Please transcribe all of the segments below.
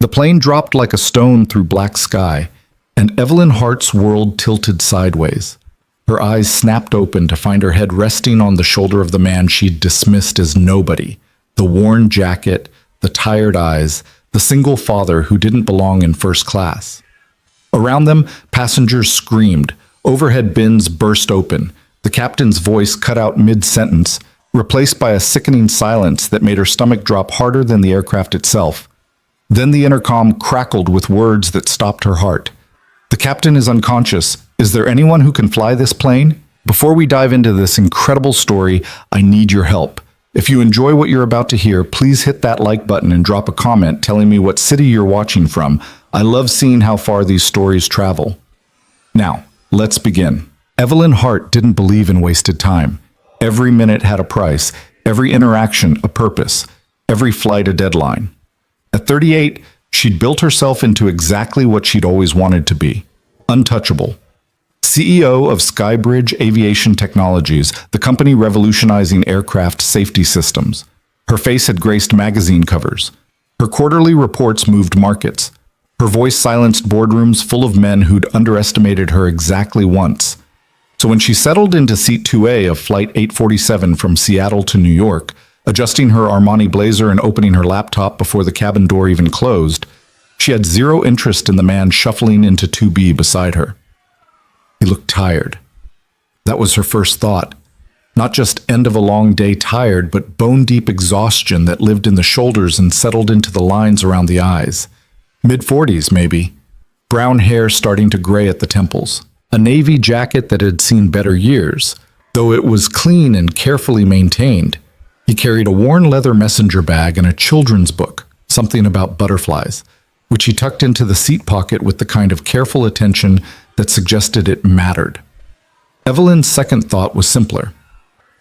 The plane dropped like a stone through black sky, and Evelyn Hart's world tilted sideways. Her eyes snapped open to find her head resting on the shoulder of the man she'd dismissed as nobody. The worn jacket, the tired eyes, the single father who didn't belong in first class. Around them, passengers screamed. Overhead bins burst open. The captain's voice cut out mid-sentence, replaced by a sickening silence that made her stomach drop harder than the aircraft itself. Then the intercom crackled with words that stopped her heart. "The captain is unconscious. Is there anyone who can fly this plane? Before we dive into this incredible story, I need your help. If you enjoy what you're about to hear, please hit that like button and drop a comment telling me what city you're watching from. I love seeing how far these stories travel." Now, let's begin. Evelyn Hart didn't believe in wasted time. Every minute had a price, every interaction a purpose, every flight a deadline. At 38, she'd built herself into exactly what she'd always wanted to be: untouchable. CEO of Skybridge Aviation Technologies, the company revolutionizing aircraft safety systems. Her face had graced magazine covers. Her quarterly reports moved markets. Her voice silenced boardrooms full of men who'd underestimated her exactly once. So when she settled into seat 2A of Flight 847 from Seattle to New York, adjusting her Armani blazer and opening her laptop before the cabin door even closed, she had zero interest in the man shuffling into 2B beside her. He looked tired. That was her first thought. Not just end of a long day tired, but bone-deep exhaustion that lived in the shoulders and settled into the lines around the eyes. Mid-40s, maybe. Brown hair starting to gray at the temples. A navy jacket that had seen better years, though it was clean and carefully maintained. He carried a worn leather messenger bag and a children's book, something about butterflies, which he tucked into the seat pocket with the kind of careful attention that suggested it mattered. Evelyn's second thought was simpler.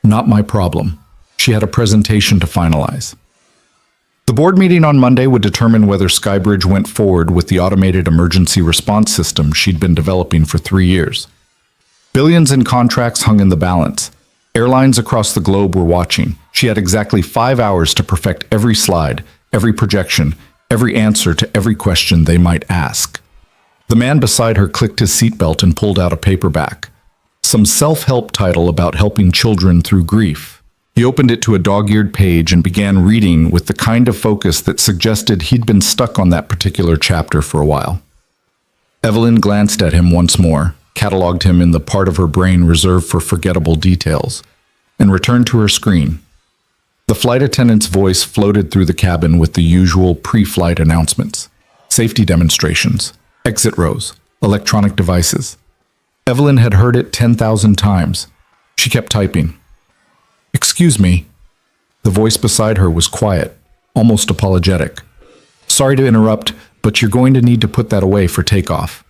Not my problem. She had a presentation to finalize. The board meeting on Monday would determine whether Skybridge went forward with the automated emergency response system she'd been developing for 3 years. Billions in contracts hung in the balance. Airlines across the globe were watching. She had exactly 5 hours to perfect every slide, every projection, every answer to every question they might ask. The man beside her clicked his seatbelt and pulled out a paperback. Some self-help title about helping children through grief. He opened it to a dog-eared page and began reading with the kind of focus that suggested he'd been stuck on that particular chapter for a while. Evelyn glanced at him once more, cataloged him in the part of her brain reserved for forgettable details, and returned to her screen. The flight attendant's voice floated through the cabin with the usual pre-flight announcements. Safety demonstrations, exit rows, electronic devices. Evelyn had heard it 10,000 times. She kept typing. "Excuse me." The voice beside her was quiet, almost apologetic. "Sorry to interrupt, but you're going to need to put that away for takeoff."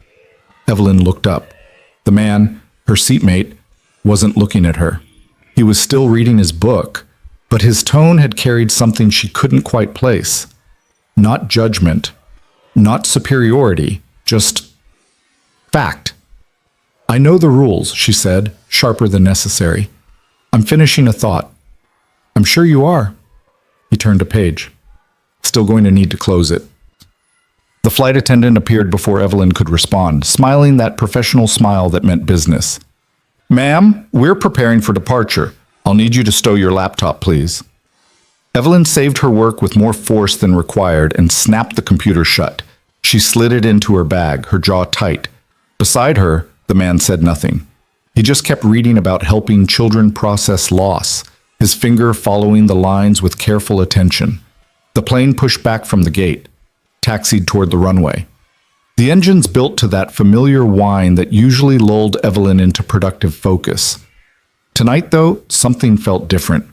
Evelyn looked up. The man, her seatmate, wasn't looking at her. He was still reading his book, but his tone had carried something she couldn't quite place. Not judgment, not superiority, just fact. "I know the rules," she said, sharper than necessary. "I'm finishing a thought." "I'm sure you are." He turned a page. "Still going to need to close it." The flight attendant appeared before Evelyn could respond, smiling that professional smile that meant business. "Ma'am, we're preparing for departure. I'll need you to stow your laptop, please." Evelyn saved her work with more force than required and snapped the computer shut. She slid it into her bag, her jaw tight. Beside her, the man said nothing. He just kept reading about helping children process loss, his finger following the lines with careful attention. The plane pushed back from the gate, taxied toward the runway. The engines built to that familiar whine that usually lulled Evelyn into productive focus. Tonight, though, something felt different.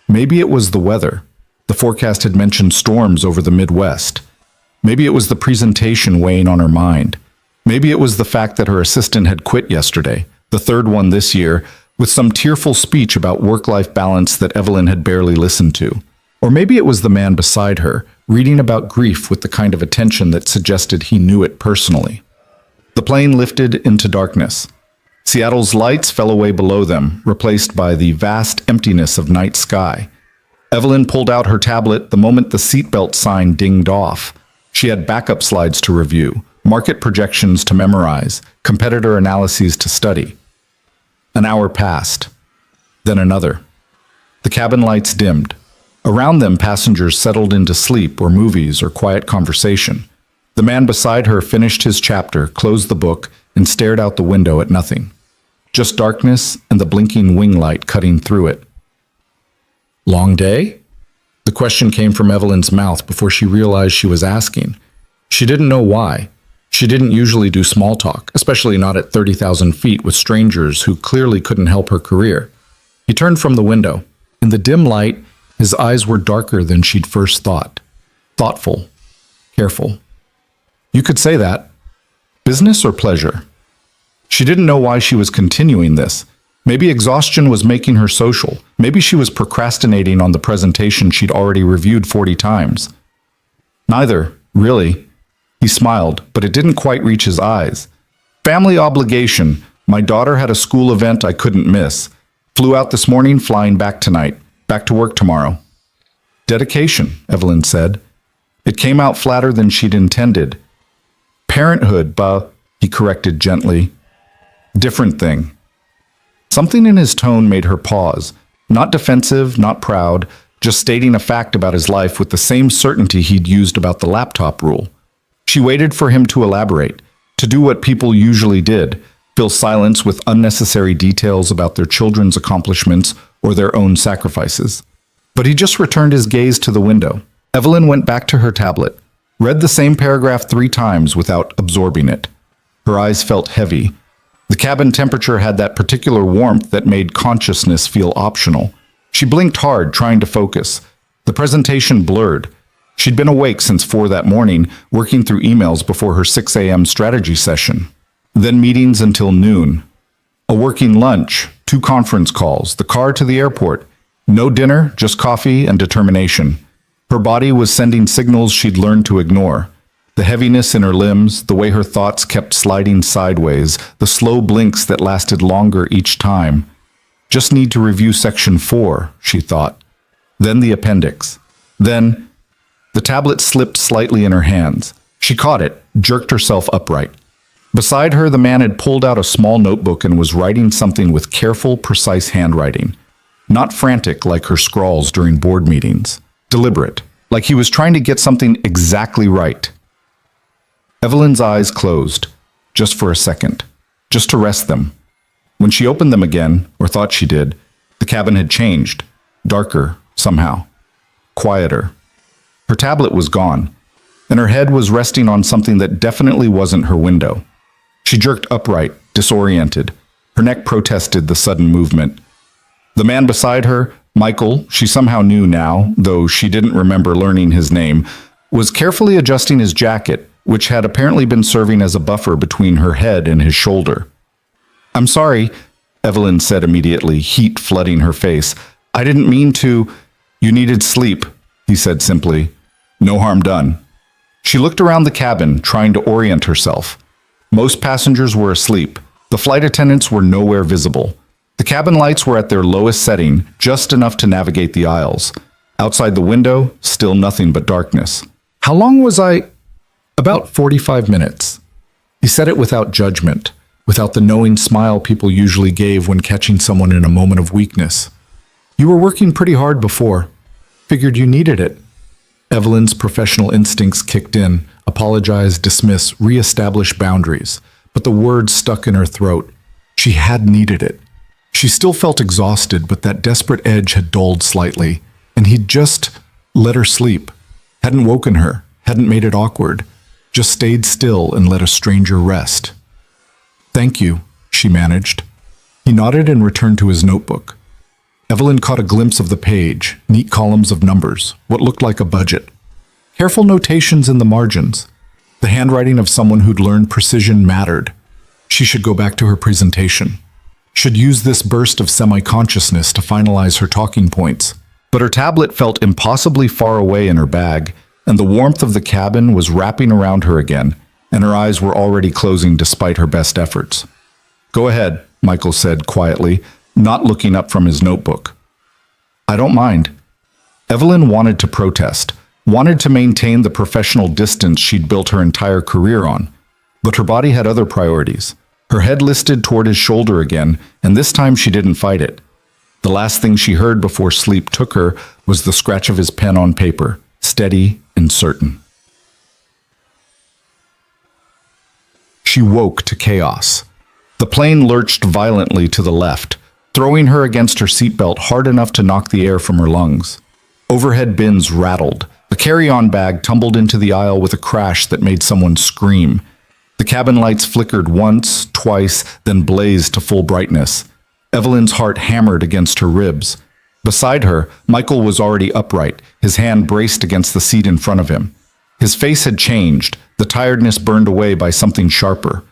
Maybe it was the weather. The forecast had mentioned storms over the Midwest. Maybe it was the presentation weighing on her mind. Maybe it was the fact that her assistant had quit yesterday, the third one this year, with some tearful speech about work-life balance that Evelyn had barely listened to. Or maybe it was the man beside her, reading about grief with the kind of attention that suggested he knew it personally. The plane lifted into darkness. Seattle's lights fell away below them, replaced by the vast emptiness of night sky. Evelyn pulled out her tablet the moment the seatbelt sign dinged off. She had backup slides to review, market projections to memorize, competitor analyses to study. An hour passed, then another. The cabin lights dimmed. Around them, passengers settled into sleep or movies or quiet conversation. The man beside her finished his chapter, closed the book, and stared out the window at nothing. Just darkness and the blinking wing light cutting through it. Long day? The question came from Evelyn's mouth before she realized she was asking. She didn't know why. She didn't usually do small talk, especially not at 30,000 feet with strangers who clearly couldn't help her career. He turned from the window. In the dim light, his eyes were darker than she'd first thought. Thoughtful. Careful. You could say that. Business or pleasure? She didn't know why she was continuing this. Maybe exhaustion was making her social. Maybe she was procrastinating on the presentation she'd already reviewed 40 times. Neither, really. He smiled, but it didn't quite reach his eyes. Family obligation. My daughter had a school event I couldn't miss. Flew out this morning, flying back tonight. Back to work tomorrow. Dedication, Evelyn said. It came out flatter than she'd intended. Parenthood, he corrected gently. Different thing. Something in his tone made her pause. Not defensive, not proud, just stating a fact about his life with the same certainty he'd used about the laptop rule. She waited for him to elaborate, to do what people usually did, fill silence with unnecessary details about their children's accomplishments or their own sacrifices. But he just returned his gaze to the window. Evelyn went back to her tablet, read the same paragraph 3 times without absorbing it. Her eyes felt heavy. The cabin temperature had that particular warmth that made consciousness feel optional. She blinked hard, trying to focus. The presentation blurred. She'd been awake since 4 that morning, working through emails before her 6 a.m. strategy session. Then meetings until noon. A working lunch, 2 conference calls, the car to the airport. No dinner, just coffee and determination. Her body was sending signals she'd learned to ignore. The heaviness in her limbs, the way her thoughts kept sliding sideways, the slow blinks that lasted longer each time. Just need to review section 4, she thought. Then the appendix. Then the tablet slipped slightly in her hands. She caught it, jerked herself upright. Beside her, the man had pulled out a small notebook and was writing something with careful, precise handwriting. Not frantic like her scrawls during board meetings. Deliberate, like he was trying to get something exactly right. Evelyn's eyes closed, just for a second, just to rest them. When she opened them again, or thought she did, the cabin had changed. Darker, somehow. Quieter. Her tablet was gone, and her head was resting on something that definitely wasn't her window. She jerked upright, disoriented. Her neck protested the sudden movement. The man beside her, Michael, she somehow knew now, though she didn't remember learning his name, was carefully adjusting his jacket, which had apparently been serving as a buffer between her head and his shoulder. "I'm sorry," Evelyn said immediately, heat flooding her face. "I didn't mean to." "You needed sleep," he said simply. "No harm done." She looked around the cabin, trying to orient herself. Most passengers were asleep. The flight attendants were nowhere visible. The cabin lights were at their lowest setting, just enough to navigate the aisles. Outside the window, still nothing but darkness. "How long was I?" "About 45 minutes. He said it without judgment, without the knowing smile people usually gave when catching someone in a moment of weakness. "You were working pretty hard before. Figured you needed it." Evelyn's professional instincts kicked in, apologize, dismiss, re-establish boundaries. But the words stuck in her throat. She had needed it. She still felt exhausted, but that desperate edge had dulled slightly, and he'd just let her sleep. Hadn't woken her, hadn't made it awkward. Just stayed still and let a stranger rest. "Thank you," she managed. He nodded and returned to his notebook. Evelyn caught a glimpse of the page, neat columns of numbers, what looked like a budget. Careful notations in the margins. The handwriting of someone who'd learned precision mattered. She should go back to her presentation. Should use this burst of semi-consciousness to finalize her talking points. But her tablet felt impossibly far away in her bag, and the warmth of the cabin was wrapping around her again, and her eyes were already closing despite her best efforts. "Go ahead," Michael said quietly, not looking up from his notebook. "I don't mind." Evelyn wanted to protest, wanted to maintain the professional distance she'd built her entire career on. But her body had other priorities. Her head listed toward his shoulder again, and this time she didn't fight it. The last thing she heard before sleep took her was the scratch of his pen on paper, steady and certain. She woke to chaos. The plane lurched violently to the left, throwing her against her seatbelt hard enough to knock the air from her lungs. Overhead bins rattled. The carry-on bag tumbled into the aisle with a crash that made someone scream. The cabin lights flickered once, twice, then blazed to full brightness. Evelyn's heart hammered against her ribs. Beside her, Michael was already upright, his hand braced against the seat in front of him. His face had changed, the tiredness burned away by something sharper.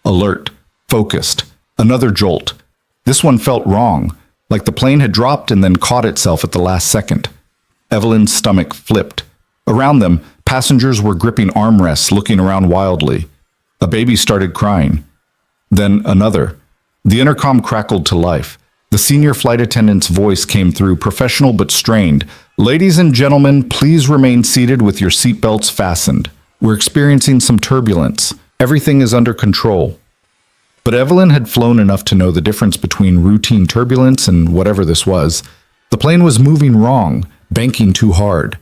Alert, focused, another jolt. This one felt wrong, like the plane had dropped and then caught itself at the last second. Evelyn's stomach flipped. Around them, passengers were gripping armrests, looking around wildly. A baby started crying. Then another. The intercom crackled to life. The senior flight attendant's voice came through, professional but strained. "Ladies and gentlemen, please remain seated with your seatbelts fastened. We're experiencing some turbulence. Everything is under control." But Evelyn had flown enough to know the difference between routine turbulence and whatever this was. The plane was moving wrong, banking too hard.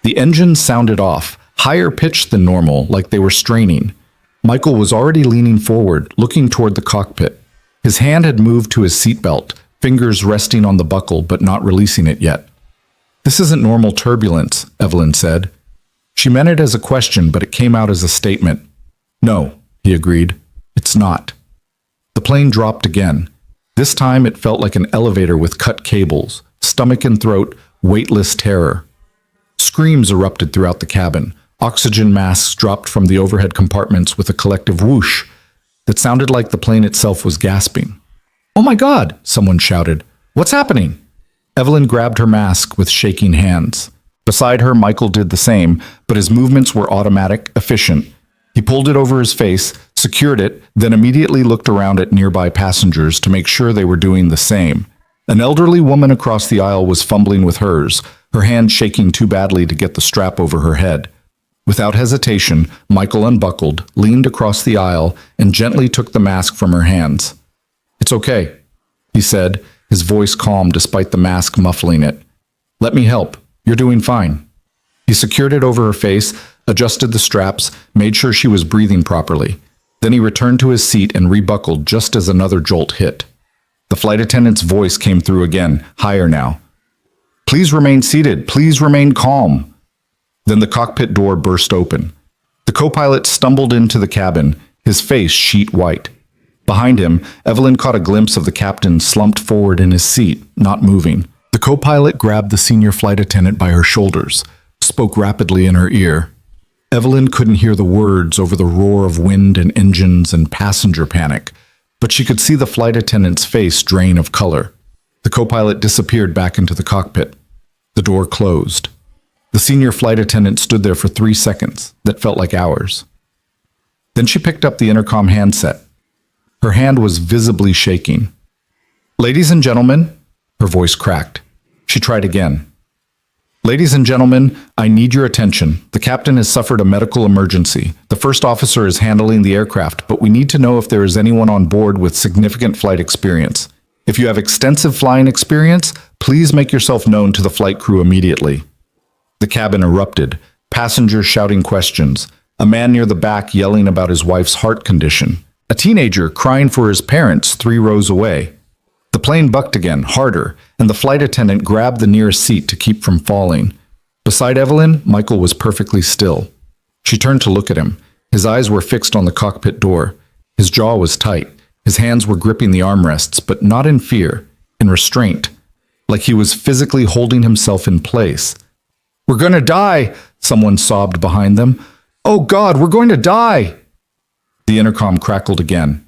The engines sounded off, higher pitched than normal, like they were straining. Michael was already leaning forward, looking toward the cockpit. His hand had moved to his seatbelt, fingers resting on the buckle but not releasing it yet. "This isn't normal turbulence," Evelyn said. She meant it as a question, but it came out as a statement. "No," he agreed. "It's not." The plane dropped again. This time it felt like an elevator with cut cables, stomach and throat, weightless terror. Screams erupted throughout the cabin. Oxygen masks dropped from the overhead compartments with a collective whoosh that sounded like the plane itself was gasping. "Oh my God!" someone shouted. "What's happening?" Evelyn grabbed her mask with shaking hands. Beside her, Michael did the same, but his movements were automatic, efficient. He pulled it over his face, secured it, then immediately looked around at nearby passengers to make sure they were doing the same. An elderly woman across the aisle was fumbling with hers, her hand shaking too badly to get the strap over her head. Without hesitation, Michael unbuckled, leaned across the aisle, and gently took the mask from her hands. "It's okay," he said, his voice calm despite the mask muffling it. "Let me help. You're doing fine." He secured it over her face, adjusted the straps, made sure she was breathing properly. Then he returned to his seat and rebuckled just as another jolt hit. The flight attendant's voice came through again, higher now. "Please remain seated. Please remain calm." Then the cockpit door burst open. The co-pilot stumbled into the cabin, his face sheet white. Behind him, Evelyn caught a glimpse of the captain slumped forward in his seat, not moving. The co-pilot grabbed the senior flight attendant by her shoulders, spoke rapidly in her ear. Evelyn couldn't hear the words over the roar of wind and engines and passenger panic, but she could see the flight attendant's face drain of color. The co-pilot disappeared back into the cockpit. The door closed. The senior flight attendant stood there for 3 seconds that felt like hours. Then she picked up the intercom handset. Her hand was visibly shaking. "Ladies and gentlemen," her voice cracked. She tried again. "Ladies and gentlemen, I need your attention. The captain has suffered a medical emergency. The first officer is handling the aircraft, but we need to know if there is anyone on board with significant flight experience. If you have extensive flying experience, please make yourself known to the flight crew immediately." The cabin erupted, passengers shouting questions, a man near the back yelling about his wife's heart condition, a teenager crying for his parents 3 rows away. The plane bucked again, harder, and the flight attendant grabbed the nearest seat to keep from falling. Beside Evelyn, Michael was perfectly still. She turned to look at him. His eyes were fixed on the cockpit door. His jaw was tight. His hands were gripping the armrests, but not in fear, in restraint, like he was physically holding himself in place. "We're going to die," someone sobbed behind them. "Oh God, we're going to die!" The intercom crackled again.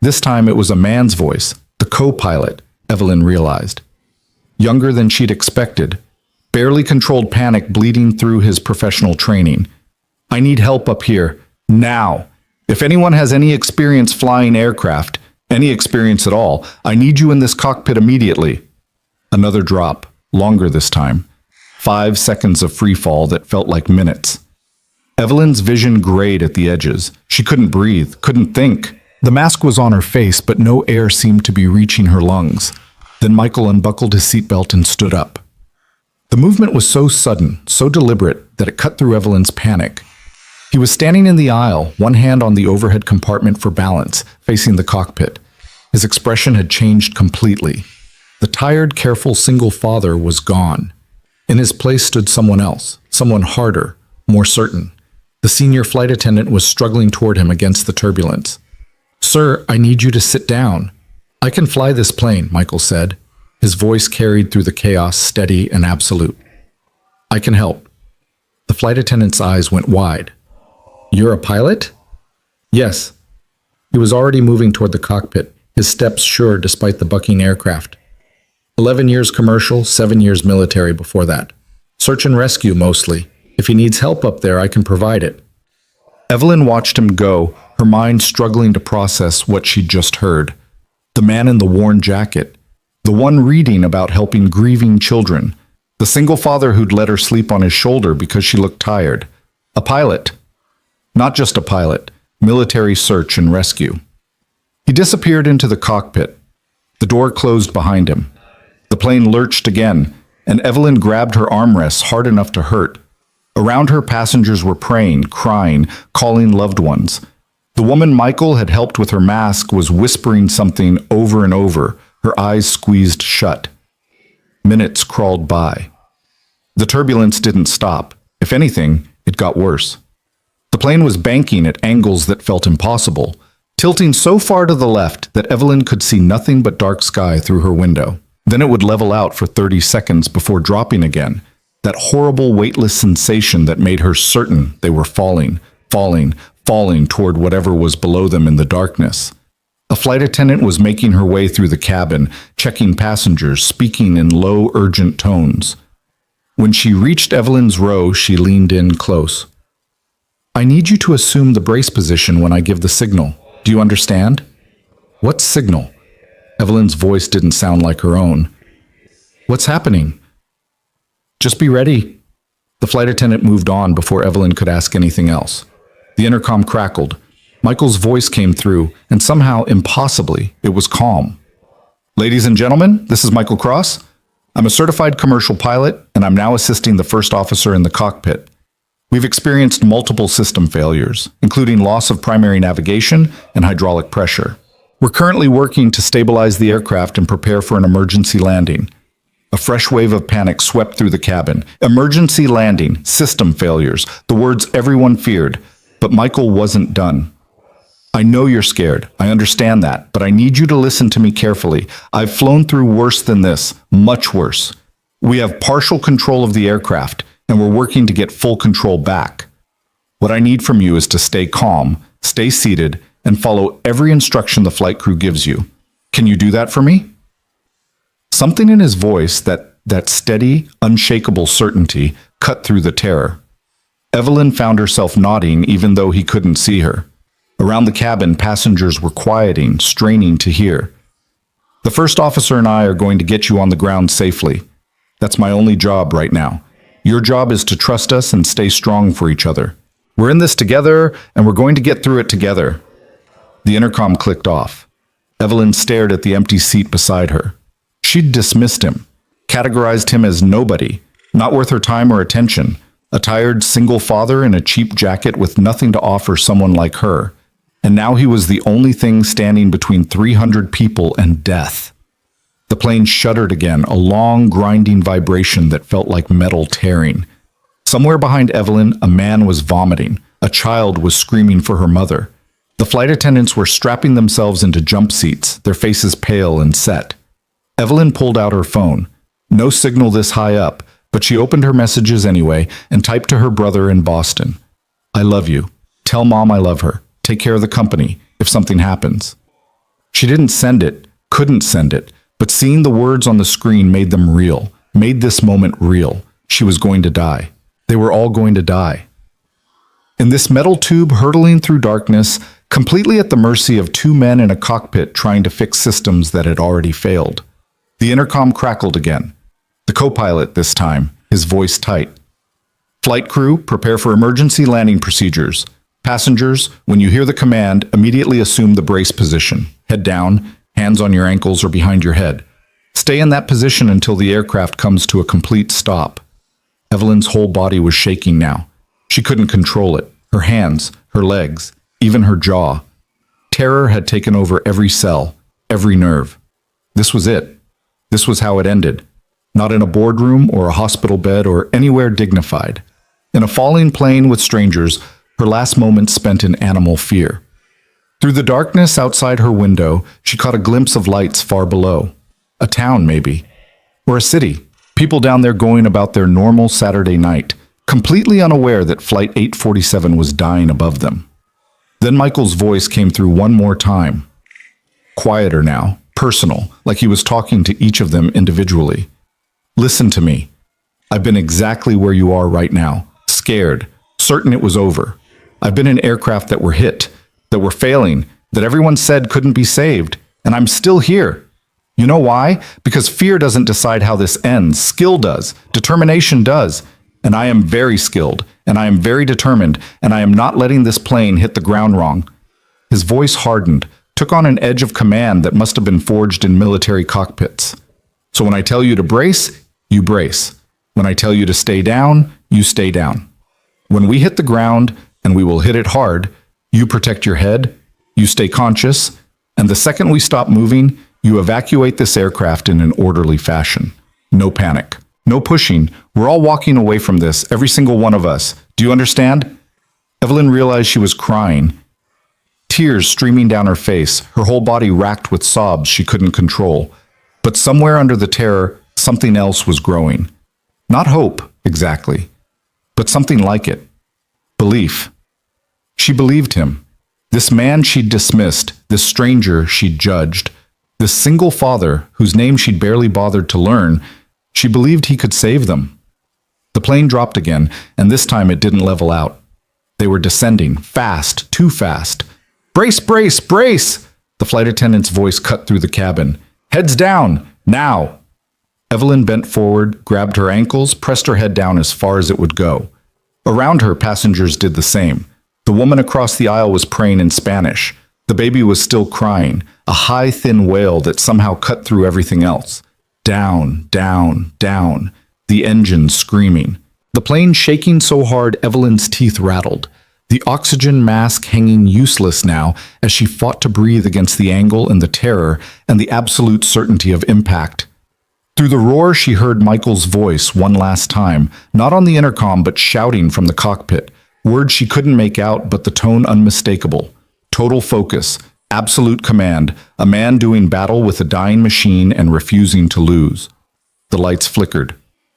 This time it was a man's voice, the co-pilot, Evelyn realized. Younger than she'd expected, barely controlled panic bleeding through his professional training. "I need help up here, now. If anyone has any experience flying aircraft, any experience at all, I need you in this cockpit immediately." Another drop, longer this time. 5 seconds of free fall that felt like minutes. Evelyn's vision grayed at the edges. She couldn't breathe, couldn't think. The mask was on her face, but no air seemed to be reaching her lungs. Then Michael unbuckled his seatbelt and stood up. The movement was so sudden, so deliberate, that it cut through Evelyn's panic. He was standing in the aisle, one hand on the overhead compartment for balance, facing the cockpit. His expression had changed completely. The tired, careful single father was gone. In his place stood someone else, someone harder, more certain. The senior flight attendant was struggling toward him against the turbulence. "Sir, I need you to sit down." "I can fly this plane," Michael said. His voice carried through the chaos, steady and absolute. "I can help." The flight attendant's eyes went wide. "You're a pilot?" "Yes." He was already moving toward the cockpit, his steps sure despite the bucking aircraft. 11 years commercial, 7 years military before that. Search and rescue mostly. If he needs help up there, I can provide it. Evelyn watched him go, her mind struggling to process what she'd just heard. The man in the worn jacket. The one reading about helping grieving children. The single father who'd let her sleep on his shoulder because she looked tired. A pilot. Not just a pilot. Military search and rescue. He disappeared into the cockpit. The door closed behind him. The plane lurched again, and Evelyn grabbed her armrests hard enough to hurt. Around her, passengers were praying, crying, calling loved ones. The woman Michael had helped with her mask was whispering something over and over, her eyes squeezed shut. Minutes crawled by. The turbulence didn't stop. If anything, it got worse. The plane was banking at angles that felt impossible, tilting so far to the left that Evelyn could see nothing but dark sky through her window. Then it would level out for 30 seconds before dropping again, that horrible weightless sensation that made her certain they were falling toward whatever was below them in the darkness. A flight attendant was making her way through the cabin, checking passengers, speaking in low, urgent tones. When she reached Evelyn's row, she leaned in close. "I need you to assume the brace position when I give the signal. Do you understand?" "What signal?" Evelyn's voice didn't sound like her own. "What's happening?" "Just be ready." The flight attendant moved on before Evelyn could ask anything else. The intercom crackled. Michael's voice came through, and somehow, impossibly, it was calm. "Ladies and gentlemen, this is Michael Cross. I'm a certified commercial pilot, and I'm now assisting the first officer in the cockpit. We've experienced multiple system failures, including loss of primary navigation and hydraulic pressure. We're currently working to stabilize the aircraft and prepare for an emergency landing." A fresh wave of panic swept through the cabin. Emergency landing, system failures, the words everyone feared. But Michael wasn't done. "I know you're scared. I understand that. But I need you to listen to me carefully. I've flown through worse than this, much worse. We have partial control of the aircraft, and we're working to get full control back. What I need from you is to stay calm, stay seated, and follow every instruction the flight crew gives you. Can you do that for me?" Something in his voice, that steady, unshakable certainty, cut through the terror. Evelyn found herself nodding even though he couldn't see her. Around the cabin, passengers were quieting, straining to hear. "The first officer and I are going to get you on the ground safely. That's my only job right now. Your job is to trust us and stay strong for each other. We're in this together, and we're going to get through it together." The intercom clicked off. Evelyn stared at the empty seat beside her. She'd dismissed him, categorized him as nobody, not worth her time or attention, a tired single father in a cheap jacket with nothing to offer someone like her. And now he was the only thing standing between 300 people and death. The plane shuddered again, a long, grinding vibration that felt like metal tearing. Somewhere behind Evelyn, a man was vomiting. A child was screaming for her mother. The flight attendants were strapping themselves into jump seats, their faces pale and set. Evelyn pulled out her phone. No signal this high up, but she opened her messages anyway and typed to her brother in Boston. "I love you. Tell Mom I love her. Take care of the company if something happens." She didn't send it, couldn't send it, but seeing the words on the screen made them real, made this moment real. She was going to die. They were all going to die. In this metal tube hurtling through darkness, completely at the mercy of two men in a cockpit trying to fix systems that had already failed. The intercom crackled again. The co-pilot this time, his voice tight. Flight crew, prepare for emergency landing procedures. Passengers, when you hear the command, immediately assume the brace position. Head down, hands on your ankles or behind your head. Stay in that position until the aircraft comes to a complete stop. Evelyn's whole body was shaking now. She couldn't control it. Her hands, her legs, even her jaw. Terror had taken over every cell, every nerve. This was it. This was how it ended. Not in a boardroom or a hospital bed or anywhere dignified. In a falling plane with strangers, her last moments spent in animal fear. Through the darkness outside her window, she caught a glimpse of lights far below. A town, maybe. Or a city. People down there going about their normal Saturday night, completely unaware that Flight 847 was dying above them. Then Michael's voice came through one more time. Quieter now, personal, like he was talking to each of them individually. Listen to me. I've been exactly where you are right now, scared, certain it was over. I've been in aircraft that were hit, that were failing, that everyone said couldn't be saved, and I'm still here. You know why? Because fear doesn't decide how this ends. Skill does. Determination does. And I am very skilled, and I am very determined, and I am not letting this plane hit the ground wrong. His voice hardened, took on an edge of command that must have been forged in military cockpits. So when I tell you to brace, you brace. When I tell you to stay down, you stay down. When we hit the ground, and we will hit it hard, you protect your head, you stay conscious, and the second we stop moving, you evacuate this aircraft in an orderly fashion. No panic. No pushing. We're all walking away from this, every single one of us. Do you understand? Evelyn realized she was crying. Tears streaming down her face, her whole body racked with sobs she couldn't control. But somewhere under the terror, something else was growing. Not hope, exactly, but something like it. Belief. She believed him. This man she'd dismissed, this stranger she'd judged, this single father whose name she'd barely bothered to learn, she believed he could save them. The plane dropped again, and this time it didn't level out. They were descending, fast, too fast. Brace, brace, brace! The flight attendant's voice cut through the cabin. Heads down, now! Evelyn bent forward, grabbed her ankles, pressed her head down as far as it would go. Around her, passengers did the same. The woman across the aisle was praying in Spanish. The baby was still crying, a high, thin wail that somehow cut through everything else. Down, down, down. The engine screaming. The plane shaking so hard Evelyn's teeth rattled. The oxygen mask hanging useless now as she fought to breathe against the angle and the terror and the absolute certainty of impact. Through the roar she heard Michael's voice one last time, not on the intercom but shouting from the cockpit. Words she couldn't make out but the tone unmistakable. Total focus, absolute command, a man doing battle with a dying machine and refusing to lose. The lights flickered,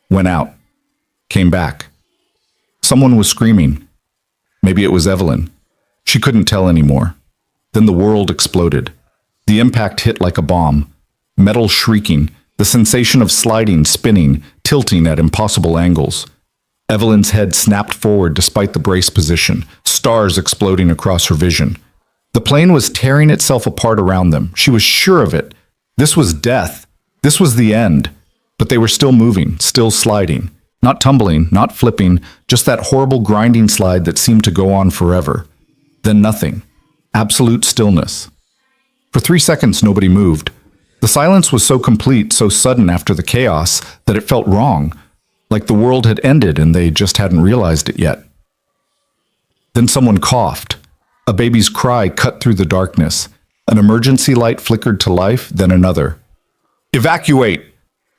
went out, came back. Someone was screaming. Maybe it was Evelyn. She couldn't tell anymore. Then the world exploded. The impact hit like a bomb. Metal shrieking, the sensation of sliding, spinning, tilting at impossible angles. Evelyn's head snapped forward despite the brace position, stars exploding across her vision. The plane was tearing itself apart around them. She was sure of it. This was death. This was the end. But they were still moving, still sliding. Not tumbling, not flipping, just that horrible grinding slide that seemed to go on forever. Then nothing. Absolute stillness. For 3 seconds, nobody moved. The silence was so complete, so sudden after the chaos, that it felt wrong, like the world had ended and they just hadn't realized it yet. Then someone coughed. A baby's cry cut through the darkness. An emergency light flickered to life, then another. Evacuate!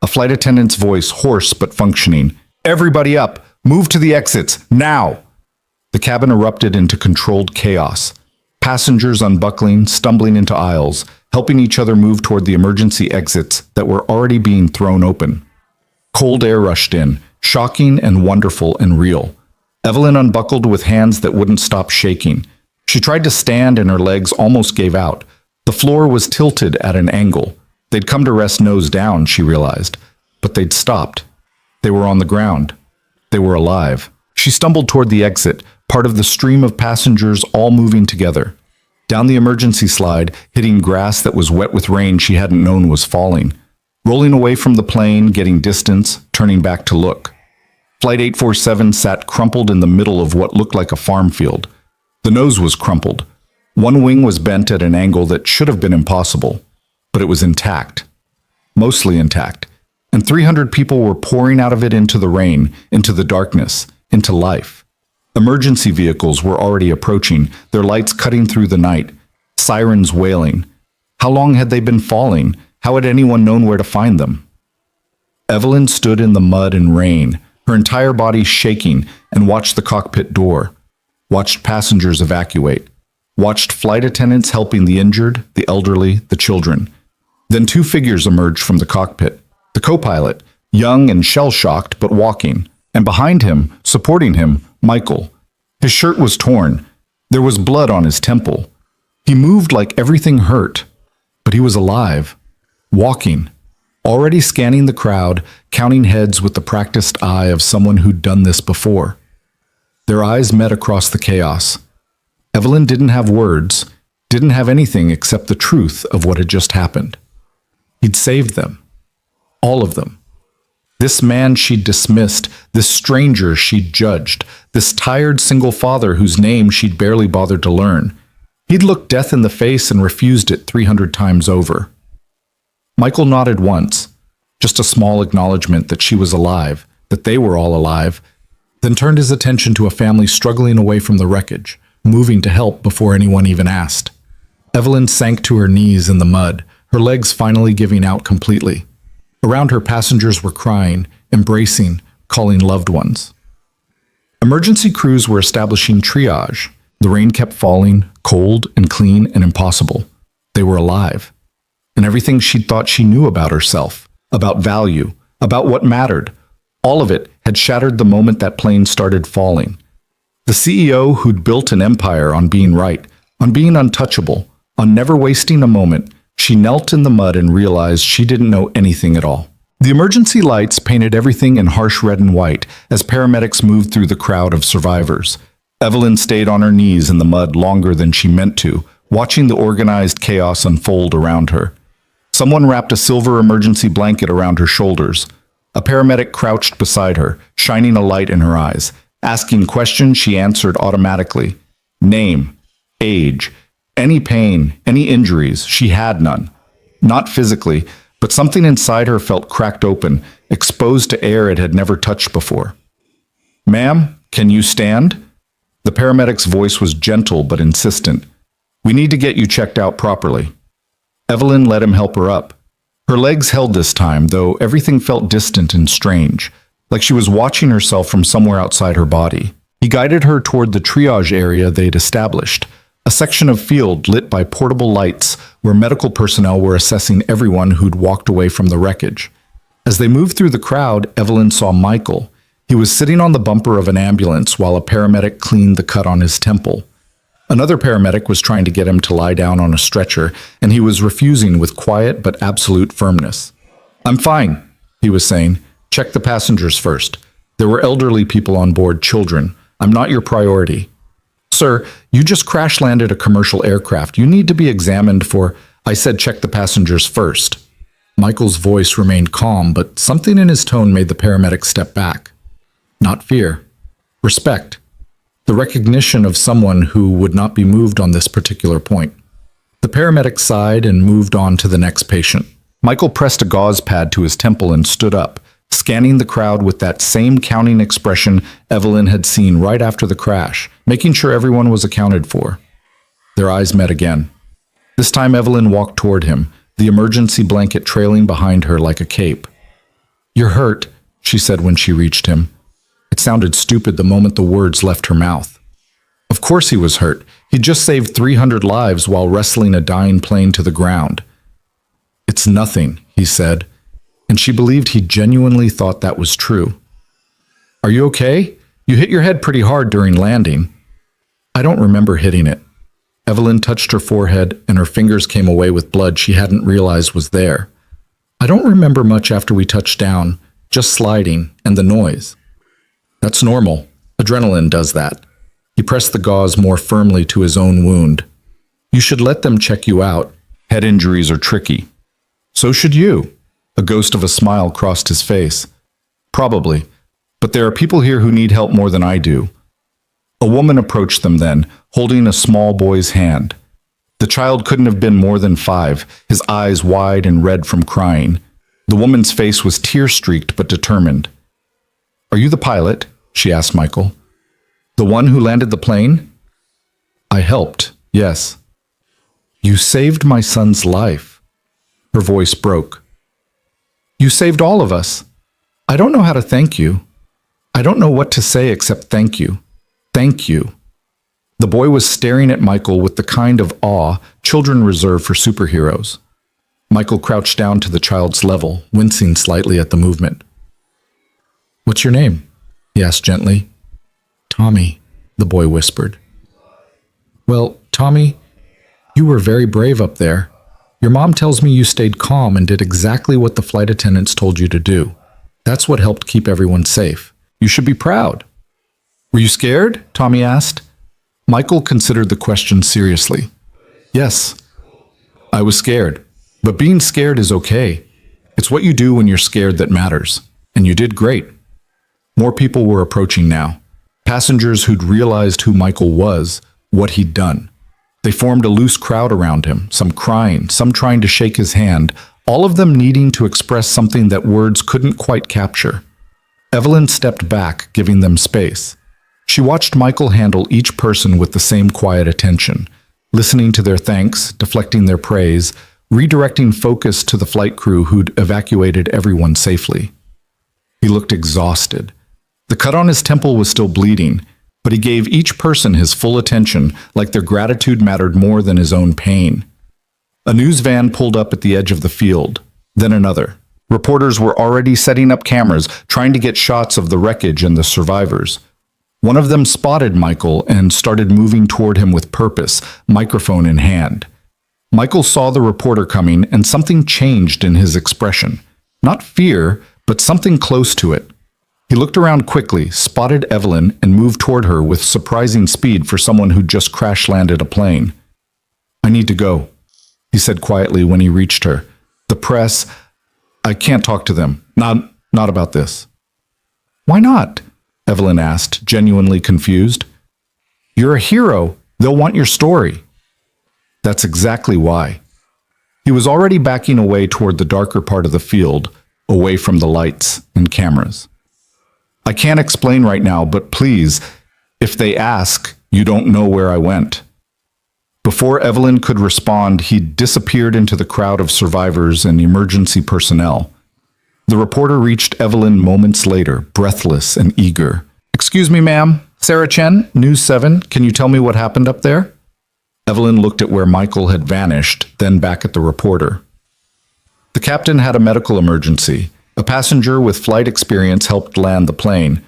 A flight attendant's voice, hoarse but functioning. Everybody up! Move to the exits, now! The cabin erupted into controlled chaos. Passengers unbuckling, stumbling into aisles, helping each other move toward the emergency exits that were already being thrown open. Cold air rushed in, shocking and wonderful and real. Evelyn unbuckled with hands that wouldn't stop shaking. She tried to stand and her legs almost gave out. The floor was tilted at an angle. They'd come to rest nose down, she realized. But they'd stopped. They were on the ground. They were alive. She stumbled toward the exit, part of the stream of passengers all moving together. Down the emergency slide, hitting grass that was wet with rain she hadn't known was falling. Rolling away from the plane, getting distance, turning back to look. Flight 847 sat crumpled in the middle of what looked like a farm field. The nose was crumpled. One wing was bent at an angle that should have been impossible, but it was intact. Mostly intact. And 300 people were pouring out of it into the rain, into the darkness, into life. Emergency vehicles were already approaching, their lights cutting through the night, sirens wailing. How long had they been falling? How had anyone known where to find them? Evelyn stood in the mud and rain, her entire body shaking, and watched the cockpit door, watched passengers evacuate, watched flight attendants helping the injured, the elderly, the children. Then two figures emerged from the cockpit. The co-pilot, young and shell-shocked but walking, and behind him, supporting him, Michael. His shirt was torn. There was blood on his temple. He moved like everything hurt, but he was alive, walking, already scanning the crowd, counting heads with the practiced eye of someone who'd done this before. Their eyes met across the chaos. Evelyn didn't have words, didn't have anything except the truth of what had just happened. He'd saved them. All of them. This man she'd dismissed, this stranger she'd judged, this tired single father whose name she'd barely bothered to learn. He'd looked death in the face and refused it 300 times over. Michael nodded once, just a small acknowledgement that she was alive, that they were all alive, then turned his attention to a family struggling away from the wreckage, moving to help before anyone even asked. Evelyn sank to her knees in the mud, her legs finally giving out completely. Around her, passengers were crying, embracing, calling loved ones. Emergency crews were establishing triage. The rain kept falling, cold and clean and impossible. They were alive. And everything she'd thought she knew about herself, about value, about what mattered, all of it had shattered the moment that plane started falling. The CEO who'd built an empire on being right, on being untouchable, on never wasting a moment, she knelt in the mud and realized she didn't know anything at all. The emergency lights painted everything in harsh red and white as paramedics moved through the crowd of survivors. Evelyn stayed on her knees in the mud longer than she meant to, watching the organized chaos unfold around her. Someone wrapped a silver emergency blanket around her shoulders. A paramedic crouched beside her, shining a light in her eyes. Asking questions she answered automatically. Name, age, any pain, any injuries, she had none. Not physically, but something inside her felt cracked open, exposed to air it had never touched before. Ma'am, can you stand? The paramedic's voice was gentle but insistent. We need to get you checked out properly. Evelyn let him help her up. Her legs held this time, though everything felt distant and strange, like she was watching herself from somewhere outside her body. He guided her toward the triage area they'd established, a section of field lit by portable lights where medical personnel were assessing everyone who'd walked away from the wreckage. As they moved through the crowd, Evelyn saw Michael. He was sitting on the bumper of an ambulance while a paramedic cleaned the cut on his temple. Another paramedic was trying to get him to lie down on a stretcher, and he was refusing with quiet but absolute firmness. I'm fine, he was saying. Check the passengers first. There were elderly people on board, children. I'm not your priority. Sir, you just crash-landed a commercial aircraft. You need to be examined for... I said check the passengers first. Michael's voice remained calm, but something in his tone made the paramedic step back. Not fear. Respect. The recognition of someone who would not be moved on this particular point. The paramedic sighed and moved on to the next patient. Michael pressed a gauze pad to his temple and stood up, scanning the crowd with that same counting expression Evelyn had seen right after the crash, making sure everyone was accounted for. Their eyes met again. This time Evelyn walked toward him, the emergency blanket trailing behind her like a cape. You're hurt, she said when she reached him. It sounded stupid the moment the words left her mouth. Of course he was hurt. He'd just saved 300 lives while wrestling a dying plane to the ground. It's nothing, he said, and she believed he genuinely thought that was true. Are you okay? You hit your head pretty hard during landing. I don't remember hitting it. Evelyn touched her forehead, and her fingers came away with blood she hadn't realized was there. I don't remember much after we touched down, just sliding and the noise. That's normal. Adrenaline does that. He pressed the gauze more firmly to his own wound. You should let them check you out. Head injuries are tricky. So should you. A ghost of a smile crossed his face. Probably. But there are people here who need help more than I do. A woman approached them then, holding a small boy's hand. The child couldn't have been more than 5, his eyes wide and red from crying. The woman's face was tear-streaked but determined. "Are you the pilot?" she asked Michael. "The one who landed the plane?" "I helped, yes." "You saved my son's life." Her voice broke. "You saved all of us. I don't know how to thank you. I don't know what to say except thank you. Thank you." The boy was staring at Michael with the kind of awe children reserve for superheroes. Michael crouched down to the child's level, wincing slightly at the movement. "What's your name?" he asked gently. "Tommy," the boy whispered. "Well, Tommy, you were very brave up there. Your mom tells me you stayed calm and did exactly what the flight attendants told you to do. That's what helped keep everyone safe. You should be proud." "Were you scared?" Tommy asked. Michael considered the question seriously. "Yes, I was scared. But being scared is okay. It's what you do when you're scared that matters. And you did great." More people were approaching now. Passengers who'd realized who Michael was, what he'd done. They formed a loose crowd around him, some crying, some trying to shake his hand, all of them needing to express something that words couldn't quite capture. Evelyn stepped back, giving them space. She watched Michael handle each person with the same quiet attention, listening to their thanks, deflecting their praise, redirecting focus to the flight crew who'd evacuated everyone safely. He looked exhausted. The cut on his temple was still bleeding, but he gave each person his full attention, like their gratitude mattered more than his own pain. A news van pulled up at the edge of the field, then another. Reporters were already setting up cameras, trying to get shots of the wreckage and the survivors. One of them spotted Michael and started moving toward him with purpose, microphone in hand. Michael saw the reporter coming, and something changed in his expression. Not fear, but something close to it. He looked around quickly, spotted Evelyn, and moved toward her with surprising speed for someone who'd just crash-landed a plane. "I need to go," he said quietly when he reached her. "The press, I can't talk to them. Not about this." "Why not?" Evelyn asked, genuinely confused. "You're a hero. They'll want your story." "That's exactly why." He was already backing away toward the darker part of the field, away from the lights and cameras. "I can't explain right now, but please, if they ask, you don't know where I went." Before Evelyn could respond, he'd disappeared into the crowd of survivors and emergency personnel. The reporter reached Evelyn moments later, breathless and eager. "Excuse me, ma'am. Sarah Chen, News 7. Can you tell me what happened up there?" Evelyn looked at where Michael had vanished, then back at the reporter. "The captain had a medical emergency. A passenger with flight experience helped land the plane.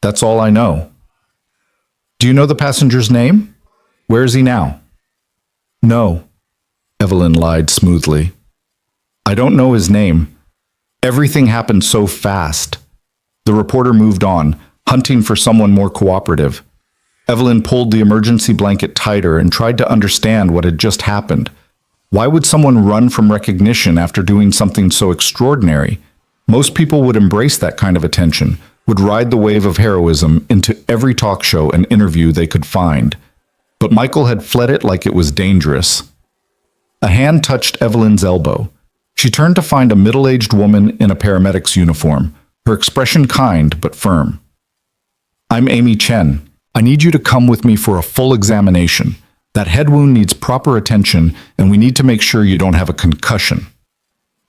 That's all I know." "Do you know the passenger's name? Where is he now?" "No," Evelyn lied smoothly. "I don't know his name. Everything happened so fast." The reporter moved on, hunting for someone more cooperative. Evelyn pulled the emergency blanket tighter and tried to understand what had just happened. Why would someone run from recognition after doing something so extraordinary? Most people would embrace that kind of attention, would ride the wave of heroism into every talk show and interview they could find. But Michael had fled it like it was dangerous. A hand touched Evelyn's elbow. She turned to find a middle-aged woman in a paramedic's uniform, her expression kind but firm. "I'm Amy Chen. I need you to come with me for a full examination. That head wound needs proper attention, and we need to make sure you don't have a concussion."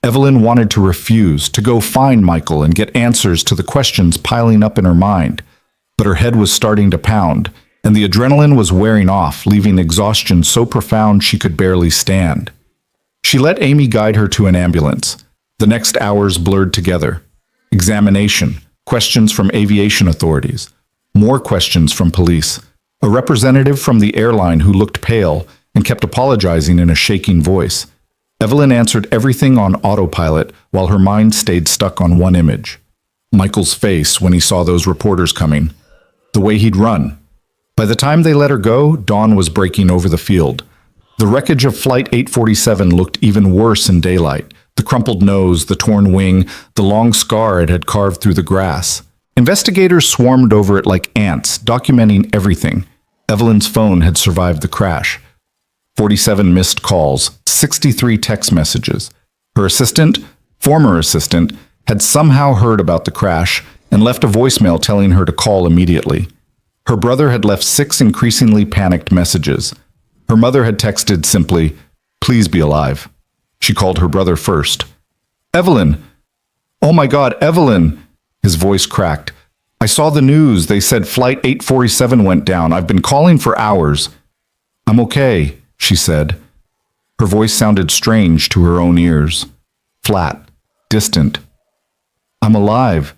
Evelyn wanted to refuse, to go find Michael and get answers to the questions piling up in her mind. But her head was starting to pound, and the adrenaline was wearing off, leaving exhaustion so profound she could barely stand. She let Amy guide her to an ambulance. The next hours blurred together. Examination, questions from aviation authorities, more questions from police, a representative from the airline who looked pale and kept apologizing in a shaking voice. Evelyn answered everything on autopilot while her mind stayed stuck on one image. Michael's face when he saw those reporters coming. The way he'd run. By the time they let her go, dawn was breaking over the field. The wreckage of Flight 847 looked even worse in daylight. The crumpled nose, the torn wing, the long scar it had carved through the grass. Investigators swarmed over it like ants, documenting everything. Evelyn's phone had survived the crash. 47 missed calls, 63 text messages. Her assistant, former assistant, had somehow heard about the crash and left a voicemail telling her to call immediately. Her brother had left 6 increasingly panicked messages. Her mother had texted simply, "Please be alive." She called her brother first. "Evelyn! Oh my God, Evelyn!" His voice cracked. "I saw the news. They said Flight 847 went down. I've been calling for hours." "I'm okay," she said. Her voice sounded strange to her own ears. Flat, distant. "I'm alive.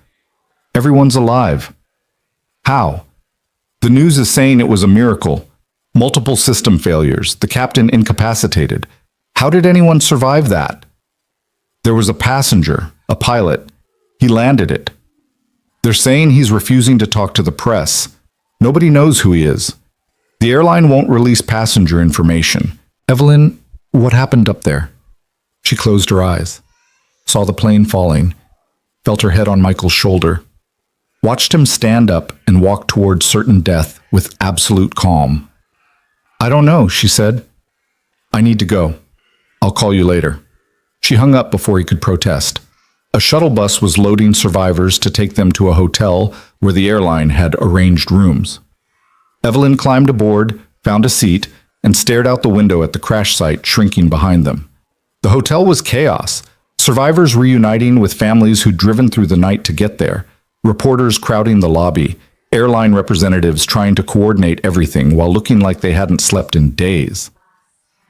Everyone's alive." "How?" "The news is saying it was a miracle. Multiple system failures, the captain incapacitated. How did anyone survive that?" "There was a passenger, a pilot. He landed it. They're saying he's refusing to talk to the press. Nobody knows who he is. The airline won't release passenger information." "Evelyn, what happened up there?" She closed her eyes, saw the plane falling, felt her head on Michael's shoulder, watched him stand up and walk toward certain death with absolute calm. "I don't know," she said. "I need to go. I'll call you later." She hung up before he could protest. A shuttle bus was loading survivors to take them to a hotel where the airline had arranged rooms. Evelyn climbed aboard, found a seat, and stared out the window at the crash site shrinking behind them. The hotel was chaos. Survivors reuniting with families who'd driven through the night to get there, reporters crowding the lobby, airline representatives trying to coordinate everything while looking like they hadn't slept in days.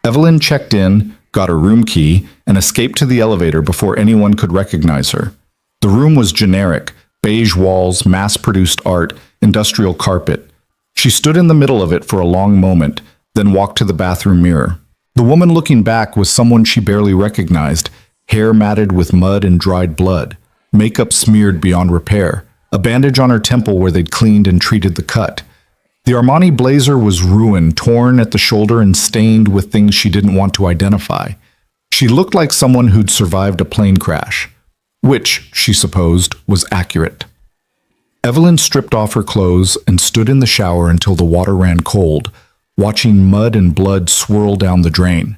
Evelyn checked in, got her room key, and escaped to the elevator before anyone could recognize her. The room was generic, beige walls, mass-produced art, industrial carpet. She stood in the middle of it for a long moment, then walked to the bathroom mirror. The woman looking back was someone she barely recognized, hair matted with mud and dried blood, makeup smeared beyond repair, a bandage on her temple where they'd cleaned and treated the cut. The Armani blazer was ruined, torn at the shoulder and stained with things she didn't want to identify. She looked like someone who'd survived a plane crash, which, she supposed, was accurate. Evelyn stripped off her clothes and stood in the shower until the water ran cold, watching mud and blood swirl down the drain.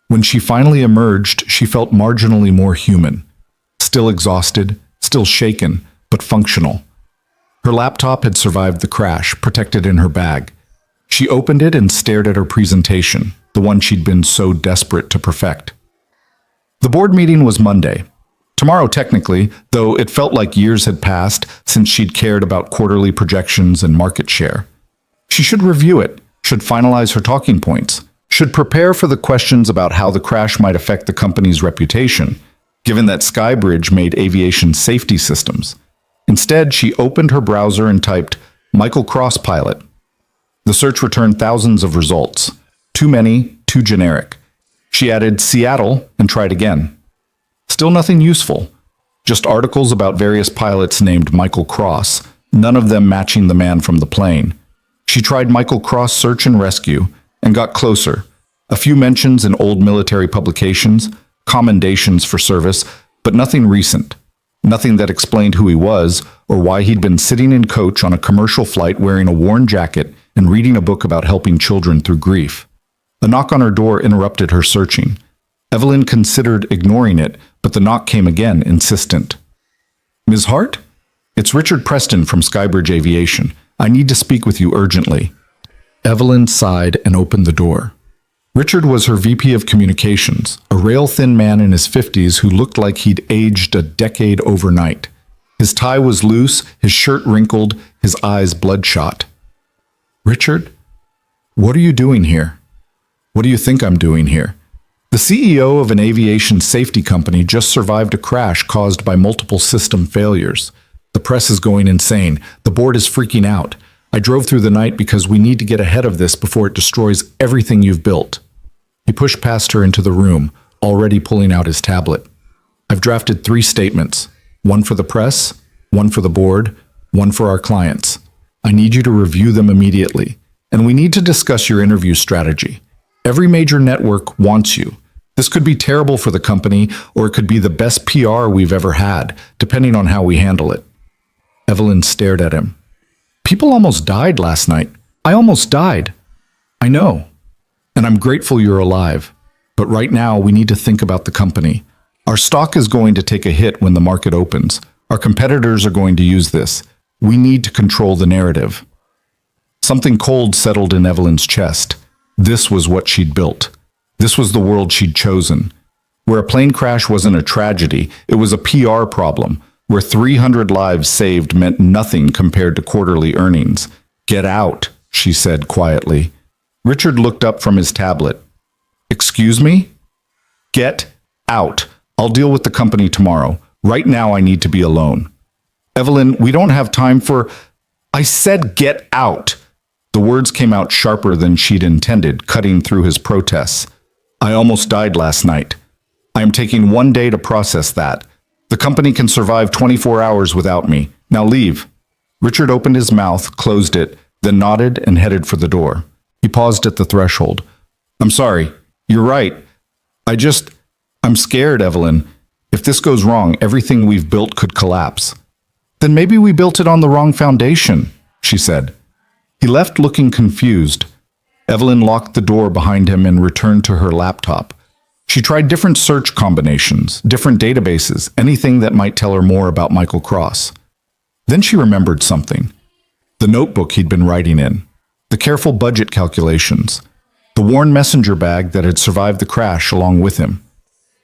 When she finally emerged, she felt marginally more human. Still exhausted, still shaken, but functional. Her laptop had survived the crash, protected in her bag. She opened it and stared at her presentation, the one she'd been so desperate to perfect. The board meeting was Monday. Tomorrow, technically, though it felt like years had passed since she'd cared about quarterly projections and market share. She should review it, should finalize her talking points, should prepare for the questions about how the crash might affect the company's reputation, given that Skybridge made aviation safety systems. Instead, she opened her browser and typed, "Michael Cross pilot." The search returned thousands of results. Too many, too generic. She added Seattle and tried again. Still nothing useful. Just articles about various pilots named Michael Cross, none of them matching the man from the plane. She tried Michael Cross search and rescue and got closer. A few mentions in old military publications, commendations for service, but nothing recent. Nothing that explained who he was or why he'd been sitting in coach on a commercial flight wearing a worn jacket and reading a book about helping children through grief. A knock on her door interrupted her searching. Evelyn considered ignoring it, but the knock came again, insistent. "Ms. Hart? It's Richard Preston from Skybridge Aviation. I need to speak with you urgently." Evelyn sighed and opened the door. Richard was her VP of Communications, a rail-thin man in his 50s who looked like he'd aged a decade overnight. His tie was loose, his shirt wrinkled, his eyes bloodshot. "Richard, what are you doing here? What do you think I'm doing here?" The CEO of an aviation safety company just survived a crash caused by multiple system failures. The press is going insane. The board is freaking out. I drove through the night because we need to get ahead of this before it destroys everything you've built. He pushed past her into the room, already pulling out his tablet. "I've drafted 3 statements, one for the press, one for the board, one for our clients. I need you to review them immediately, and we need to discuss your interview strategy. Every major network wants you. This could be terrible for the company, or it could be the best PR we've ever had, depending on how we handle it." Evelyn stared at him. People almost died last night. I almost died. I know. And I'm grateful you're alive. But right now, we need to think about the company. Our stock is going to take a hit when the market opens. Our competitors are going to use this. We need to control the narrative. Something cold settled in Evelyn's chest. This was what she'd built. This was the world she'd chosen. Where a plane crash wasn't a tragedy, it was a PR problem. Where 300 lives saved meant nothing compared to quarterly earnings. Get out, she said quietly. Richard looked up from his tablet. Excuse me? Get out. I'll deal with the company tomorrow. Right now I need to be alone. Evelyn, we don't have time for... I said get out. The words came out sharper than she'd intended, cutting through his protests. I almost died last night. I am taking 1 day to process that. The company can survive 24 hours without me. Now leave. Richard opened his mouth, closed it, then nodded and headed for the door. He paused at the threshold. I'm sorry. You're right. I'm scared, Evelyn. If this goes wrong, everything we've built could collapse. Then maybe we built it on the wrong foundation, she said. He left looking confused. Evelyn locked the door behind him and returned to her laptop. She tried different search combinations, different databases, anything that might tell her more about Michael Cross. Then she remembered something. The notebook he'd been writing in, the careful budget calculations, the worn messenger bag that had survived the crash along with him.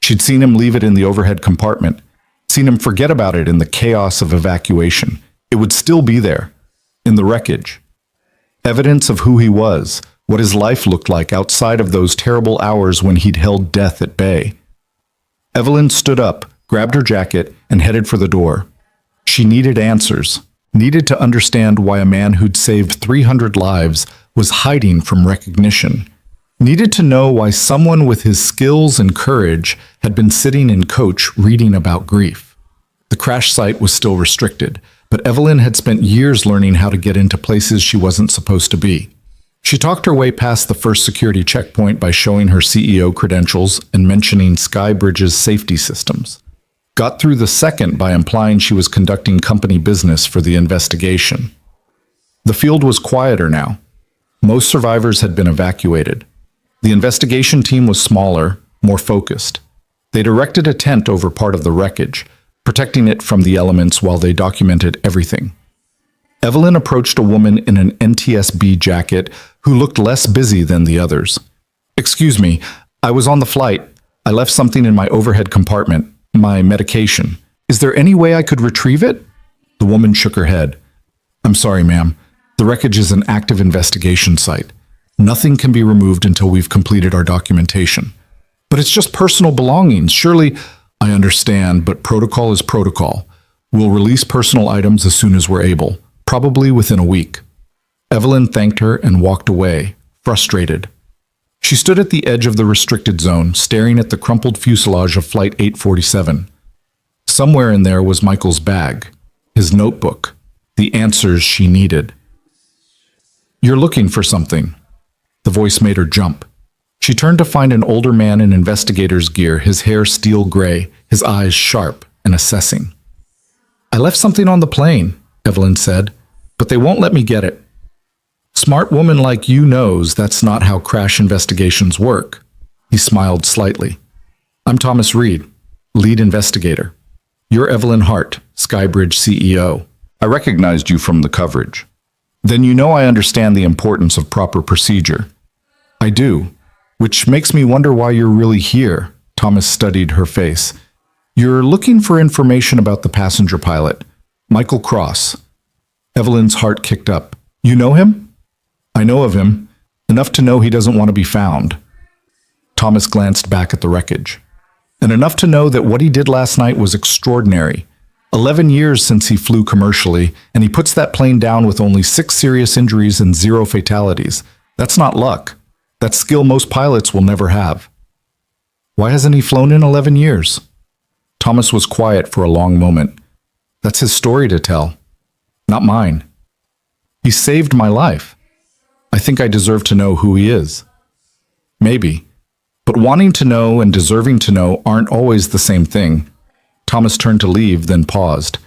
She'd seen him leave it in the overhead compartment, seen him forget about it in the chaos of evacuation. It would still be there, in the wreckage. Evidence of who he was, what his life looked like outside of those terrible hours when he'd held death at bay. Evelyn stood up, grabbed her jacket, and headed for the door. She needed answers, needed to understand why a man who'd saved 300 lives was hiding from recognition, needed to know why someone with his skills and courage had been sitting in coach reading about grief. The crash site was still restricted, but Evelyn had spent years learning how to get into places she wasn't supposed to be. She talked her way past the first security checkpoint by showing her CEO credentials and mentioning Skybridge's safety systems. Got through the second by implying she was conducting company business for the investigation. The field was quieter now. Most survivors had been evacuated. The investigation team was smaller, more focused. They'd erected a tent over part of the wreckage, protecting it from the elements while they documented everything. Evelyn approached a woman in an NTSB jacket who looked less busy than the others. Excuse me, I was on the flight. I left something in my overhead compartment, my medication. Is there any way I could retrieve it? The woman shook her head. I'm sorry, ma'am. The wreckage is an active investigation site. Nothing can be removed until we've completed our documentation. But it's just personal belongings. Surely, I understand, but protocol is protocol. We'll release personal items as soon as we're able, probably within a week. Evelyn thanked her and walked away, frustrated. She stood at the edge of the restricted zone, staring at the crumpled fuselage of Flight 847. Somewhere in there was Michael's bag, his notebook, the answers she needed. You're looking for something. The voice made her jump. She turned to find an older man in investigator's gear, his hair steel gray, his eyes sharp and assessing. I left something on the plane, Evelyn said, but they won't let me get it. Smart woman like you knows that's not how crash investigations work. He smiled slightly. I'm Thomas Reed, lead investigator. You're Evelyn Hart, Skybridge CEO. I recognized you from the coverage. Then you know I understand the importance of proper procedure. I do, which makes me wonder why you're really here. Thomas studied her face. You're looking for information about the passenger pilot, Michael Cross. Evelyn's heart kicked up. You know him? I know of him, enough to know he doesn't want to be found. Thomas glanced back at the wreckage. And enough to know that what he did last night was extraordinary. 11 years since he flew commercially, and he puts that plane down with only 6 serious injuries and 0 fatalities. That's not luck. That's skill most pilots will never have. Why hasn't he flown in 11 years? Thomas was quiet for a long moment. That's his story to tell, not mine. He saved my life. I think I deserve to know who he is. Maybe. But wanting to know and deserving to know aren't always the same thing. Thomas turned to leave, then paused.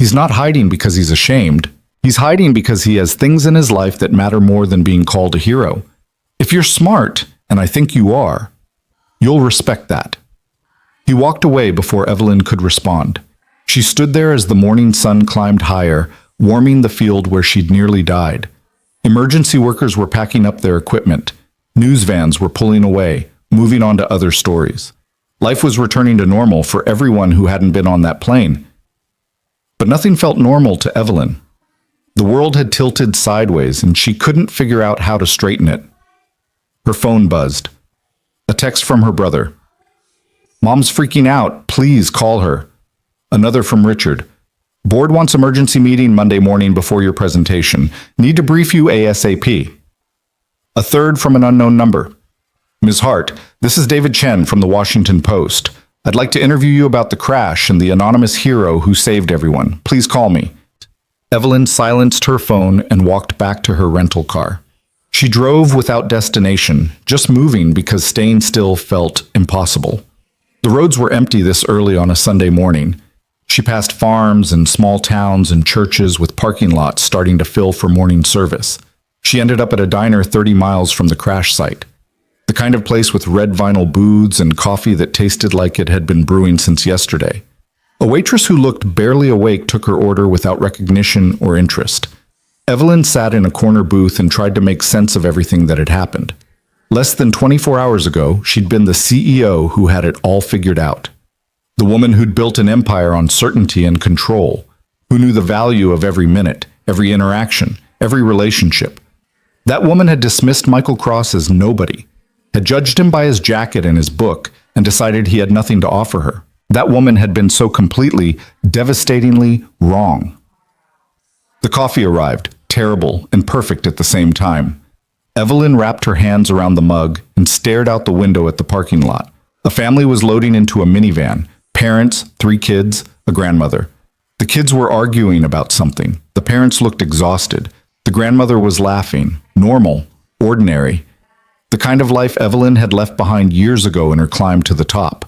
He's not hiding because he's ashamed. He's hiding because he has things in his life that matter more than being called a hero. If you're smart, and I think you are, you'll respect that. He walked away before Evelyn could respond. She stood there as the morning sun climbed higher, warming the field where she'd nearly died. Emergency workers were packing up their equipment. News vans were pulling away, moving on to other stories. Life was returning to normal for everyone who hadn't been on that plane. But nothing felt normal to Evelyn. The world had tilted sideways, and she couldn't figure out how to straighten it. Her phone buzzed. A text from her brother. "Mom's freaking out. Please call her." Another from Richard. "Board wants emergency meeting Monday morning before your presentation. Need to brief you ASAP." A third from an unknown number. "Ms. Hart, this is David Chen from the Washington Post. I'd like to interview you about the crash and the anonymous hero who saved everyone. Please call me." Evelyn silenced her phone and walked back to her rental car. She drove without destination, just moving because staying still felt impossible. The roads were empty this early on a Sunday morning. She passed farms and small towns and churches with parking lots starting to fill for morning service. She ended up at a diner 30 miles from the crash site. The kind of place with red vinyl booths and coffee that tasted like it had been brewing since yesterday. A waitress who looked barely awake took her order without recognition or interest. Evelyn sat in a corner booth and tried to make sense of everything that had happened. Less than 24 hours ago, she'd been the CEO who had it all figured out. The woman who'd built an empire on certainty and control, who knew the value of every minute, every interaction, every relationship. That woman had dismissed Michael Cross as nobody, had judged him by his jacket and his book, and decided he had nothing to offer her. That woman had been so completely, devastatingly wrong. The coffee arrived, terrible and perfect at the same time. Evelyn wrapped her hands around the mug and stared out the window at the parking lot. A family was loading into a minivan. Parents, 3 kids, a grandmother. The kids were arguing about something. The parents looked exhausted. The grandmother was laughing. Normal, ordinary. The kind of life Evelyn had left behind years ago in her climb to the top.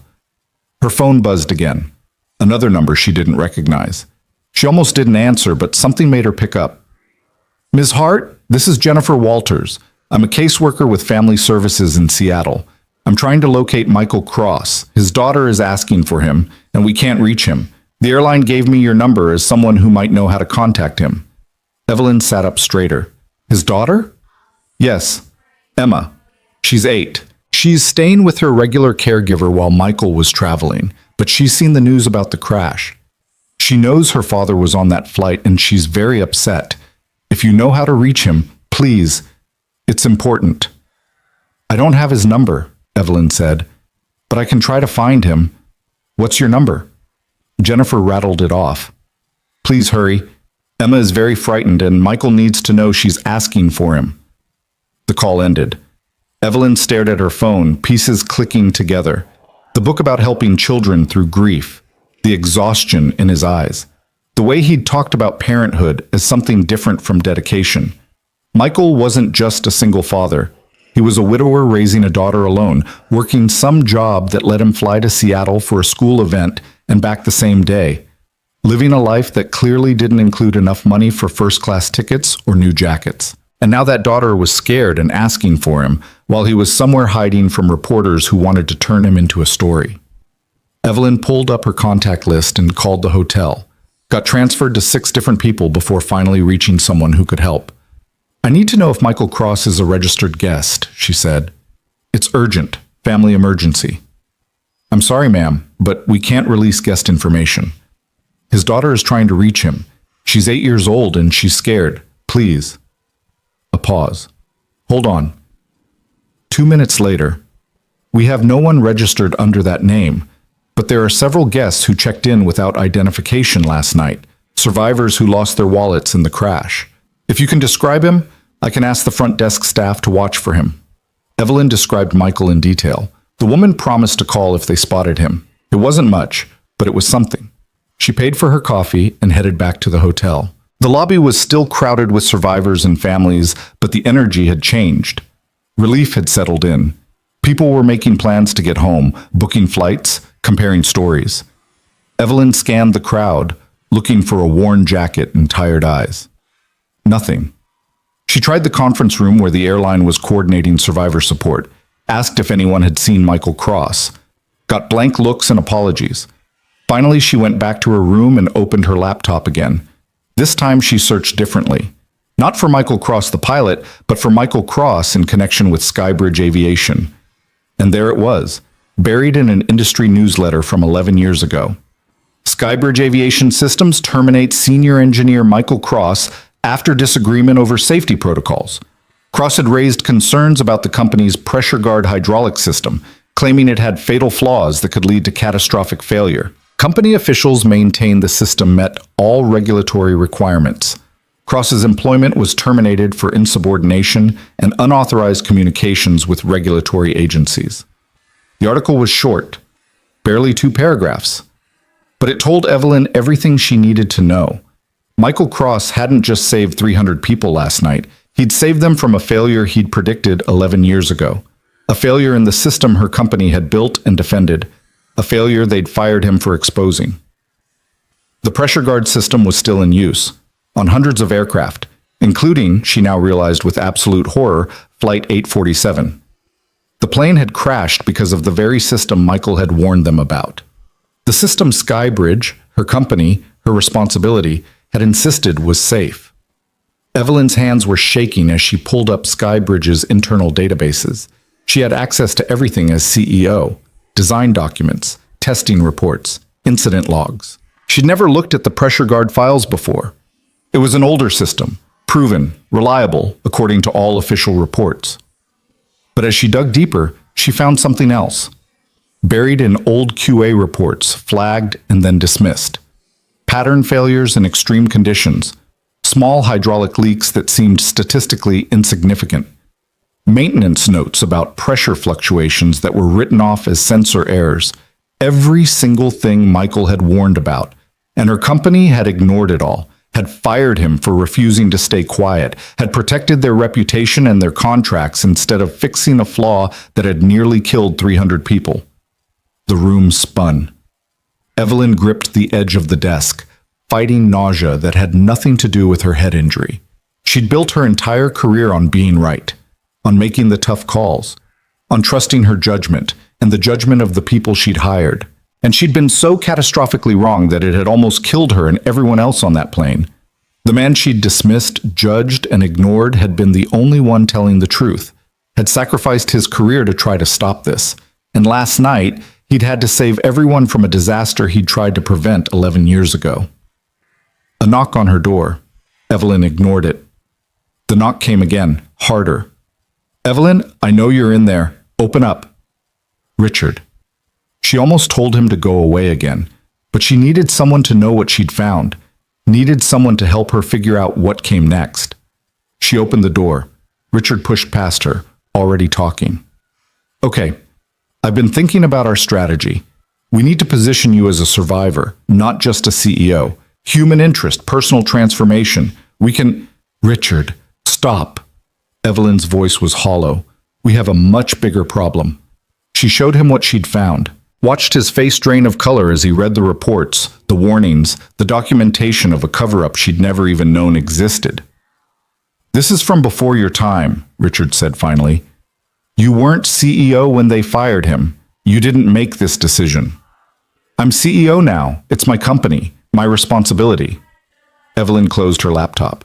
Her phone buzzed again. Another number she didn't recognize. She almost didn't answer, but something made her pick up. "Ms. Hart, this is Jennifer Walters. I'm a caseworker with Family Services in Seattle. I'm trying to locate Michael Cross. His daughter is asking for him, and we can't reach him. The airline gave me your number as someone who might know how to contact him." Evelyn sat up straighter. "His daughter?" "Yes, Emma. She's 8. She's staying with her regular caregiver while Michael was traveling, but she's seen the news about the crash. She knows her father was on that flight, and she's very upset. If you know how to reach him, please. It's important." "I don't have his number," Evelyn said, "but I can try to find him. What's your number?" Jennifer rattled it off. "Please hurry. Emma is very frightened, and Michael needs to know she's asking for him." The call ended. Evelyn stared at her phone, pieces clicking together. The book about helping children through grief. The exhaustion in his eyes. The way he'd talked about parenthood as something different from dedication. Michael wasn't just a single father. He was a widower raising a daughter alone, working some job that let him fly to Seattle for a school event and back the same day. Living a life that clearly didn't include enough money for first-class tickets or new jackets. And now that daughter was scared and asking for him, while he was somewhere hiding from reporters who wanted to turn him into a story. Evelyn pulled up her contact list and called the hotel. Got transferred to 6 different people before finally reaching someone who could help. "I need to know if Michael Cross is a registered guest," she said. "It's urgent. Family emergency." "I'm sorry, ma'am, but we can't release guest information. His daughter is trying to reach him. She's 8 years old and she's scared. Please." A pause. "Hold on." 2 minutes later. "We have no one registered under that name, but there are several guests who checked in without identification last night, survivors who lost their wallets in the crash. If you can describe him, I can ask the front desk staff to watch for him." Evelyn described Michael in detail. The woman promised to call if they spotted him. It wasn't much, but it was something. She paid for her coffee and headed back to the hotel. The lobby was still crowded with survivors and families, but the energy had changed. Relief had settled in. People were making plans to get home, booking flights, comparing stories. Evelyn scanned the crowd, looking for a worn jacket and tired eyes. Nothing. She tried the conference room where the airline was coordinating survivor support, asked if anyone had seen Michael Cross, got blank looks and apologies. Finally, she went back to her room and opened her laptop again. This time she searched differently. Not for Michael Cross the pilot, but for Michael Cross in connection with Skybridge Aviation. And there it was, buried in an industry newsletter from 11 years ago. Skybridge Aviation Systems terminates senior engineer Michael Cross after disagreement over safety protocols. Cross had raised concerns about the company's pressure guard hydraulic system, claiming it had fatal flaws that could lead to catastrophic failure. Company officials maintained the system met all regulatory requirements. Cross's employment was terminated for insubordination and unauthorized communications with regulatory agencies. The article was short, barely 2 paragraphs, but it told Evelyn everything she needed to know. Michael Cross hadn't just saved 300 people last night, he'd saved them from a failure he'd predicted 11 years ago. A failure in the system her company had built and defended, a failure they'd fired him for exposing. The pressure guard system was still in use, on hundreds of aircraft, including, she now realized with absolute horror, Flight 847. The plane had crashed because of the very system Michael had warned them about. The system Skybridge, her company, her responsibility, had insisted was safe. Evelyn's hands were shaking as she pulled up Skybridge's internal databases. She had access to everything as CEO: design documents, testing reports, incident logs. She'd never looked at the pressure guard files before. It was an older system, proven, reliable, according to all official reports. But as she dug deeper, she found something else. Buried in old QA reports, flagged and then dismissed. Pattern failures in extreme conditions, small hydraulic leaks that seemed statistically insignificant. Maintenance notes about pressure fluctuations that were written off as sensor errors. Every single thing Michael had warned about, and her company had ignored it all, had fired him for refusing to stay quiet, had protected their reputation and their contracts instead of fixing a flaw that had nearly killed 300 people. The room spun. Evelyn gripped the edge of the desk, fighting nausea that had nothing to do with her head injury. She'd built her entire career on being right, on making the tough calls, on trusting her judgment and the judgment of the people she'd hired. And she'd been so catastrophically wrong that it had almost killed her and everyone else on that plane. The man she'd dismissed, judged, and ignored had been the only one telling the truth, had sacrificed his career to try to stop this. And last night, he'd had to save everyone from a disaster he'd tried to prevent 11 years ago. A knock on her door. Evelyn ignored it. The knock came again, harder. "Evelyn, I know you're in there. Open up." Richard. She almost told him to go away again, but she needed someone to know what she'd found, needed someone to help her figure out what came next. She opened the door. Richard pushed past her, already talking. "Okay, I've been thinking about our strategy. We need to position you as a survivor, not just a CEO. Human interest, personal transformation. We can—" "Richard, stop." Evelyn's voice was hollow. "We have a much bigger problem." She showed him what she'd found, watched his face drain of color as he read the reports, the warnings, the documentation of a cover-up she'd never even known existed. "This is from before your time," Richard said finally. "You weren't CEO when they fired him. You didn't make this decision. I'm CEO now. It's my company, my responsibility." Evelyn closed her laptop.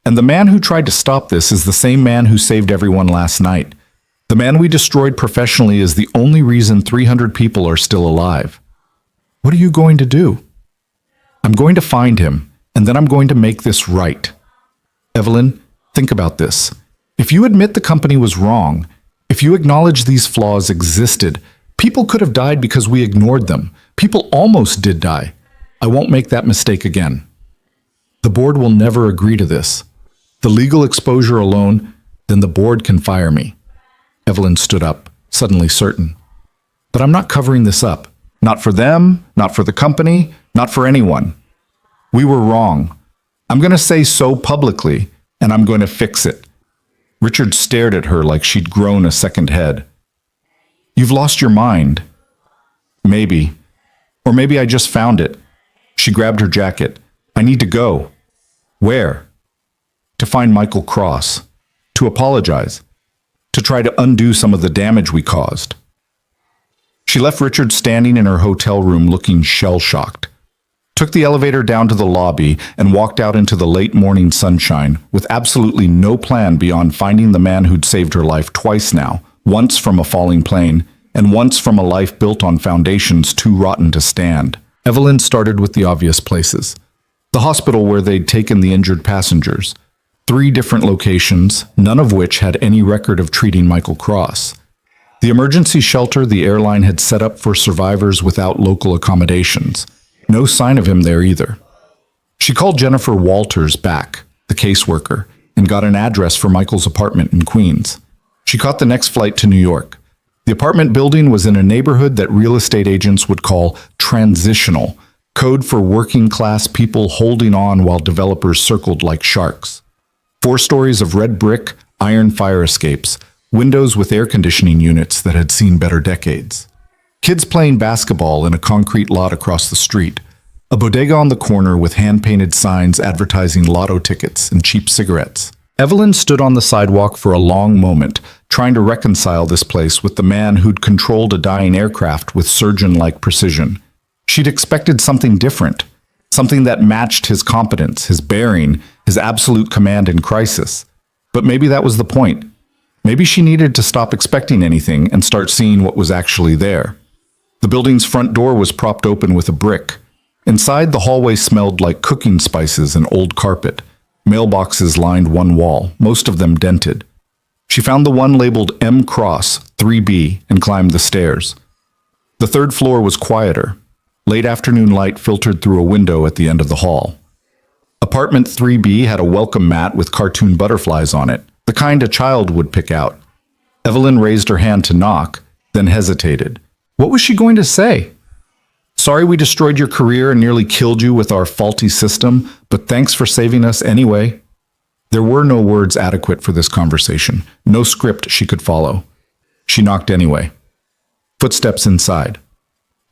"And the man who tried to stop this is the same man who saved everyone last night. The man we destroyed professionally is the only reason 300 people are still alive. What are you going to do?" "I'm going to find him, and then I'm going to make this right." "Evelyn, think about this. If you admit the company was wrong, if you acknowledge these flaws existed, people could have died because we ignored them. People almost did die. I won't make that mistake again. The board will never agree to this. The legal exposure alone, then the board can fire me." Evelyn stood up, suddenly certain. "But I'm not covering this up. Not for them, not for the company, not for anyone. We were wrong. I'm going to say so publicly, and I'm going to fix it." Richard stared at her like she'd grown a second head. "You've lost your mind." "Maybe. Or maybe I just found it. She grabbed her jacket. I need to go. Where? To find Michael Cross. To apologize. To try to undo some of the damage we caused. She left Richard standing in her hotel room looking shell-shocked, took the elevator down to the lobby, and walked out into the late morning sunshine with absolutely no plan beyond finding the man who'd saved her life twice now, once from a falling plane, and once from a life built on foundations too rotten to stand. Evelyn started with the obvious places. The hospital where they'd taken the injured passengers. 3 different locations, none of which had any record of treating Michael Cross. The emergency shelter the airline had set up for survivors without local accommodations. No sign of him there either. She called Jennifer Walters back, the caseworker, and got an address for Michael's apartment in Queens. She caught the next flight to New York. The apartment building was in a neighborhood that real estate agents would call transitional, code for working-class people holding on while developers circled like sharks. 4 stories of red brick, iron fire escapes, windows with air conditioning units that had seen better decades. Kids playing basketball in a concrete lot across the street. A bodega on the corner with hand-painted signs advertising lotto tickets and cheap cigarettes. Evelyn stood on the sidewalk for a long moment, trying to reconcile this place with the man who'd controlled a dying aircraft with surgeon-like precision. She'd expected something different, something that matched his competence, his bearing, his absolute command in crisis. But maybe that was the point. Maybe she needed to stop expecting anything and start seeing what was actually there. The building's front door was propped open with a brick. Inside, the hallway smelled like cooking spices and old carpet. Mailboxes lined one wall, most of them dented. She found the one labeled M. Cross, 3B, and climbed the stairs. The 3rd floor was quieter. Late afternoon light filtered through a window at the end of the hall. Apartment 3B had a welcome mat with cartoon butterflies on it, the kind a child would pick out. Evelyn raised her hand to knock, then hesitated. What was she going to say? Sorry we destroyed your career and nearly killed you with our faulty system, but thanks for saving us anyway. There were no words adequate for this conversation, no script she could follow. She knocked anyway. Footsteps inside.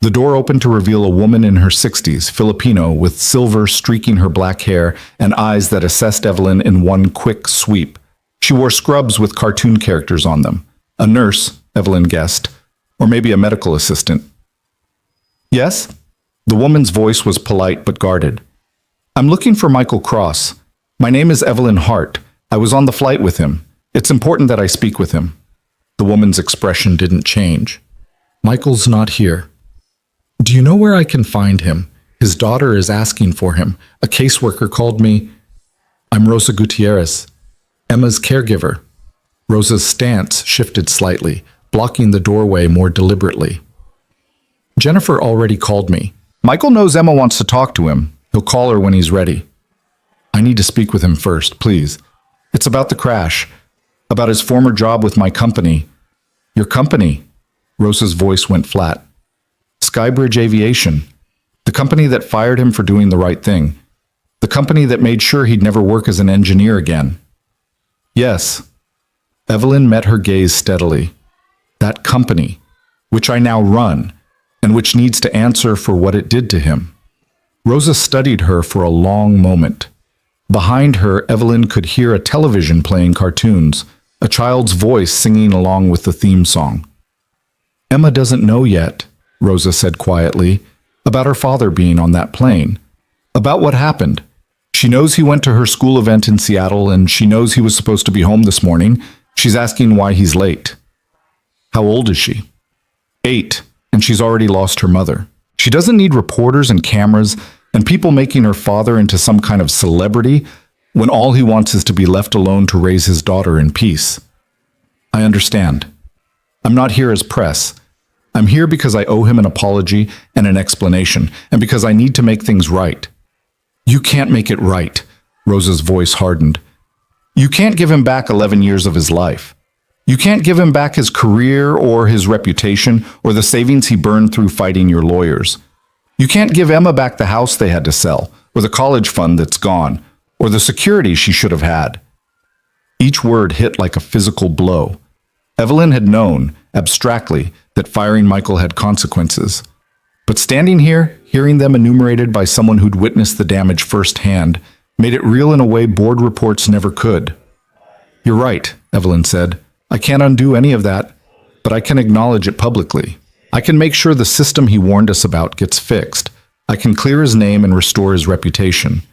The door opened to reveal a woman in her 60s, Filipino, with silver streaking her black hair and eyes that assessed Evelyn in one quick sweep. She wore scrubs with cartoon characters on them. A nurse, Evelyn guessed, or maybe a medical assistant. Yes? The woman's voice was polite but guarded. I'm looking for Michael Cross. My name is Evelyn Hart. I was on the flight with him. It's important that I speak with him. The woman's expression didn't change. Michael's not here. Do you know where I can find him? His daughter is asking for him. A caseworker called me. I'm Rosa Gutierrez, Emma's caregiver. Rosa's stance shifted slightly, blocking the doorway more deliberately. Jennifer already called me. Michael knows Emma wants to talk to him. He'll call her when he's ready. I need to speak with him first, please. It's about the crash, about his former job with my company. Your company? Rosa's voice went flat. Skybridge Aviation. The company that fired him for doing the right thing. The company that made sure he'd never work as an engineer again. Yes. Evelyn met her gaze steadily. That company, which I now run, and which needs to answer for what it did to him. Rosa studied her for a long moment. Behind her, Evelyn could hear a television playing cartoons, a child's voice singing along with the theme song. Emma doesn't know yet, Rosa said quietly, about her father being on that plane, about what happened. She knows he went to her school event in Seattle, and she knows he was supposed to be home this morning. She's asking why he's late. How old is she? 8, and she's already lost her mother. She doesn't need reporters and cameras and people making her father into some kind of celebrity when all he wants is to be left alone to raise his daughter in peace. I understand. I'm not here as press. I'm here because I owe him an apology and an explanation, and because I need to make things right. You can't make it right, Rosa's voice hardened. You can't give him back 11 years of his life. You can't give him back his career or his reputation or the savings he burned through fighting your lawyers. You can't give Emma back the house they had to sell, or the college fund that's gone, or the security she should have had. Each word hit like a physical blow. Evelyn had known, abstractly, that firing Michael had consequences. But standing here, hearing them enumerated by someone who'd witnessed the damage firsthand, made it real in a way board reports never could. You're right, Evelyn said. I can't undo any of that, but I can acknowledge it publicly. I can make sure the system he warned us about gets fixed. I can clear his name and restore his reputation.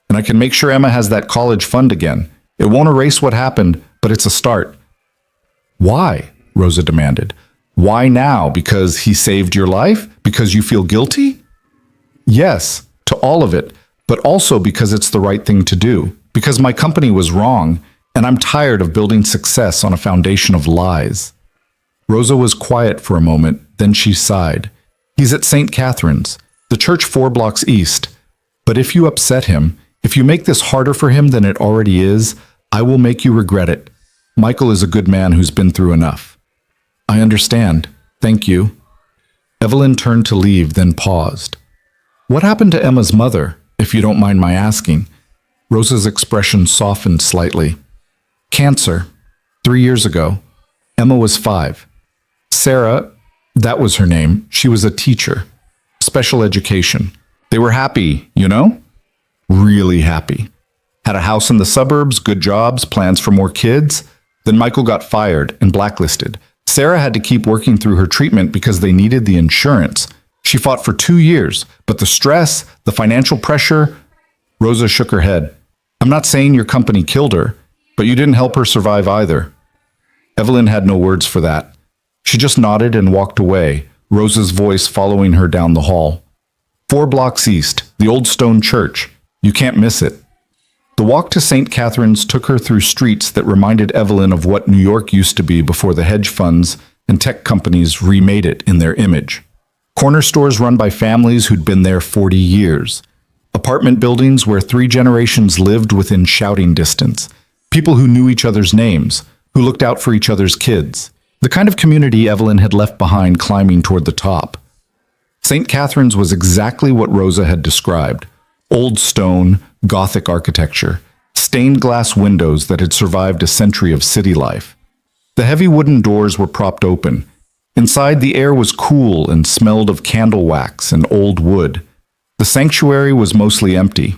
And I can make sure Emma has that college fund again. It won't erase what happened, but it's a start. Why? Rosa demanded. Why now? Because he saved your life? Because you feel guilty? Yes, to all of it, but also because it's the right thing to do. Because my company was wrong, and I'm tired of building success on a foundation of lies. Rosa was quiet for a moment, then she sighed. He's at St. Catherine's, the church 4 blocks east. But if you upset him, if you make this harder for him than it already is, I will make you regret it. Michael is a good man who's been through enough. I understand. Thank you. Evelyn turned to leave, then paused. What happened to Emma's mother, if you don't mind my asking? Rosa's expression softened slightly. Cancer. 3 years ago. Emma was 5. Sarah, that was her name, she was a teacher. Special education. They were happy, you know? Really happy. Had a house in the suburbs, good jobs, plans for more kids. Then Michael got fired and blacklisted. Sarah had to keep working through her treatment because they needed the insurance. She fought for 2 years, but the stress, the financial pressure... Rosa shook her head. I'm not saying your company killed her, but you didn't help her survive either. Evelyn had no words for that. She just nodded and walked away, Rosa's voice following her down the hall. 4 blocks east, the old stone church. You can't miss it. The walk to St. Catherine's took her through streets that reminded Evelyn of what New York used to be before the hedge funds and tech companies remade it in their image. Corner stores run by families who'd been there 40 years. Apartment buildings where 3 generations lived within shouting distance. People who knew each other's names, who looked out for each other's kids. The kind of community Evelyn had left behind climbing toward the top. St. Catherine's was exactly what Rosa had described. Old stone, Gothic architecture, stained glass windows that had survived a century of city life. The heavy wooden doors were propped open. Inside, the air was cool and smelled of candle wax and old wood. The sanctuary was mostly empty.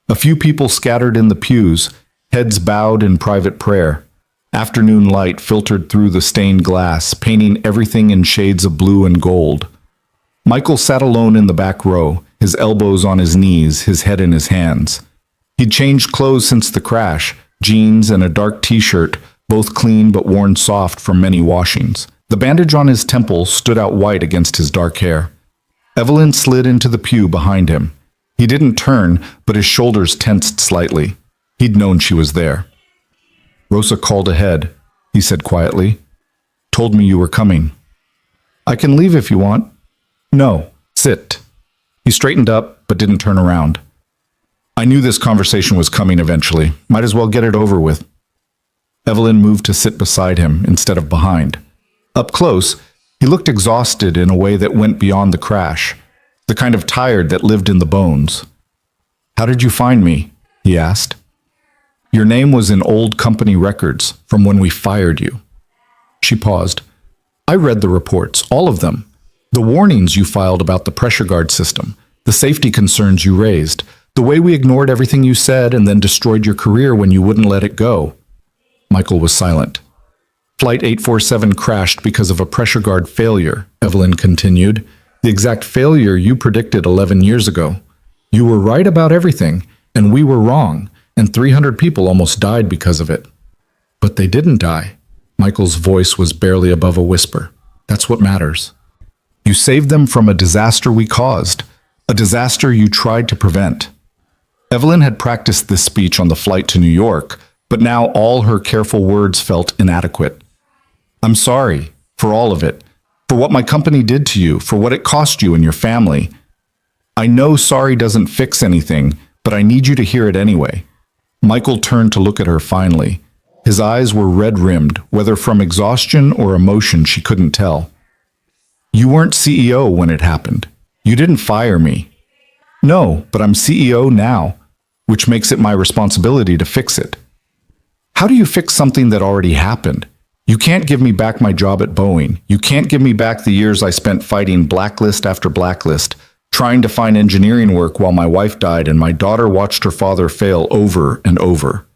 A few people scattered in the pews, heads bowed in private prayer. Afternoon light filtered through the stained glass, painting everything in shades of blue and gold. Michael sat alone in the back row, his elbows on his knees, his head in his hands. He'd changed clothes since the crash, jeans and a dark t-shirt, both clean but worn soft from many washings. The bandage on his temple stood out white against his dark hair. Evelyn slid into the pew behind him. He didn't turn, but his shoulders tensed slightly. He'd known she was there. Rosa called ahead, he said quietly. Told me you were coming. I can leave if you want. No, sit. He straightened up, but didn't turn around. I knew this conversation was coming eventually. Might as well get it over with. Evelyn moved to sit beside him instead of behind. Up close, he looked exhausted in a way that went beyond the crash, the kind of tired that lived in the bones. How did you find me? He asked. Your name was in old company records from when we fired you. She paused. I read the reports, all of them. The warnings you filed about the pressure guard system, the safety concerns you raised, the way we ignored everything you said and then destroyed your career when you wouldn't let it go. Michael was silent. Flight 847 crashed because of a pressure guard failure, Evelyn continued. The exact failure you predicted 11 years ago. You were right about everything, and we were wrong, and 300 people almost died because of it. But they didn't die. Michael's voice was barely above a whisper. That's what matters. You saved them from a disaster we caused, a disaster you tried to prevent. Evelyn had practiced this speech on the flight to New York, but now all her careful words felt inadequate. I'm sorry for all of it, for what my company did to you, for what it cost you and your family. I know sorry doesn't fix anything, but I need you to hear it anyway. Michael turned to look at her finally. His eyes were red-rimmed, whether from exhaustion or emotion she couldn't tell. You weren't CEO when it happened. You didn't fire me. No, but I'm CEO now, which makes it my responsibility to fix it. How do you fix something that already happened? You can't give me back my job at Boeing. You can't give me back the years I spent fighting blacklist after blacklist, trying to find engineering work while my wife died and my daughter watched her father fail over and over.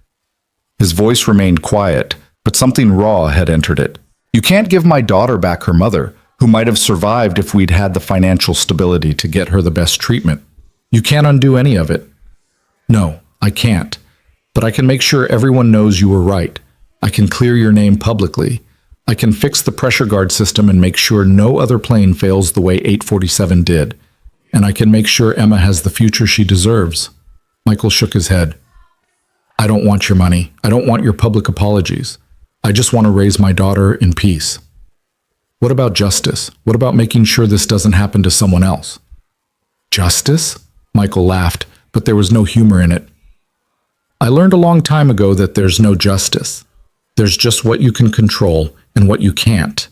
His voice remained quiet, but something raw had entered it. You can't give my daughter back her mother, who might have survived if we'd had the financial stability to get her the best treatment. You can't undo any of it. No, I can't. But I can make sure everyone knows you were right. I can clear your name publicly. I can fix the pressure guard system and make sure no other plane fails the way 847 did. And I can make sure Emma has the future she deserves. Michael shook his head. I don't want your money. I don't want your public apologies. I just want to raise my daughter in peace. What about justice? What about making sure this doesn't happen to someone else? Justice? Michael laughed, but there was no humor in it. I learned a long time ago that there's no justice. There's just what you can control and what you can't.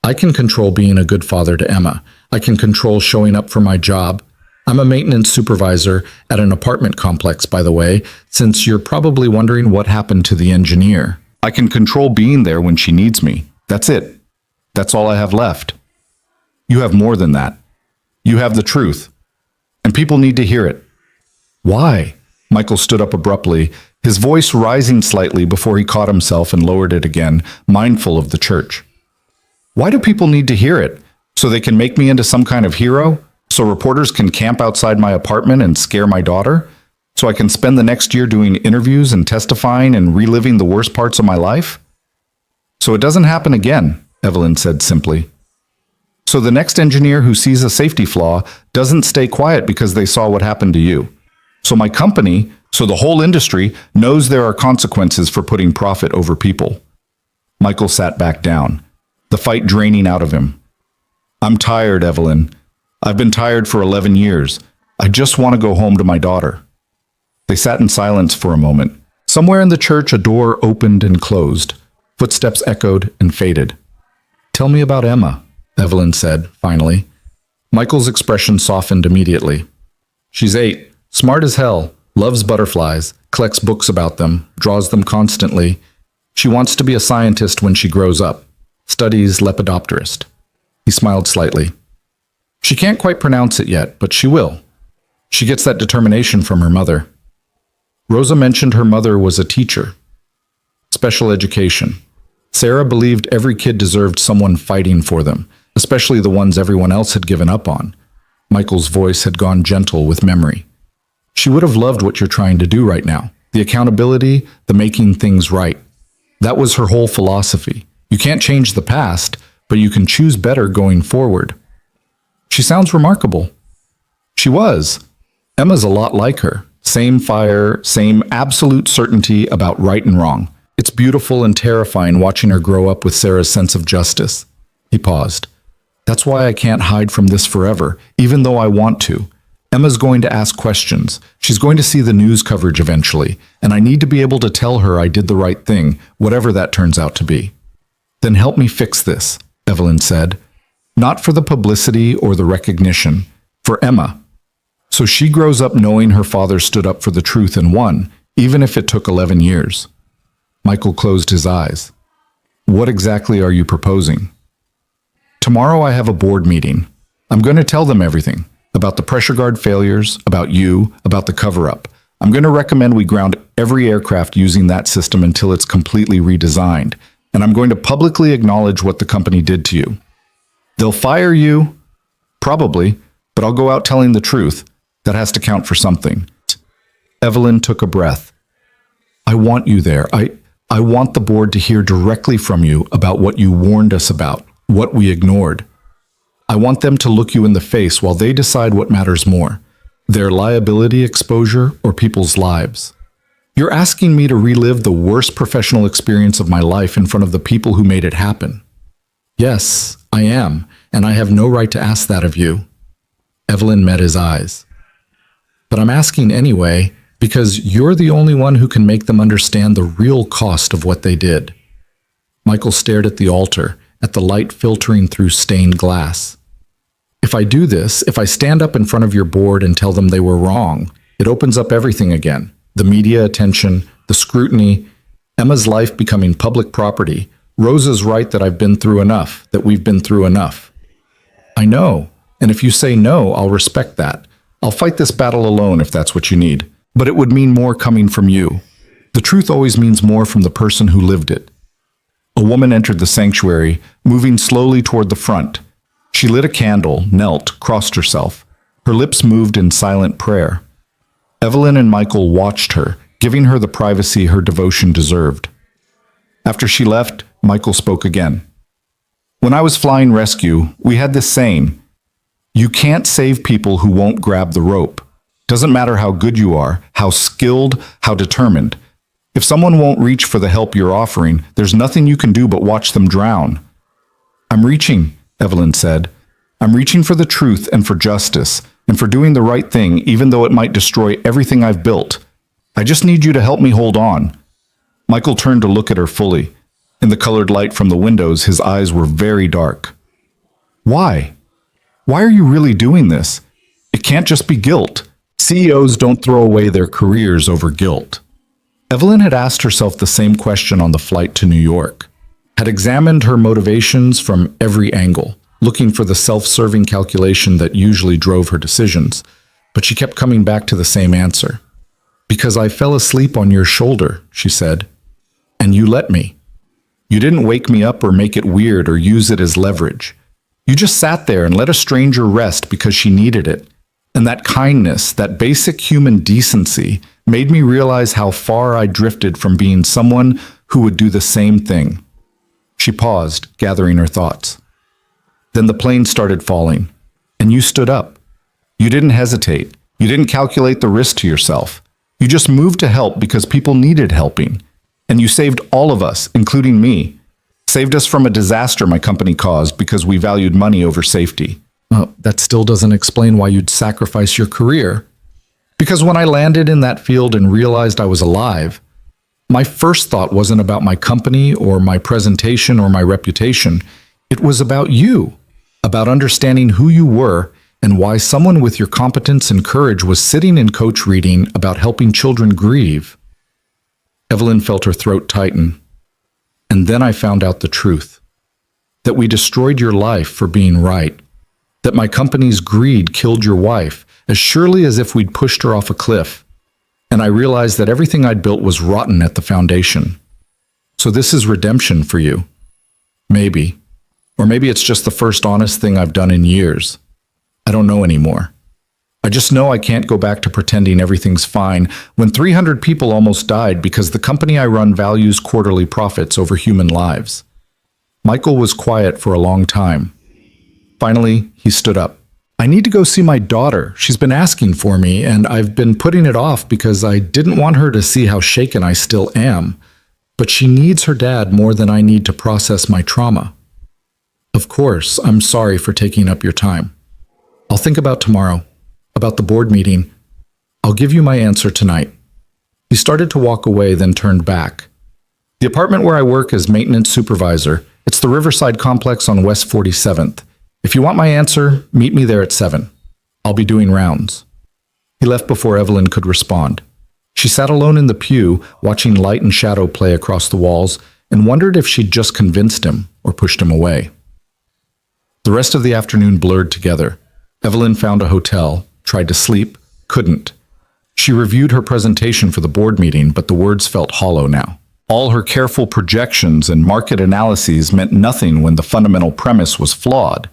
I can control being a good father to Emma. I can control showing up for my job. I'm a maintenance supervisor at an apartment complex, by the way, since you're probably wondering what happened to the engineer. I can control being there when she needs me. That's it. That's all I have left. You have more than that. You have the truth. And people need to hear it. Why? Michael stood up abruptly, his voice rising slightly before he caught himself and lowered it again, mindful of the church. Why do people need to hear it? So they can make me into some kind of hero? So reporters can camp outside my apartment and scare my daughter? So I can spend the next year doing interviews and testifying and reliving the worst parts of my life? So it doesn't happen again, Evelyn said simply. So the next engineer who sees a safety flaw doesn't stay quiet because they saw what happened to you. So my company, so the whole industry, knows there are consequences for putting profit over people. Michael sat back down, the fight draining out of him. I'm tired, Evelyn. I've been tired for 11 years. I just want to go home to my daughter. They sat in silence for a moment. Somewhere in the church, a door opened and closed. Footsteps echoed and faded. Tell me about Emma, Evelyn said, finally. Michael's expression softened immediately. She's 8, smart as hell, loves butterflies, collects books about them, draws them constantly. She wants to be a scientist when she grows up, studies Lepidopterist. He smiled slightly. She can't quite pronounce it yet, but she will. She gets that determination from her mother. Rosa mentioned her mother was a teacher. Special education. Sarah believed every kid deserved someone fighting for them, especially the ones everyone else had given up on. Michael's voice had gone gentle with memory. She would have loved what you're trying to do right now. The accountability, the making things right. That was her whole philosophy. You can't change the past, but you can choose better going forward. She sounds remarkable. She was. Emma's a lot like her. Same fire, same absolute certainty about right and wrong. It's beautiful and terrifying watching her grow up with Sarah's sense of justice. He paused. That's why I can't hide from this forever, even though I want to. Emma's going to ask questions. She's going to see the news coverage eventually, and I need to be able to tell her I did the right thing, whatever that turns out to be. Then help me fix this, Evelyn said. Not for the publicity or the recognition, for Emma. So she grows up knowing her father stood up for the truth and won, even if it took 11 years. Michael closed his eyes. What exactly are you proposing? Tomorrow I have a board meeting. I'm going to tell them everything. About the pressure guard failures, about you, about the cover-up. I'm going to recommend we ground every aircraft using that system until it's completely redesigned. And I'm going to publicly acknowledge what the company did to you. They'll fire you, probably, but I'll go out telling the truth. That has to count for something. Evelyn took a breath. I want you there. I want the board to hear directly from you about what you warned us about, what we ignored. I want them to look you in the face while they decide what matters more, their liability exposure or people's lives. You're asking me to relive the worst professional experience of my life in front of the people who made it happen. Yes, I am, and I have no right to ask that of you. Evelyn met his eyes. But I'm asking anyway, because you're the only one who can make them understand the real cost of what they did. Michael stared at the altar, at the light filtering through stained glass. If I do this, if I stand up in front of your board and tell them they were wrong, it opens up everything again. The media attention, the scrutiny, Emma's life becoming public property, Rosa's right that I've been through enough, that we've been through enough. I know, and if you say no, I'll respect that. I'll fight this battle alone if that's what you need. But it would mean more coming from you. The truth always means more from the person who lived it. A woman entered the sanctuary, moving slowly toward the front. She lit a candle, knelt, crossed herself. Her lips moved in silent prayer. Evelyn and Michael watched her, giving her the privacy her devotion deserved. After she left, Michael spoke again. When I was flying rescue, we had this saying, "You can't save people who won't grab the rope. Doesn't matter how good you are, how skilled, how determined. If someone won't reach for the help you're offering, there's nothing you can do but watch them drown." "I'm reaching," Evelyn said. "I'm reaching for the truth and for justice, and for doing the right thing even though it might destroy everything I've built. I just need you to help me hold on." Michael turned to look at her fully. In the colored light from the windows, his eyes were very dark. "Why? Why are you really doing this? It can't just be guilt. CEOs don't throw away their careers over guilt." Evelyn had asked herself the same question on the flight to New York, had examined her motivations from every angle, looking for the self-serving calculation that usually drove her decisions, but she kept coming back to the same answer. "Because I fell asleep on your shoulder," she said, "and you let me. You didn't wake me up or make it weird or use it as leverage. You just sat there and let a stranger rest because she needed it. And that kindness, that basic human decency, made me realize how far I drifted from being someone who would do the same thing." She paused, gathering her thoughts. "Then the plane started falling, and you stood up. You didn't hesitate. You didn't calculate the risk to yourself. You just moved to help because people needed helping. And you saved all of us, including me. Saved us from a disaster my company caused because we valued money over safety." That still doesn't explain why you'd sacrifice your career. "Because when I landed in that field and realized I was alive, my first thought wasn't about my company or my presentation or my reputation. It was about you, about understanding who you were and why someone with your competence and courage was sitting in coach reading about helping children grieve." Evelyn felt her throat tighten. "And then I found out the truth. That we destroyed your life for being right. That my company's greed killed your wife, as surely as if we'd pushed her off a cliff. And I realized that everything I'd built was rotten at the foundation. So this is redemption for you. Maybe. Or maybe it's just the first honest thing I've done in years. I don't know anymore. I just know I can't go back to pretending everything's fine when 300 people almost died because the company I run values quarterly profits over human lives." Michael was quiet for a long time. Finally, he stood up. "I need to go see my daughter. She's been asking for me, and I've been putting it off because I didn't want her to see how shaken I still am. But she needs her dad more than I need to process my trauma. Of course, I'm sorry for taking up your time. I'll think about tomorrow, about the board meeting. I'll give you my answer tonight." He started to walk away, then turned back. "The apartment where I work as maintenance supervisor, it's the Riverside Complex on West 47th. If you want my answer, meet me there at 7. I'll be doing rounds." He left before Evelyn could respond. She sat alone in the pew, watching light and shadow play across the walls, and wondered if she'd just convinced him or pushed him away. The rest of the afternoon blurred together. Evelyn found a hotel, tried to sleep, couldn't. She reviewed her presentation for the board meeting, but the words felt hollow now. All her careful projections and market analyses meant nothing when the fundamental premise was flawed.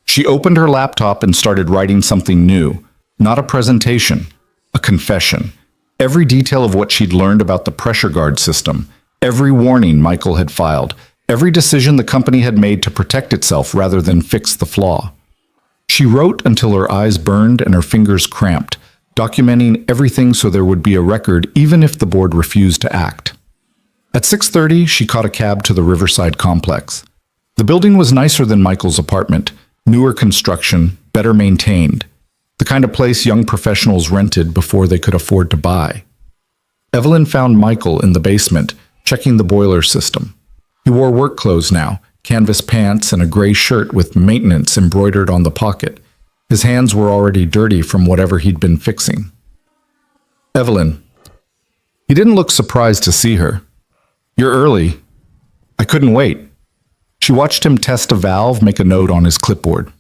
She opened her laptop and started writing something new, not a presentation, a confession. Every detail of what she'd learned about the pressure guard system, every warning Michael had filed, every decision the company had made to protect itself rather than fix the flaw. She wrote until her eyes burned and her fingers cramped, documenting everything so there would be a record even if the board refused to act. At 6:30, she caught a cab to the Riverside Complex. The building was nicer than Michael's apartment, newer construction, better maintained, the kind of place young professionals rented before they could afford to buy. Evelyn found Michael in the basement, checking the boiler system. He wore work clothes now, canvas pants and a gray shirt with maintenance embroidered on the pocket. His hands were already dirty from whatever he'd been fixing. "Evelyn." He didn't look surprised to see her. "You're early." "I couldn't wait. She watched him test a valve, make a note on his clipboard.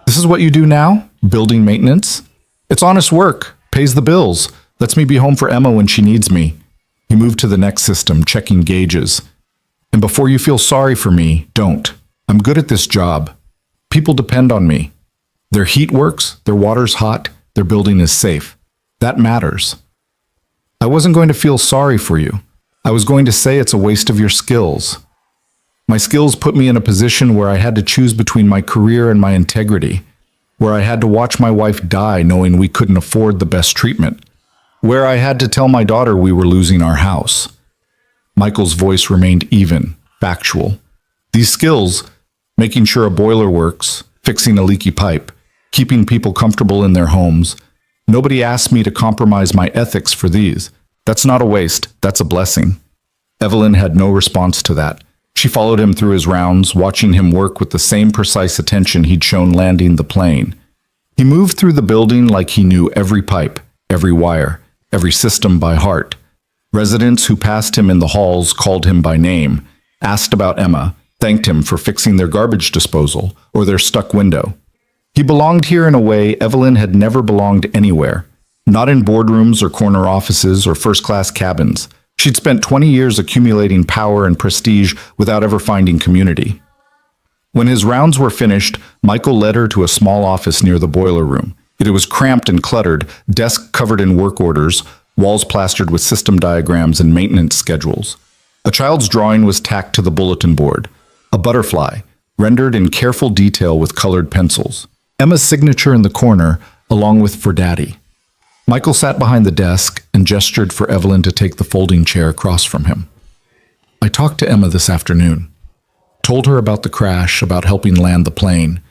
This is what you do now? Building maintenance? It's honest work, pays the bills, lets me be home for Emma when she needs me. He moved to the next system, checking gauges. And before you feel sorry for me, don't. I'm good at this job. People depend on me. Their heat works, their water's hot, their building is safe. That matters. I wasn't going to feel sorry for you. I was going to say it's a waste of your skills. My skills put me in a position where I had to choose between my career and my integrity, where I had to watch my wife die knowing we couldn't afford the best treatment, where I had to tell my daughter we were losing our house. Michael's voice remained even, factual. These skills, making sure a boiler works, fixing a leaky pipe, keeping people comfortable in their homes, nobody asked me to compromise my ethics for these. That's not a waste, that's a blessing. Evelyn had no response to that. She followed him through his rounds, watching him work with the same precise attention he'd shown landing the plane. He moved through the building like he knew every pipe, every wire, every system by heart. Residents who passed him in the halls called him by name, asked about Emma, thanked him for fixing their garbage disposal or their stuck window. He belonged here in a way Evelyn had never belonged anywhere, not in boardrooms or corner offices or first-class cabins. She'd spent 20 years accumulating power and prestige without ever finding community. When his rounds were finished, Michael led her to a small office near the boiler room. It was cramped and cluttered, desk covered in work orders, walls plastered with system diagrams and maintenance schedules. A child's drawing was tacked to the bulletin board, a butterfly, rendered in careful detail with colored pencils. Emma's signature in the corner, along with for Daddy. Michael sat behind the desk and gestured for Evelyn to take the folding chair across from him. I talked to Emma this afternoon. Told her about the crash, about helping land the plane.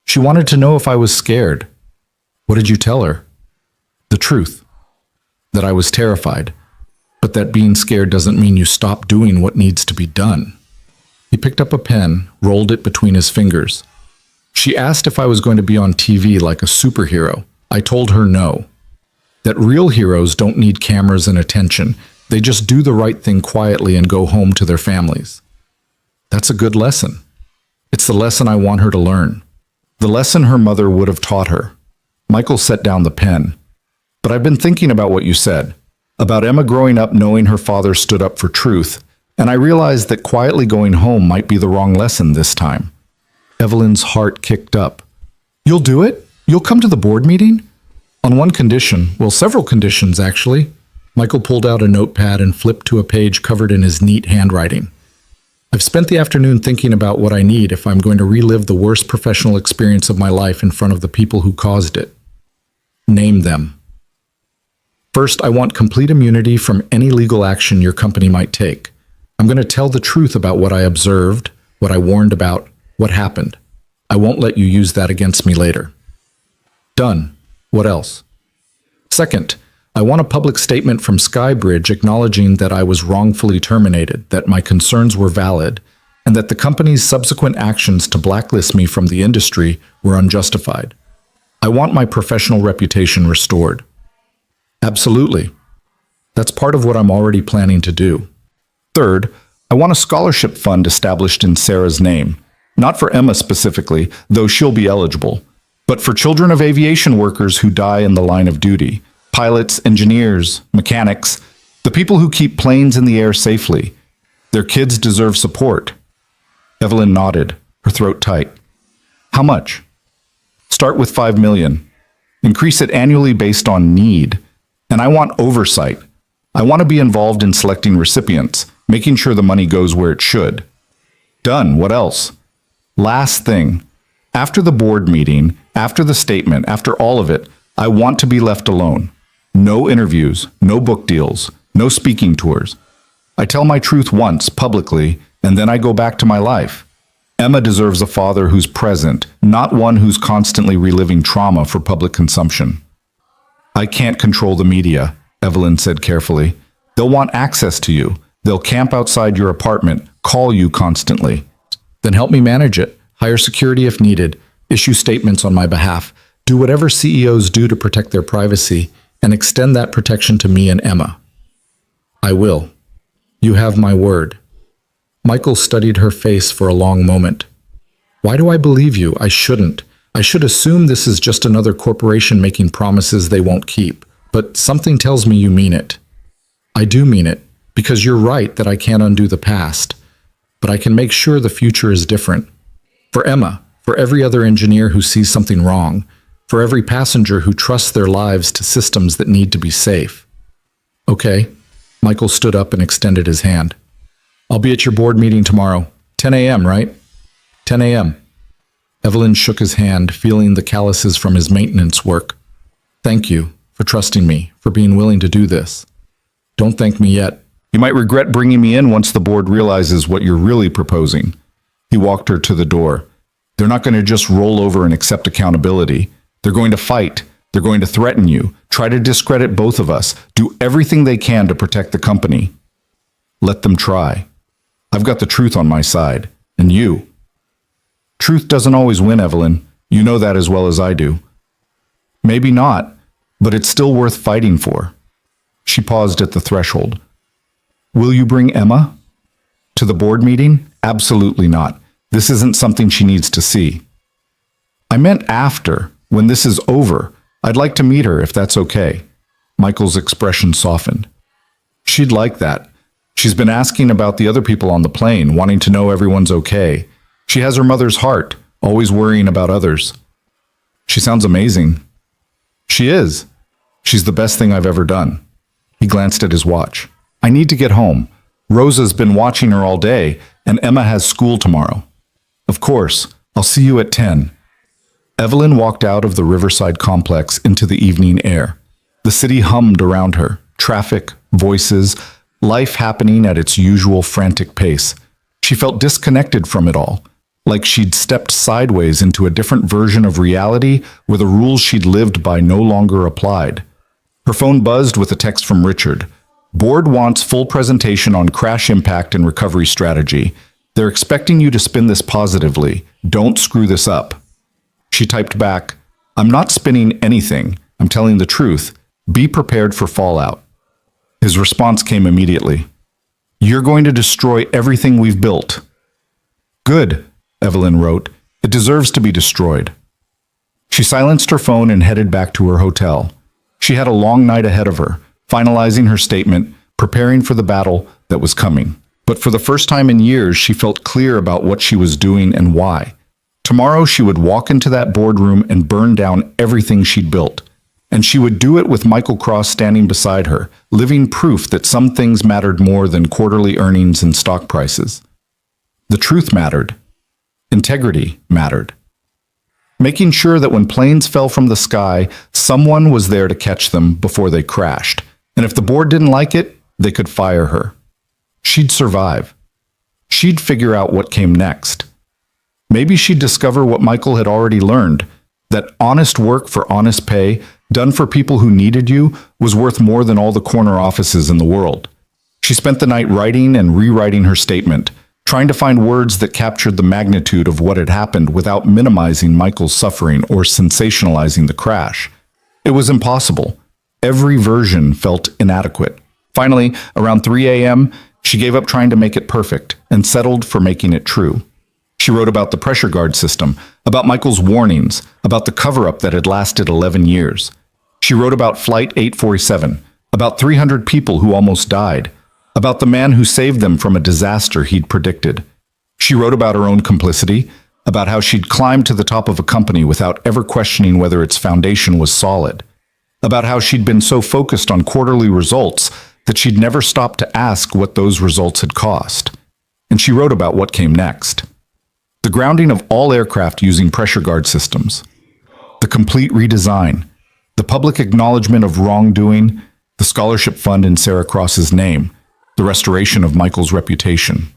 She wanted to know if I was scared. What did you tell her? The truth. That I was terrified, but that being scared doesn't mean you stop doing what needs to be done. He picked up a pen, rolled it between his fingers. She asked if I was going to be on TV like a superhero. I told her no. That real heroes don't need cameras and attention. They just do the right thing quietly and go home to their families. That's a good lesson. It's the lesson I want her to learn. The lesson her mother would have taught her. Michael set down the pen. But I've been thinking about what you said, about Emma growing up knowing her father stood up for truth, and I realized that quietly going home might be the wrong lesson this time. Evelyn's heart kicked up. You'll do it? You'll come to the board meeting? On one condition, well, several conditions, actually. Michael pulled out a notepad and flipped to a page covered in his neat handwriting. I've spent the afternoon thinking about what I need if I'm going to relive the worst professional experience of my life in front of the people who caused it. Name them. First, I want complete immunity from any legal action your company might take. I'm going to tell the truth about what I observed, what I warned about, what happened. I won't let you use that against me later. Done. What else? Second, I want a public statement from Skybridge acknowledging that I was wrongfully terminated, that my concerns were valid, and that the company's subsequent actions to blacklist me from the industry were unjustified. I want my professional reputation restored. Absolutely. That's part of what I'm already planning to do. Third, I want a scholarship fund established in Sarah's name, not for Emma specifically, though she'll be eligible, but for children of aviation workers who die in the line of duty, pilots, engineers, mechanics, the people who keep planes in the air safely. Their kids deserve support. Evelyn nodded, her throat tight. How much? Start with $5 million. Increase it annually based on need. And I want oversight. I want to be involved in selecting recipients, making sure the money goes where it should. Done. What else? Last thing. After the board meeting, after the statement, after all of it, I want to be left alone. No interviews, no book deals, no speaking tours. I tell my truth once, publicly, and then I go back to my life. Emma deserves a father who's present, not one who's constantly reliving trauma for public consumption. I can't control the media, Evelyn said carefully. They'll want access to you. They'll camp outside your apartment, call you constantly. Then help me manage it. Hire security if needed. Issue statements on my behalf. Do whatever CEOs do to protect their privacy, and extend that protection to me and Emma. I will. You have my word. Michael studied her face for a long moment. Why do I believe you? I shouldn't. I should assume this is just another corporation making promises they won't keep. But something tells me you mean it. I do mean it, because you're right that I can't undo the past. But I can make sure the future is different. For Emma, for every other engineer who sees something wrong, for every passenger who trusts their lives to systems that need to be safe. Okay. Michael stood up and extended his hand. I'll be at your board meeting tomorrow. 10 a.m., right? 10 a.m. Evelyn shook his hand, feeling the calluses from his maintenance work. Thank you for trusting me, for being willing to do this. Don't thank me yet. You might regret bringing me in once the board realizes what you're really proposing. He walked her to the door. They're not going to just roll over and accept accountability. They're going to fight. They're going to threaten you, try to discredit both of us, do everything they can to protect the company. Let them try. I've got the truth on my side, and you. Truth doesn't always win, Evelyn. You know that as well as I do. Maybe not, but it's still worth fighting for. She paused at the threshold. Will you bring Emma? To the board meeting? Absolutely not. This isn't something she needs to see. I meant after, when this is over. I'd like to meet her if that's okay. Michael's expression softened. She'd like that. She's been asking about the other people on the plane, wanting to know everyone's okay. She has her mother's heart, always worrying about others. She sounds amazing. She is. She's the best thing I've ever done. He glanced at his watch. I need to get home. Rosa's been watching her all day, and Emma has school tomorrow. Of course. I'll see you at 10. Evelyn walked out of the Riverside complex into the evening air. The city hummed around her. Traffic, voices, life happening at its usual frantic pace. She felt disconnected from it all, like she'd stepped sideways into a different version of reality where the rules she'd lived by no longer applied. Her phone buzzed with a text from Richard. Board wants full presentation on crash impact and recovery strategy. They're expecting you to spin this positively. Don't screw this up. She typed back, I'm not spinning anything. I'm telling the truth. Be prepared for fallout. His response came immediately. You're going to destroy everything we've built. Good, Evelyn wrote. It deserves to be destroyed. She silenced her phone and headed back to her hotel. She had a long night ahead of her, finalizing her statement, preparing for the battle that was coming. But for the first time in years, she felt clear about what she was doing and why. Tomorrow, she would walk into that boardroom and burn down everything she'd built. And she would do it with Michael Cross standing beside her, living proof that some things mattered more than quarterly earnings and stock prices. The truth mattered. Integrity mattered. Making sure that when planes fell from the sky, someone was there to catch them before they crashed. And if the board didn't like it, they could fire her. She'd survive. She'd figure out what came next. Maybe she'd discover what Michael had already learned, that honest work for honest pay, done for people who needed you, was worth more than all the corner offices in the world. She spent the night writing and rewriting her statement, trying to find words that captured the magnitude of what had happened without minimizing Michael's suffering or sensationalizing the crash. It was impossible. Every version felt inadequate. Finally, around 3 a.m., she gave up trying to make it perfect and settled for making it true. She wrote about the pressure guard system, about Michael's warnings, about the cover-up that had lasted 11 years. She wrote about Flight 847, about 300 people who almost died, about the man who saved them from a disaster he'd predicted. She wrote about her own complicity, about how she'd climbed to the top of a company without ever questioning whether its foundation was solid, about how she'd been so focused on quarterly results that she'd never stopped to ask what those results had cost. And she wrote about what came next. The grounding of all aircraft using pressure guard systems, the complete redesign, the public acknowledgement of wrongdoing, the scholarship fund in Sarah Cross's name, the restoration of Michael's reputation.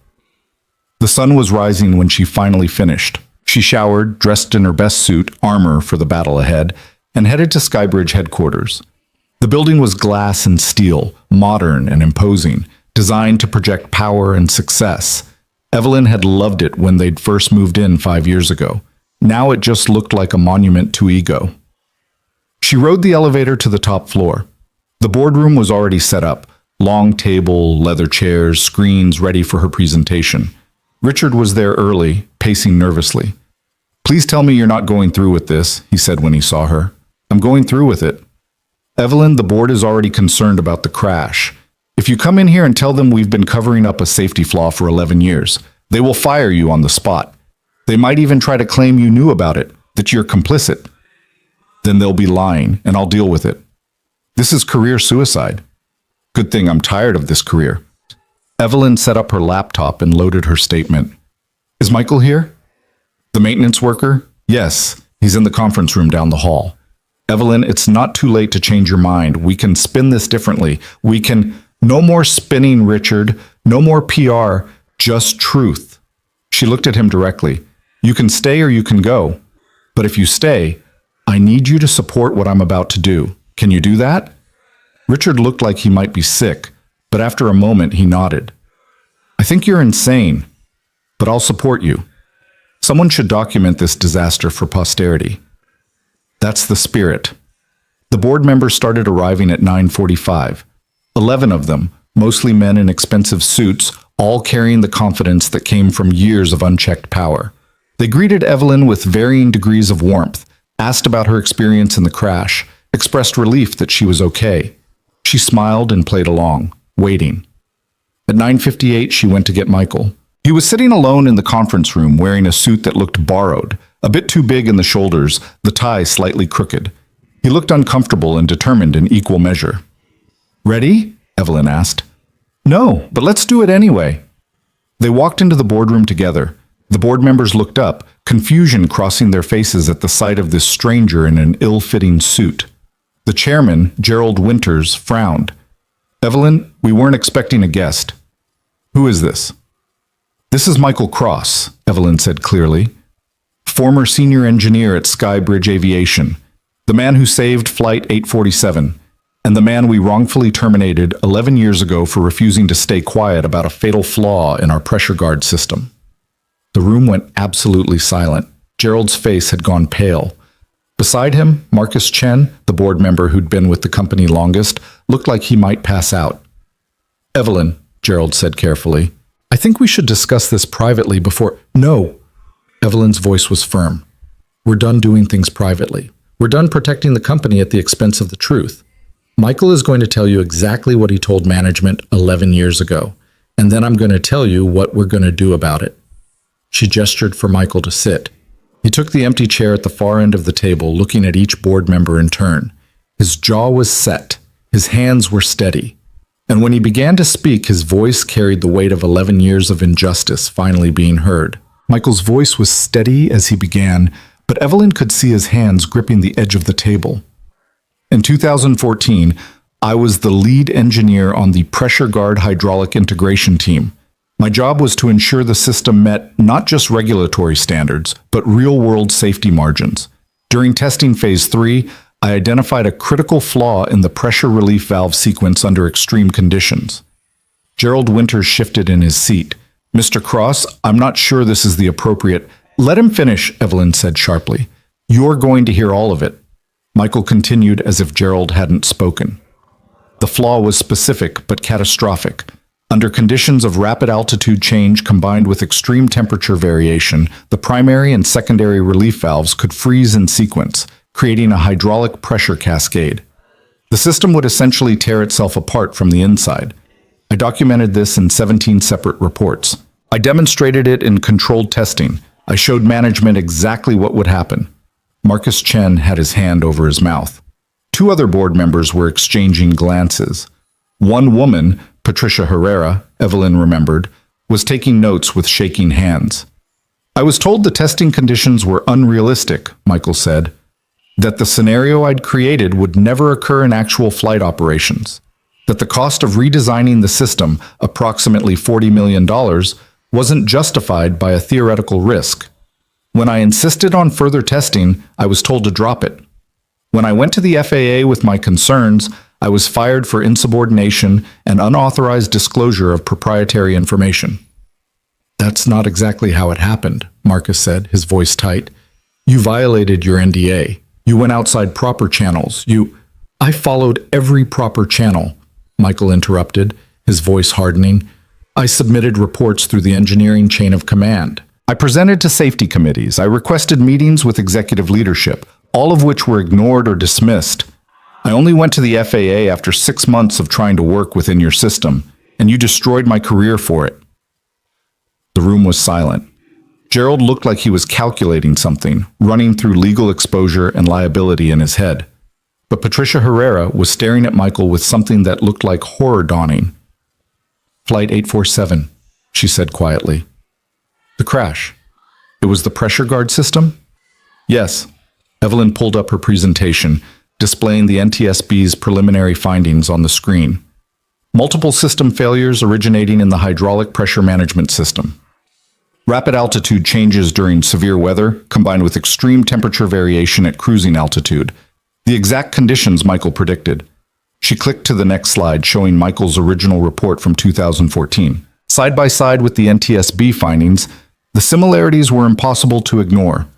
The sun was rising when she finally finished. She showered, dressed in her best suit, armor for the battle ahead, and headed to Skybridge headquarters. The building was glass and steel, modern and imposing, designed to project power and success. Evelyn had loved it when they'd first moved in 5 years ago. Now it just looked like a monument to ego. She rode the elevator to the top floor. The boardroom was already set up. Long table, leather chairs, screens ready for her presentation. Richard was there early, pacing nervously. "Please tell me you're not going through with this," he said when he saw her. "I'm going through with it. Evelyn, the board is already concerned about the crash. If you come in here and tell them we've been covering up a safety flaw for 11 years, they will fire you on the spot. They might even try to claim you knew about it, that you're complicit. Then they'll be lying, and I'll deal with it. This is career suicide. Good thing I'm tired of this career." Evelyn set up her laptop and loaded her statement. "Is Michael here? The maintenance worker? Yes, he's in the conference room down the hall. Evelyn, it's not too late to change your mind. We can spin this differently. We can... No more spinning, Richard. No more PR. Just truth." She looked at him directly. "You can stay or you can go. But if you stay, I need you to support what I'm about to do. Can you do that?" Richard looked like he might be sick, but after a moment he nodded. "I think you're insane, but I'll support you. Someone should document this disaster for posterity." That's the spirit. The board members started arriving at 9:45. 11 of them, mostly men in expensive suits, all carrying the confidence that came from years of unchecked power. They greeted Evelyn with varying degrees of warmth, asked about her experience in the crash, expressed relief that she was okay. She smiled and played along, waiting. At 9:58, she went to get Michael. He was sitting alone in the conference room wearing a suit that looked borrowed, a bit too big in the shoulders, the tie slightly crooked. He looked uncomfortable and determined in equal measure. "Ready?" Evelyn asked. "No, but let's do it anyway." They walked into the boardroom together. The board members looked up, confusion crossing their faces at the sight of this stranger in an ill-fitting suit. The chairman, Gerald Winters, frowned. "Evelyn, we weren't expecting a guest. Who is this?" "This is Michael Cross," Evelyn said clearly. "Former senior engineer at Skybridge Aviation, the man who saved Flight 847, and the man we wrongfully terminated 11 years ago for refusing to stay quiet about a fatal flaw in our pressure guard system." The room went absolutely silent. Gerald's face had gone pale. Beside him, Marcus Chen, the board member who'd been with the company longest, looked like he might pass out. "Evelyn," Gerald said carefully, "I think we should discuss this privately before—" "No!" Evelyn's voice was firm. "We're done doing things privately. We're done protecting the company at the expense of the truth. Michael is going to tell you exactly what he told management 11 years ago, and then I'm going to tell you what we're going to do about it." She gestured for Michael to sit. He took the empty chair at the far end of the table, looking at each board member in turn. His jaw was set. His hands were steady. And when he began to speak, his voice carried the weight of 11 years of injustice finally being heard. Michael's voice was steady as he began, but Evelyn could see his hands gripping the edge of the table. "In 2014, I was the lead engineer on the pressure guard hydraulic integration team. My job was to ensure the system met not just regulatory standards, but real-world safety margins. During testing phase 3, I identified a critical flaw in the pressure relief valve sequence under extreme conditions." Gerald Winters shifted in his seat. "Mr. Cross, I'm not sure this is the appropriate—" "Let him finish," Evelyn said sharply. "You're going to hear all of it." Michael continued as if Gerald hadn't spoken. "The flaw was specific but catastrophic. Under conditions of rapid altitude change combined with extreme temperature variation, the primary and secondary relief valves could freeze in sequence, creating a hydraulic pressure cascade. The system would essentially tear itself apart from the inside. I documented this in 17 separate reports. I demonstrated it in controlled testing. I showed management exactly what would happen." Marcus Chen had his hand over his mouth. Two other board members were exchanging glances. One woman, Patricia Herrera, Evelyn remembered, was taking notes with shaking hands. "I was told the testing conditions were unrealistic," Michael said, "that the scenario I'd created would never occur in actual flight operations, that the cost of redesigning the system, approximately $40 million, wasn't justified by a theoretical risk. When I insisted on further testing, I was told to drop it. When I went to the FAA with my concerns, I was fired for insubordination and unauthorized disclosure of proprietary information." "That's not exactly how it happened," Marcus said, his voice tight. "You violated your NDA. You went outside proper channels. "I followed every proper channel," Michael interrupted, his voice hardening. I submitted reports through the engineering chain of command. I presented to safety committees. I requested meetings with executive leadership, all of which were ignored or dismissed. I only went to the FAA after 6 months of trying to work within your system, and you destroyed my career for it. The room was silent. Gerald looked like he was calculating something, running through legal exposure and liability in his head. But Patricia Herrera was staring at Michael with something that looked like horror dawning. Flight 847, she said quietly. The crash. It was the pressure guard system? Yes. Evelyn pulled up her presentation, displaying the NTSB's preliminary findings on the screen. Multiple system failures originating in the hydraulic pressure management system. Rapid altitude changes during severe weather, combined with extreme temperature variation at cruising altitude. The exact conditions Michael predicted. She clicked to the next slide, showing Michael's original report from 2014. Side by side with the NTSB findings, the similarities were impossible to ignore.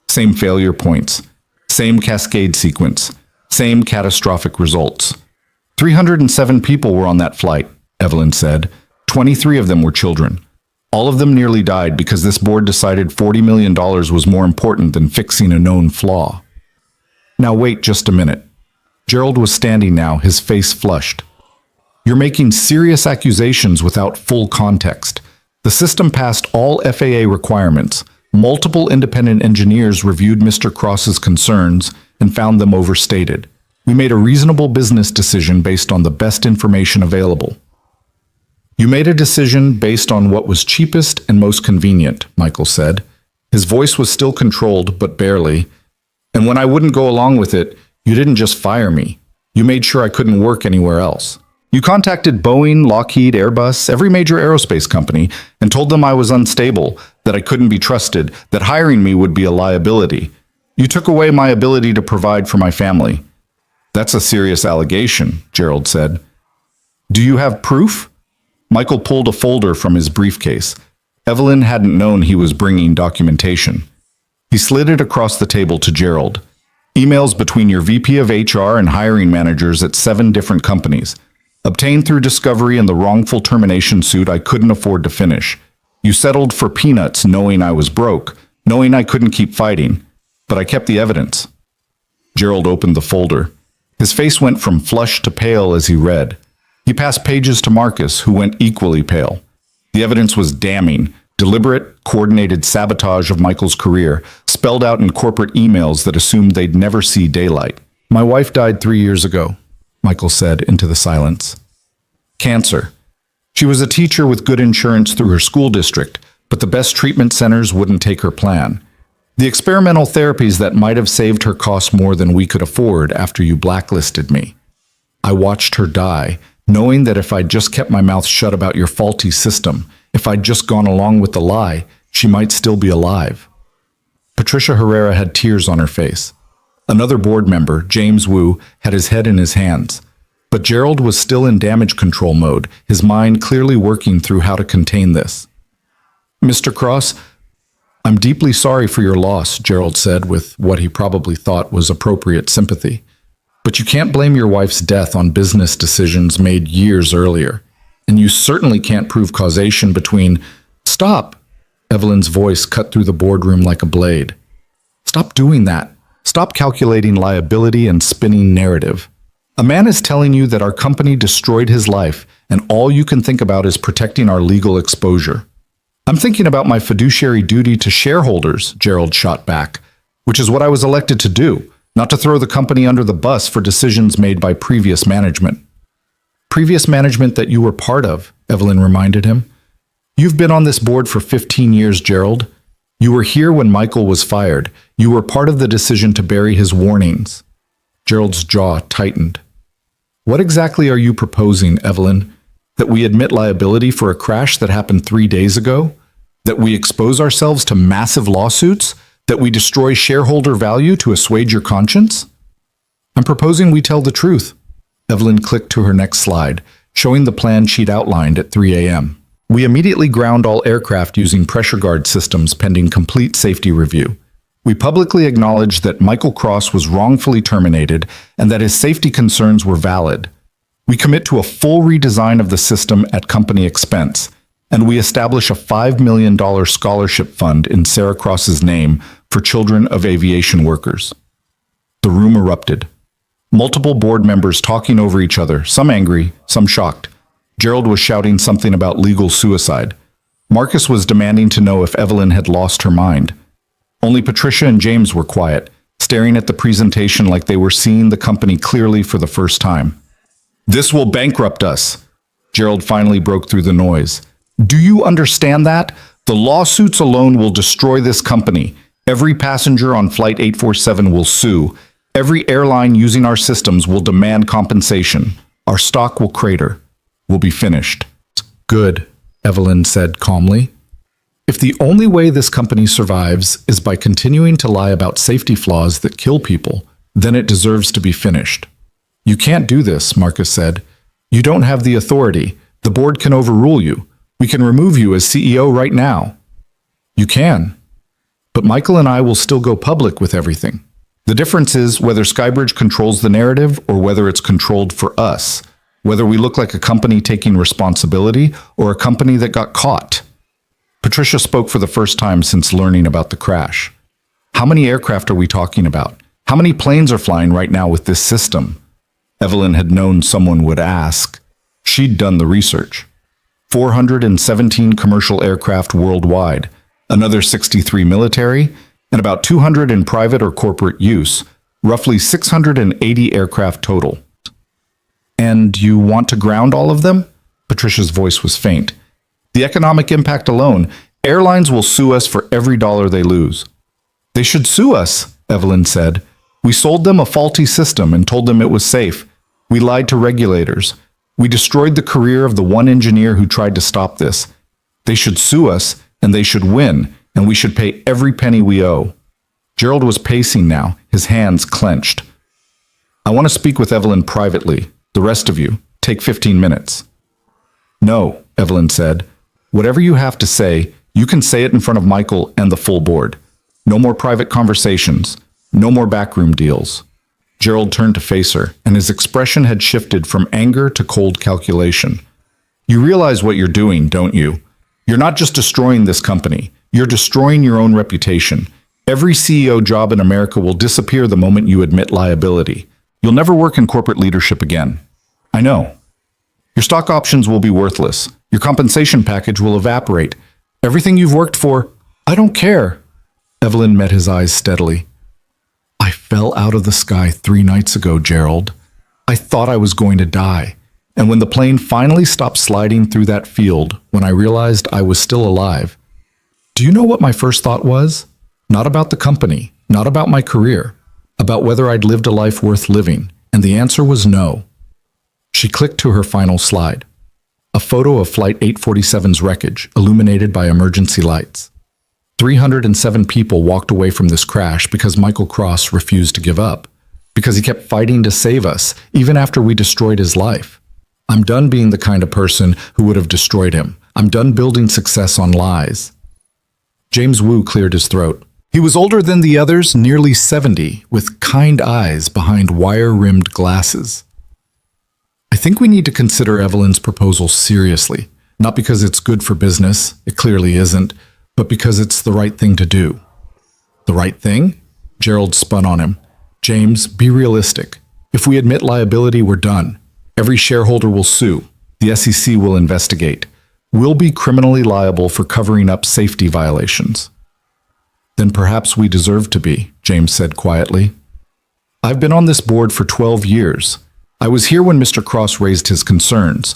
Same failure points, same cascade sequence, same catastrophic results. 307 people were on that flight, Evelyn said. 23 of them were children. All of them nearly died because this board decided $40 million was more important than fixing a known flaw. Now wait just a minute. Gerald was standing now, his face flushed. You're making serious accusations without full context. The system passed all FAA requirements. Multiple independent engineers reviewed Mr. Cross's concerns and found them overstated. We made a reasonable business decision based on the best information available. You made a decision based on what was cheapest and most convenient, Michael said. His voice was still controlled, but barely. And when I wouldn't go along with it, you didn't just fire me. You made sure I couldn't work anywhere else. You contacted Boeing, Lockheed, Airbus, every major aerospace company, and told them I was unstable, that I couldn't be trusted, that hiring me would be a liability. You took away my ability to provide for my family. That's a serious allegation, Gerald said. Do you have proof? Michael pulled a folder from his briefcase. Evelyn hadn't known he was bringing documentation. He slid it across the table to Gerald. Emails between your VP of HR and hiring managers at 7 different companies. Obtained through discovery in the wrongful termination suit I couldn't afford to finish. You settled for peanuts knowing I was broke, knowing I couldn't keep fighting. But I kept the evidence. Gerald opened the folder. His face went from flush to pale as he read. He passed pages to Marcus, who went equally pale. The evidence was damning. Deliberate, coordinated sabotage of Michael's career, spelled out in corporate emails that assumed they'd never see daylight. My wife died 3 years ago, Michael said into the silence. Cancer. She was a teacher with good insurance through her school district, but the best treatment centers wouldn't take her plan. The experimental therapies that might have saved her cost more than we could afford after you blacklisted me. I watched her die, knowing that if I'd just kept my mouth shut about your faulty system, if I'd just gone along with the lie, she might still be alive. Patricia Herrera had tears on her face. Another board member, James Wu, had his head in his hands. But Gerald was still in damage control mode, his mind clearly working through how to contain this. Mr. Cross, I'm deeply sorry for your loss, Gerald said with what he probably thought was appropriate sympathy. But you can't blame your wife's death on business decisions made years earlier. And you certainly can't prove causation between... Stop! Evelyn's voice cut through the boardroom like a blade. Stop doing that. Stop calculating liability and spinning narrative. A man is telling you that our company destroyed his life, and all you can think about is protecting our legal exposure. I'm thinking about my fiduciary duty to shareholders, Gerald shot back, which is what I was elected to do. Not to throw the company under the bus for decisions made by previous management. Previous management that you were part of, Evelyn reminded him. You've been on this board for 15 years, Gerald. You were here when Michael was fired. You were part of the decision to bury his warnings. Gerald's jaw tightened. What exactly are you proposing, Evelyn? That we admit liability for a crash that happened 3 days ago? That we expose ourselves to massive lawsuits? That we destroy shareholder value to assuage your conscience? I'm proposing we tell the truth. Evelyn clicked to her next slide, showing the plan she'd outlined at 3 a.m. We immediately ground all aircraft using pressure guard systems pending complete safety review. We publicly acknowledged that Michael Cross was wrongfully terminated and that his safety concerns were valid. We commit to a full redesign of the system at company expense, and we establish a $5 million scholarship fund in Sarah Cross's name for children of aviation workers. The room erupted. Multiple board members talking over each other, some angry, some shocked. Gerald was shouting something about legal suicide. Marcus was demanding to know if Evelyn had lost her mind. Only Patricia and James were quiet, staring at the presentation like they were seeing the company clearly for the first time. "This will bankrupt us." Gerald finally broke through the noise. "Do you understand that? The lawsuits alone will destroy this company. Every passenger on Flight 847 will sue. Every airline using our systems will demand compensation. Our stock will crater. We'll be finished." "Good," Evelyn said calmly. "If the only way this company survives is by continuing to lie about safety flaws that kill people, then it deserves to be finished." "You can't do this," Marcus said. "You don't have the authority. The board can overrule you. We can remove you as CEO right now." "You can. But Michael and I will still go public with everything. The difference is whether Skybridge controls the narrative or whether it's controlled for us, whether we look like a company taking responsibility or a company that got caught." Patricia spoke for the first time since learning about the crash. "How many aircraft are we talking about? How many planes are flying right now with this system?" Evelyn had known someone would ask. She'd done the research. 417 commercial aircraft worldwide, another 63 military, and about 200 in private or corporate use, roughly 680 aircraft total. "And you want to ground all of them?" Patricia's voice was faint. "The economic impact alone, airlines will sue us for every dollar they lose." "They should sue us," Evelyn said. "We sold them a faulty system and told them it was safe. We lied to regulators. We destroyed the career of the one engineer who tried to stop this. They should sue us, and they should win, and we should pay every penny we owe." Gerald was pacing now, his hands clenched. "I want to speak with Evelyn privately. The rest of you, take 15 minutes. "No," Evelyn said. "Whatever you have to say, you can say it in front of Michael and the full board. No more private conversations. No more backroom deals." Gerald turned to face her, and his expression had shifted from anger to cold calculation. "You realize what you're doing, don't you? You're not just destroying this company. You're destroying your own reputation. Every CEO job in America will disappear the moment you admit liability. You'll never work in corporate leadership again. I know. Your stock options will be worthless. Your compensation package will evaporate. Everything you've worked for, I don't care." Evelyn met his eyes steadily. "I fell out of the sky 3 nights ago, Gerald. I thought I was going to die. And when the plane finally stopped sliding through that field, when I realized I was still alive, do you know what my first thought was? Not about the company, not about my career, about whether I'd lived a life worth living, and the answer was no." She clicked to her final slide. A photo of Flight 847's wreckage, illuminated by emergency lights. 307 people walked away from this crash because Michael Cross refused to give up, because he kept fighting to save us, even after we destroyed his life. "I'm done being the kind of person who would have destroyed him. I'm done building success on lies." James Wu cleared his throat. He was older than the others, nearly 70, with kind eyes behind wire-rimmed glasses. "I think we need to consider Evelyn's proposal seriously, not because it's good for business, it clearly isn't, but because it's the right thing to do." "The right thing?" Gerald spun on him. "James, be realistic. If we admit liability, we're done. Every shareholder will sue. The SEC will investigate. We'll be criminally liable for covering up safety violations." "Then perhaps we deserve to be," James said quietly. "I've been on this board for 12 years. I was here when Mr. Cross raised his concerns.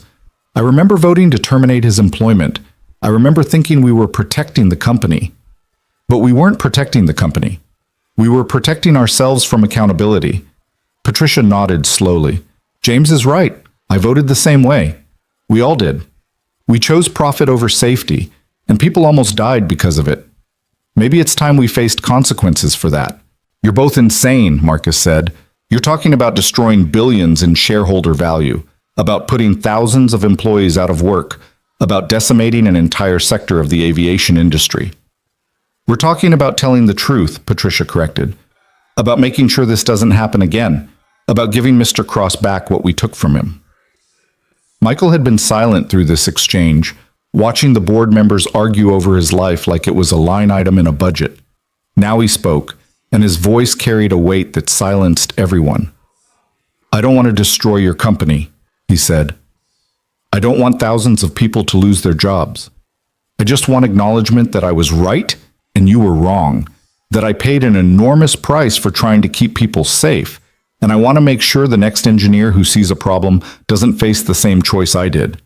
I remember voting to terminate his employment. I remember thinking we were protecting the company. But we weren't protecting the company. We were protecting ourselves from accountability." Patricia nodded slowly. "James is right. I voted the same way. We all did. We chose profit over safety, and people almost died because of it. Maybe it's time we faced consequences for that." "You're both insane," Marcus said. "You're talking about destroying billions in shareholder value, about putting thousands of employees out of work, about decimating an entire sector of the aviation industry." "We're talking about telling the truth," Patricia corrected. "About making sure this doesn't happen again. About giving Mr. Cross back what we took from him." Michael had been silent through this exchange, watching the board members argue over his life like it was a line item in a budget. Now he spoke, and his voice carried a weight that silenced everyone. "I don't want to destroy your company," he said. "I don't want thousands of people to lose their jobs. I just want acknowledgement that I was right and you were wrong, that I paid an enormous price for trying to keep people safe, and I want to make sure the next engineer who sees a problem doesn't face the same choice I did."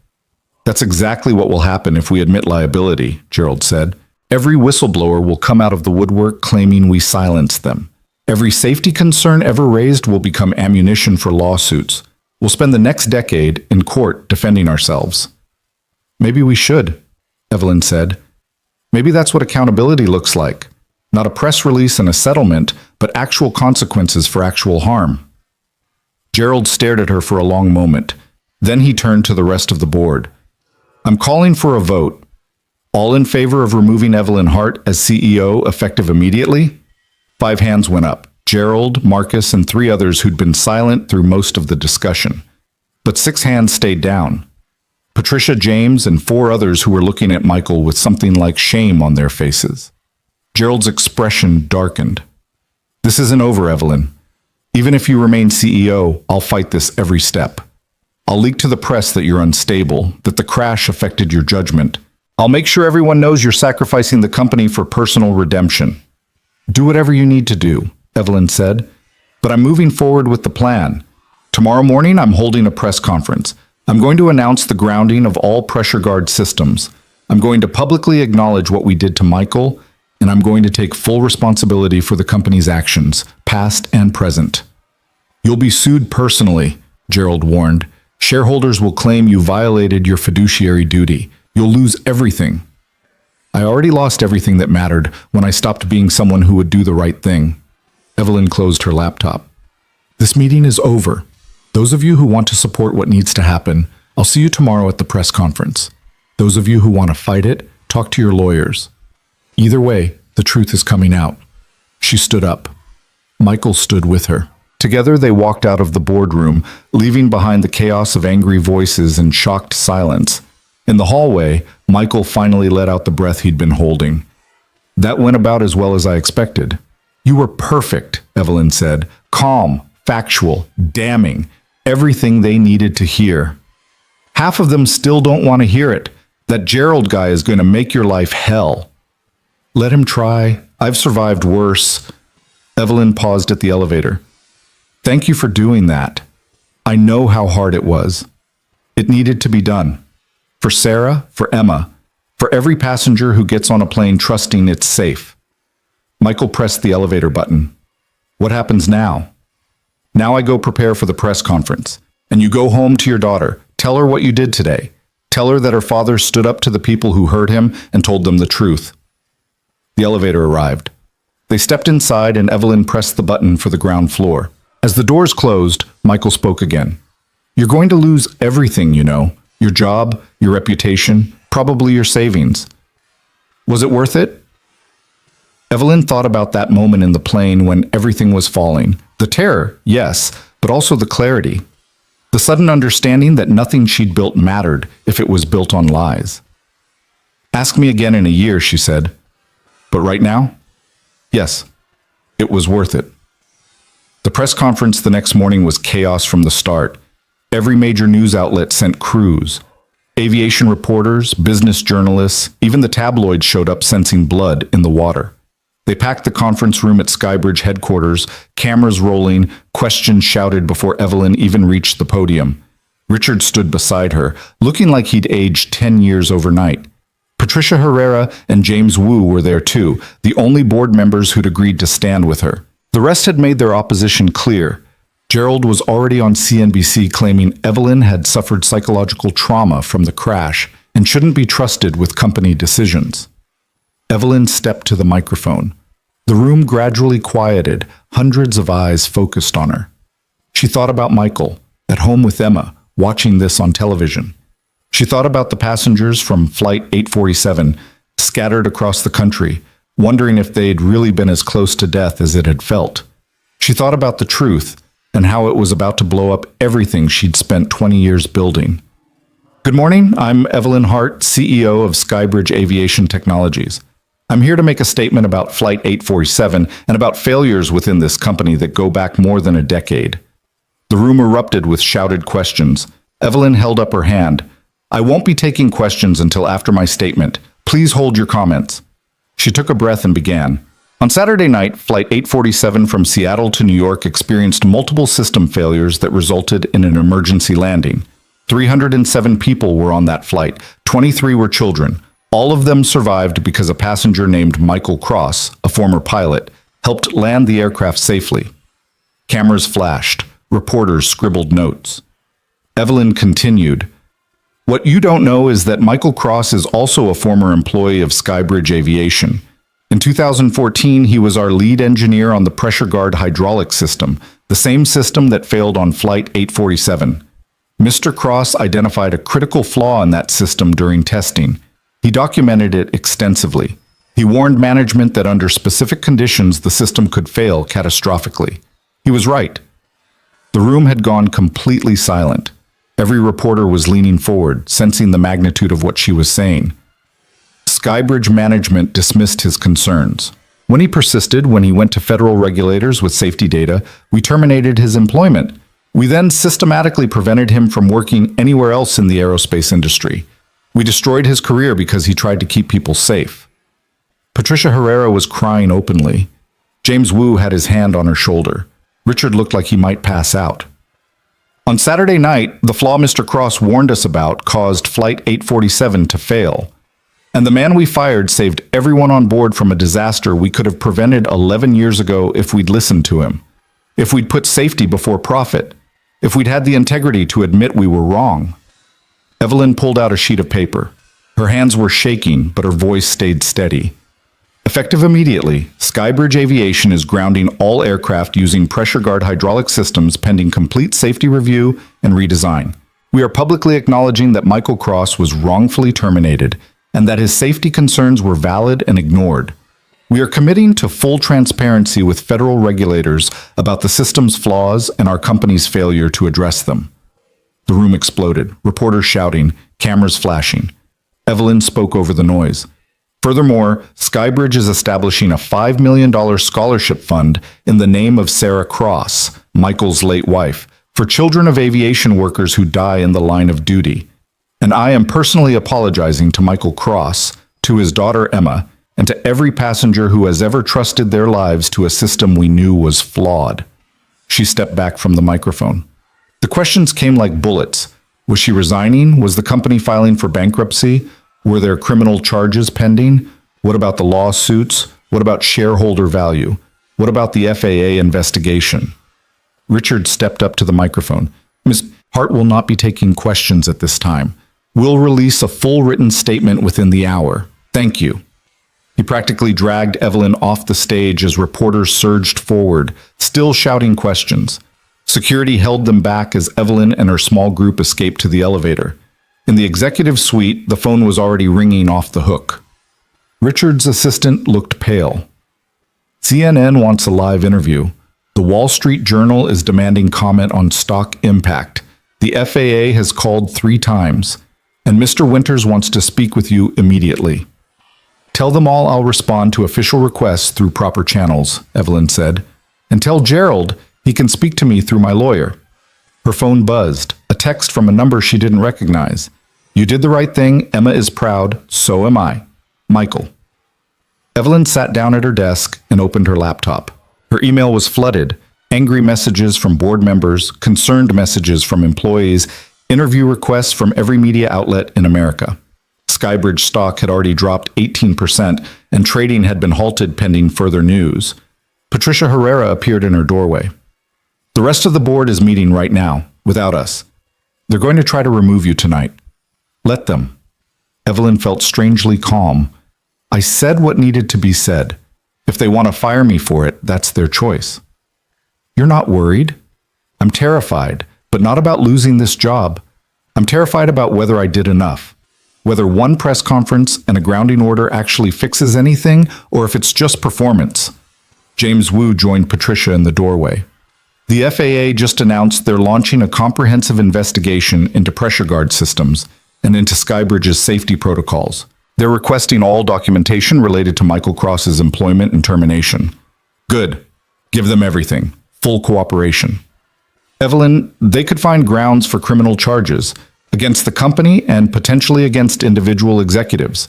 "That's exactly what will happen if we admit liability," Gerald said. "Every whistleblower will come out of the woodwork claiming we silenced them. Every safety concern ever raised will become ammunition for lawsuits. We'll spend the next decade in court defending ourselves." "Maybe we should," Evelyn said. "Maybe that's what accountability looks like. Not a press release and a settlement, but actual consequences for actual harm." Gerald stared at her for a long moment. Then he turned to the rest of the board. "I'm calling for a vote. All in favor of removing Evelyn Hart as CEO effective immediately?" 5 hands went up. Gerald, Marcus, and 3 others who'd been silent through most of the discussion. But 6 hands stayed down. Patricia, James, and 4 others who were looking at Michael with something like shame on their faces. Gerald's expression darkened. "This isn't over, Evelyn. Even if you remain CEO, I'll fight this every step. I'll leak to the press that you're unstable, that the crash affected your judgment. I'll make sure everyone knows you're sacrificing the company for personal redemption." "Do whatever you need to do," Evelyn said. "But I'm moving forward with the plan. Tomorrow morning, I'm holding a press conference. I'm going to announce the grounding of all pressure guard systems. I'm going to publicly acknowledge what we did to Michael, and I'm going to take full responsibility for the company's actions, past and present." "You'll be sued personally," Gerald warned. "Shareholders will claim you violated your fiduciary duty. You'll lose everything." "I already lost everything that mattered when I stopped being someone who would do the right thing." Evelyn closed her laptop. "This meeting is over. Those of you who want to support what needs to happen, I'll see you tomorrow at the press conference. Those of you who want to fight it, talk to your lawyers. Either way, the truth is coming out." She stood up. Michael stood with her. Together they walked out of the boardroom, leaving behind the chaos of angry voices and shocked silence. In the hallway, Michael finally let out the breath he'd been holding. "That went about as well as I expected." "You were perfect," Evelyn said. "Calm, factual, damning, everything they needed to hear." "Half of them still don't want to hear it. That Gerald guy is going to make your life hell." "Let him try. I've survived worse." Evelyn paused at the elevator. "Thank you for doing that. I know how hard it was. It needed to be done. For Sarah, for Emma, for every passenger who gets on a plane trusting it's safe." Michael pressed the elevator button. "What happens now?" "Now I go prepare for the press conference. And you go home to your daughter. Tell her what you did today. Tell her that her father stood up to the people who hurt him and told them the truth." The elevator arrived. They stepped inside and Evelyn pressed the button for the ground floor. As the doors closed, Michael spoke again. "You're going to lose everything, you know. Your job, your reputation, probably your savings. Was it worth it?" Evelyn thought about that moment in the plane when everything was falling. The terror, yes, but also the clarity. The sudden understanding that nothing she'd built mattered if it was built on lies. "Ask me again in a year," she said. "But right now? Yes, it was worth it." The press conference the next morning was chaos from the start. Every major news outlet sent crews. Aviation reporters, business journalists, even the tabloids showed up sensing blood in the water. They packed the conference room at Skybridge headquarters, cameras rolling, questions shouted before Evelyn even reached the podium. Richard stood beside her, looking like he'd aged 10 years overnight. Patricia Herrera and James Wu were there too, the only board members who'd agreed to stand with her. The rest had made their opposition clear. Gerald was already on CNBC claiming Evelyn had suffered psychological trauma from the crash and shouldn't be trusted with company decisions. Evelyn stepped to the microphone. The room gradually quieted, hundreds of eyes focused on her. She thought about Michael, at home with Emma, watching this on television. She thought about the passengers from Flight 847, scattered across the country, wondering if they'd really been as close to death as it had felt. She thought about the truth and how it was about to blow up everything she'd spent 20 years building. Good morning. I'm Evelyn Hart, CEO of Skybridge Aviation Technologies. I'm here to make a statement about Flight 847 and about failures within this company that go back more than a decade. The room erupted with shouted questions. Evelyn held up her hand. I won't be taking questions until after my statement. Please hold your comments. She took a breath and began. On Saturday night, Flight 847 from Seattle to New York experienced multiple system failures that resulted in an emergency landing. 307 people were on that flight. 23 were children. All of them survived because a passenger named Michael Cross, a former pilot, helped land the aircraft safely. Cameras flashed. Reporters scribbled notes. Evelyn continued, "What you don't know is that Michael Cross is also a former employee of Skybridge Aviation. In 2014, he was our lead engineer on the pressure guard hydraulic system, the same system that failed on Flight 847. Mr. Cross identified a critical flaw in that system during testing. He documented it extensively. He warned management that under specific conditions the system could fail catastrophically. He was right." The room had gone completely silent. Every reporter was leaning forward, sensing the magnitude of what she was saying. Skybridge management dismissed his concerns. When he persisted, when he went to federal regulators with safety data, we terminated his employment. We then systematically prevented him from working anywhere else in the aerospace industry. We destroyed his career because he tried to keep people safe. Patricia Herrera was crying openly. James Wu had his hand on her shoulder. Richard looked like he might pass out. On Saturday night, the flaw Mr. Cross warned us about caused Flight 847 to fail. And the man we fired saved everyone on board from a disaster we could have prevented 11 years ago if we'd listened to him. If we'd put safety before profit. If we'd had the integrity to admit we were wrong. Evelyn pulled out a sheet of paper. Her hands were shaking, but her voice stayed steady. Effective immediately, Skybridge Aviation is grounding all aircraft using pressure guard hydraulic systems pending complete safety review and redesign. We are publicly acknowledging that Michael Cross was wrongfully terminated and that his safety concerns were valid and ignored. We are committing to full transparency with federal regulators about the system's flaws and our company's failure to address them. The room exploded, reporters shouting, cameras flashing. Evelyn spoke over the noise. Furthermore, Skybridge is establishing a $5 million scholarship fund in the name of Sarah Cross, Michael's late wife, for children of aviation workers who die in the line of duty. And I am personally apologizing to Michael Cross, to his daughter Emma, and to every passenger who has ever trusted their lives to a system we knew was flawed. She stepped back from the microphone. The questions came like bullets. Was she resigning? Was the company filing for bankruptcy? Were there criminal charges pending? What about the lawsuits? What about shareholder value? What about the FAA investigation? Richard stepped up to the microphone. Ms. Hart will not be taking questions at this time. We'll release a full written statement within the hour. Thank you. He practically dragged Evelyn off the stage as reporters surged forward, still shouting questions. Security held them back as Evelyn and her small group escaped to the elevator. In the executive suite, the phone was already ringing off the hook. Richard's assistant looked pale. CNN wants a live interview. The Wall Street Journal is demanding comment on stock impact. The FAA has called 3 times. And Mr. Winters wants to speak with you immediately. Tell them all I'll respond to official requests through proper channels, Evelyn said. And tell Gerald he can speak to me through my lawyer. Her phone buzzed, a text from a number she didn't recognize. You did the right thing. Emma is proud. So am I. Michael. Evelyn sat down at her desk and opened her laptop. Her email was flooded. Angry messages from board members, concerned messages from employees, interview requests from every media outlet in America. Skybridge stock had already dropped 18%, and trading had been halted pending further news. Patricia Herrera appeared in her doorway. The rest of the board is meeting right now, without us. They're going to try to remove you tonight. Let them. Evelyn felt strangely calm. I said what needed to be said. If they want to fire me for it, that's their choice. You're not worried? I'm terrified, but not about losing this job. I'm terrified about whether I did enough. Whether one press conference and a grounding order actually fixes anything, or if it's just performance. James Wu joined Patricia in the doorway. The FAA just announced they're launching a comprehensive investigation into pressure guard systems. and into Skybridge's safety protocols. They're requesting all documentation related to Michael Cross's employment and termination. Good. Give them everything. Full cooperation. Evelyn, they could find grounds for criminal charges against the company and potentially against individual executives.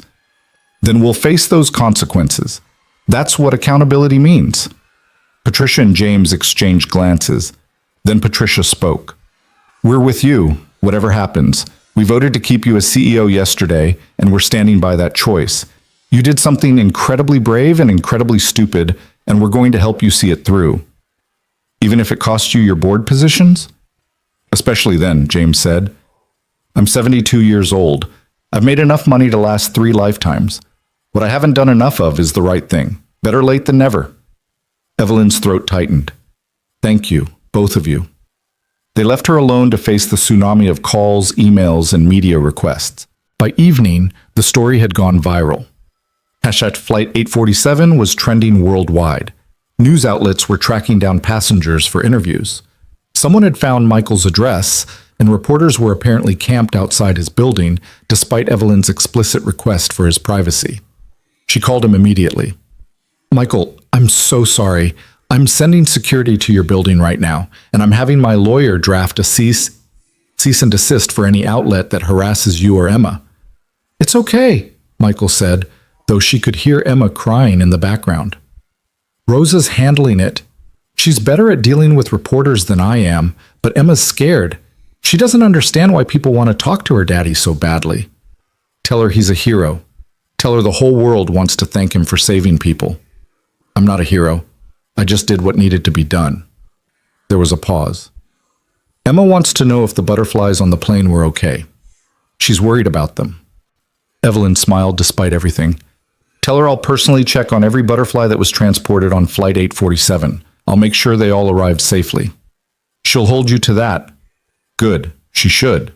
Then we'll face those consequences. That's what accountability means. Patricia and James exchanged glances. Then Patricia spoke. We're with you, whatever happens. We voted to keep you as CEO yesterday, and we're standing by that choice. You did something incredibly brave and incredibly stupid, and we're going to help you see it through. Even if it costs you your board positions? Especially then, James said. I'm 72 years old. I've made enough money to last 3 lifetimes. What I haven't done enough of is the right thing. Better late than never. Evelyn's throat tightened. Thank you, both of you. They left her alone to face the tsunami of calls, emails, and media requests. By evening, the story had gone viral. Flight 847 was trending worldwide. News outlets were tracking down passengers for interviews. Someone had found Michael's address, and reporters were apparently camped outside his building, despite Evelyn's explicit request for his privacy. She called him immediately. Michael, I'm so sorry. I'm sending security to your building right now, and I'm having my lawyer draft a cease and desist for any outlet that harasses you or Emma. It's okay, Michael said, though she could hear Emma crying in the background. Rosa's handling it. She's better at dealing with reporters than I am, but Emma's scared. She doesn't understand why people want to talk to her daddy so badly. Tell her he's a hero. Tell her the whole world wants to thank him for saving people. I'm not a hero. I just did what needed to be done. There was a pause. Emma wants to know if the butterflies on the plane were okay. She's worried about them. Evelyn smiled despite everything. Tell her I'll personally check on every butterfly that was transported on Flight 847. I'll make sure they all arrived safely. She'll hold you to that. Good. She should.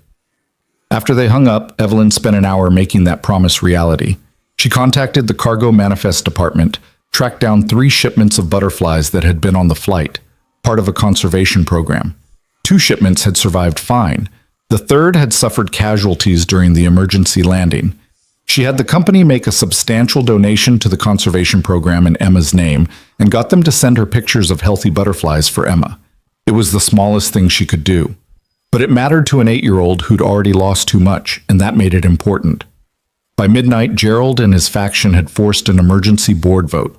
After they hung up, Evelyn spent an hour making that promise reality. She contacted the Cargo Manifest Department, tracked down 3 shipments of butterflies that had been on the flight, part of a conservation program. 2 shipments had survived fine. The third had suffered casualties during the emergency landing. She had the company make a substantial donation to the conservation program in Emma's name and got them to send her pictures of healthy butterflies for Emma. It was the smallest thing she could do. But it mattered to an 8-year-old who'd already lost too much, and that made it important. By midnight, Gerald and his faction had forced an emergency board vote.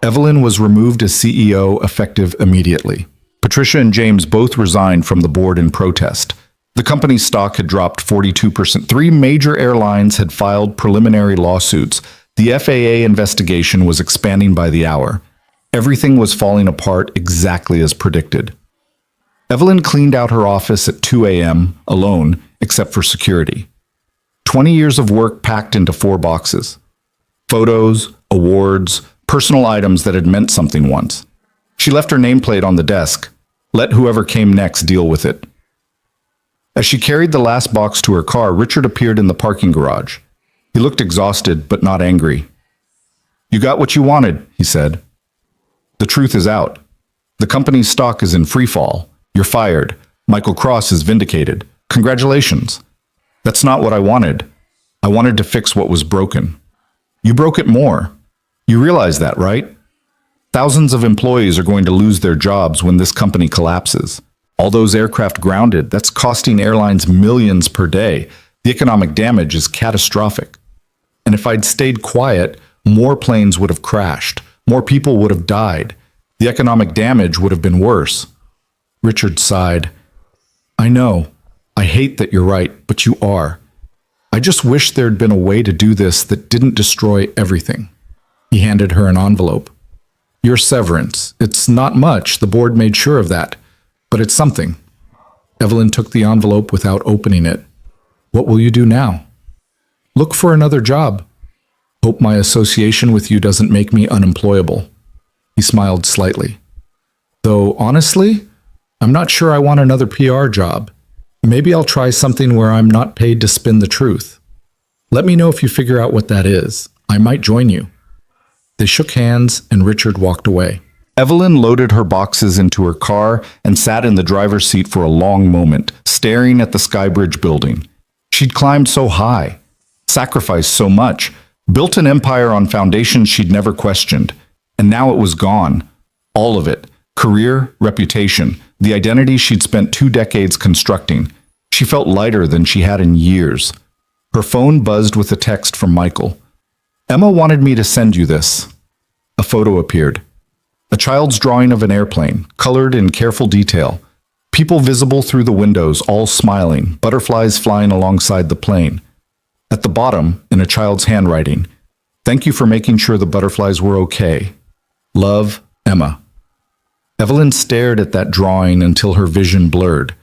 Evelyn was removed as CEO effective immediately. Patricia and James both resigned from the board in protest. The company's stock had dropped 42%. 3 major airlines had filed preliminary lawsuits. The FAA investigation was expanding by the hour. Everything was falling apart exactly as predicted. Evelyn cleaned out her office at 2 a.m., alone, except for security. 20 years of work packed into 4 boxes. Photos, awards, personal items that had meant something once. She left her nameplate on the desk. Let whoever came next deal with it. As she carried the last box to her car, Richard appeared in the parking garage. He looked exhausted, but not angry. You got what you wanted, he said. The truth is out. The company's stock is in free fall. You're fired. Michael Cross is vindicated. Congratulations. That's not what I wanted. I wanted to fix what was broken. You broke it more. You realize that, right? Thousands of employees are going to lose their jobs when this company collapses. All those aircraft grounded, that's costing airlines millions per day. The economic damage is catastrophic. And if I'd stayed quiet, more planes would have crashed. More people would have died. The economic damage would have been worse. Richard sighed. I know. I hate that you're right, but you are. I just wish there'd been a way to do this that didn't destroy everything. He handed her an envelope. Your severance. It's not much, the board made sure of that. But it's something. Evelyn took the envelope without opening it. What will you do now? Look for another job. Hope my association with you doesn't make me unemployable. He smiled slightly. Though, honestly, I'm not sure I want another PR job. Maybe I'll try something where I'm not paid to spin the truth. Let me know if you figure out what that is. I might join you. They shook hands, and Richard walked away. Evelyn loaded her boxes into her car and sat in the driver's seat for a long moment, staring at the Skybridge building. She'd climbed so high, sacrificed so much, built an empire on foundations she'd never questioned, and now it was gone. All of it. Career, reputation, the identity she'd spent 2 decades constructing. She felt lighter than she had in years. Her phone buzzed with a text from Michael. "Emma wanted me to send you this." A photo appeared. A child's drawing of an airplane, colored in careful detail. People visible through the windows, all smiling, butterflies flying alongside the plane. At the bottom, in a child's handwriting, "Thank you for making sure the butterflies were okay. Love, Emma." Evelyn stared at that drawing until her vision blurred.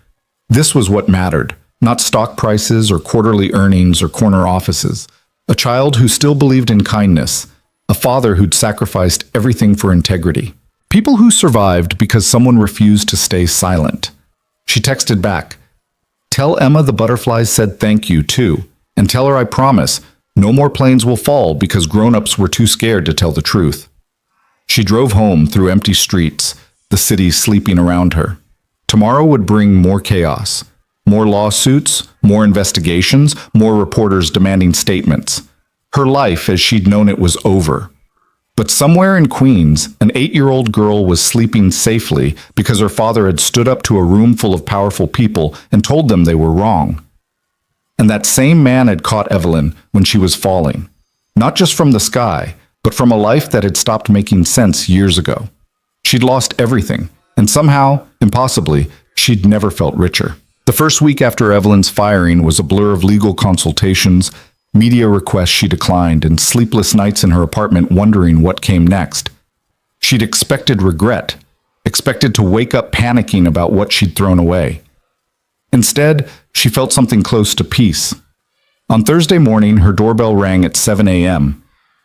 This was what mattered, not stock prices or quarterly earnings or corner offices. A child who still believed in kindness, a father who'd sacrificed everything for integrity. People who survived because someone refused to stay silent. She texted back, "Tell Emma the butterflies said thank you, too, and tell her I promise no more planes will fall because grown-ups were too scared to tell the truth." She drove home through empty streets, the city sleeping around her. Tomorrow would bring more chaos, more lawsuits, more investigations, more reporters demanding statements. Her life as she'd known it was over. But somewhere in Queens, an 8-year-old girl was sleeping safely because her father had stood up to a room full of powerful people and told them they were wrong. And that same man had caught Evelyn when she was falling, not just from the sky, but from a life that had stopped making sense years ago. She'd lost everything, and somehow, impossibly, she'd never felt richer. The first week after Evelyn's firing was a blur of legal consultations, media requests she declined, and sleepless nights in her apartment wondering what came next. She'd expected regret, expected to wake up panicking about what she'd thrown away. Instead, she felt something close to peace. On Thursday morning, her doorbell rang at 7 a.m.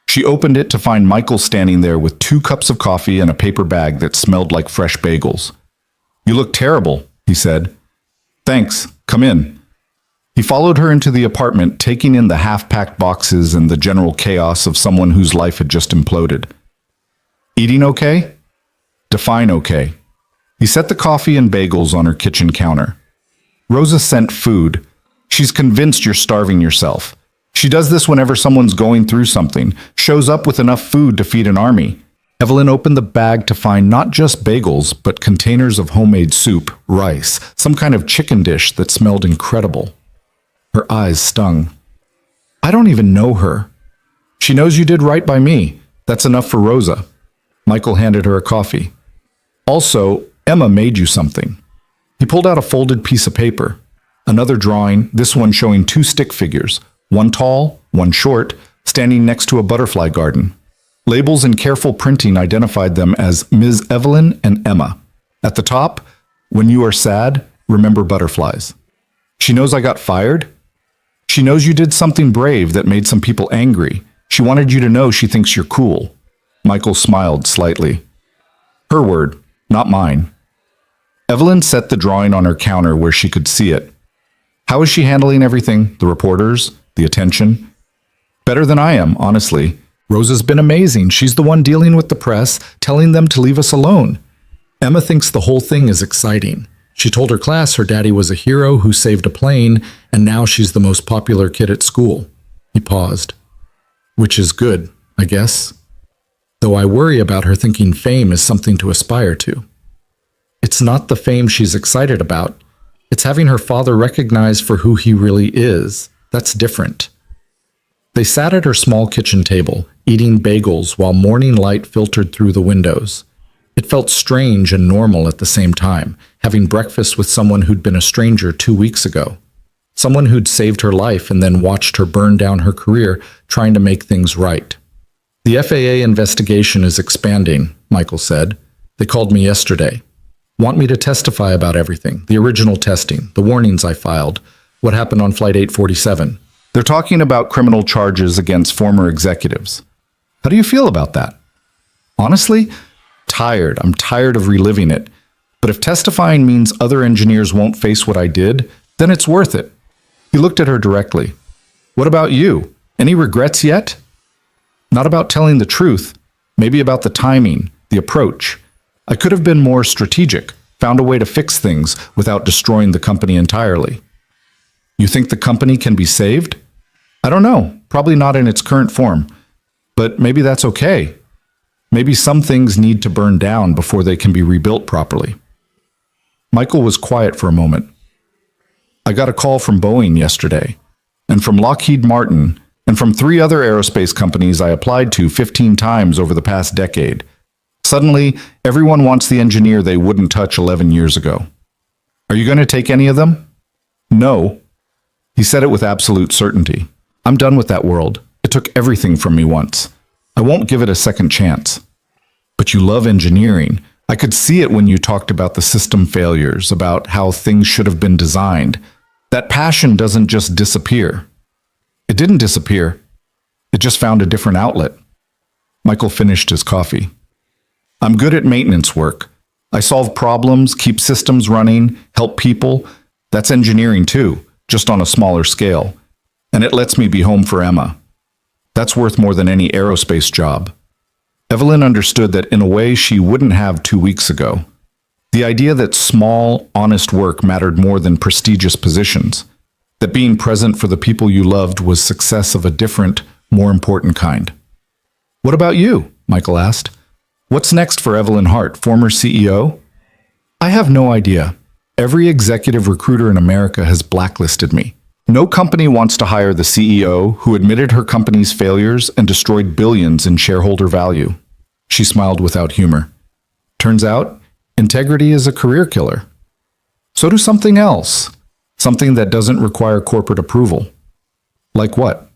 She opened it to find Michael standing there with 2 cups of coffee and a paper bag that smelled like fresh bagels. "You look terrible," he said. "Thanks. Come in." He followed her into the apartment, taking in the half-packed boxes and the general chaos of someone whose life had just imploded. "Eating okay?" "Define okay." He set the coffee and bagels on her kitchen counter. "Rosa sent food. She's convinced you're starving yourself. She does this whenever someone's going through something, shows up with enough food to feed an army." Evelyn opened the bag to find not just bagels, but containers of homemade soup, rice, some kind of chicken dish that smelled incredible. Her eyes stung. "I don't even know her." "She knows you did right by me. That's enough for Rosa." Michael handed her a coffee. "Also, Emma made you something." He pulled out a folded piece of paper. Another drawing, this one showing 2 stick figures, one tall, one short, standing next to a butterfly garden. Labels in careful printing identified them as Ms. Evelyn and Emma. At the top, "When you are sad, remember butterflies." "She knows I got fired?" "She knows you did something brave that made some people angry. She wanted you to know she thinks you're cool." Michael smiled slightly. Her word, not mine. Evelyn set the drawing on her counter where she could see it. "How is she handling everything? The reporters? The attention?" "Better than I am, honestly. Rosa's been amazing. She's the one dealing with the press, telling them to leave us alone. Emma thinks the whole thing is exciting. She told her class her daddy was a hero who saved a plane, and now she's the most popular kid at school." He paused. "Which is good, I guess. Though I worry about her thinking fame is something to aspire to. It's not the fame she's excited about. It's having her father recognized for who he really is. That's different." They sat at her small kitchen table, eating bagels while morning light filtered through the windows. It felt strange and normal at the same time, having breakfast with someone who'd been a stranger 2 weeks ago. Someone who'd saved her life and then watched her burn down her career trying to make things right. "The FAA investigation is expanding," Michael said. "They called me yesterday. Want me to testify about everything, the original testing, the warnings I filed, what happened on Flight 847. They're talking about criminal charges against former executives. How do you feel about that?" "Honestly, tired. I'm tired of reliving it. But if testifying means other engineers won't face what I did, then it's worth it." He looked at her directly. "What about you? Any regrets yet?" "Not about telling the truth. Maybe about the timing, the approach. I could have been more strategic, found a way to fix things without destroying the company entirely." You think the company can be saved? I don't know. Probably not in its current form. But maybe that's okay. Maybe some things need to burn down before they can be rebuilt properly. Michael was quiet for a moment. I got a call from Boeing yesterday, and from Lockheed Martin, and from 3 other aerospace companies I applied to 15 times over the past decade. Suddenly, everyone wants the engineer they wouldn't touch 11 years ago. Are you going to take any of them? No. He said it with absolute certainty. I'm done with that world. It took everything from me once. I won't give it a second chance. But you love engineering. I could see it when you talked about the system failures, about how things should have been designed. That passion doesn't just disappear. It didn't disappear. It just found a different outlet. Michael finished his coffee. I'm good at maintenance work. I solve problems, keep systems running, help people. That's engineering too, just on a smaller scale. And it lets me be home for Emma. That's worth more than any aerospace job. Evelyn understood that in a way she wouldn't have 2 weeks ago. The idea that small, honest work mattered more than prestigious positions. That being present for the people you loved was success of a different, more important kind. What about you? Michael asked. What's next for Evelyn Hart, former CEO? I have no idea. Every executive recruiter in America has blacklisted me. No company wants to hire the CEO who admitted her company's failures and destroyed billions in shareholder value. She smiled without humor. Turns out, integrity is a career killer. So do something else. Something that doesn't require corporate approval. Like what?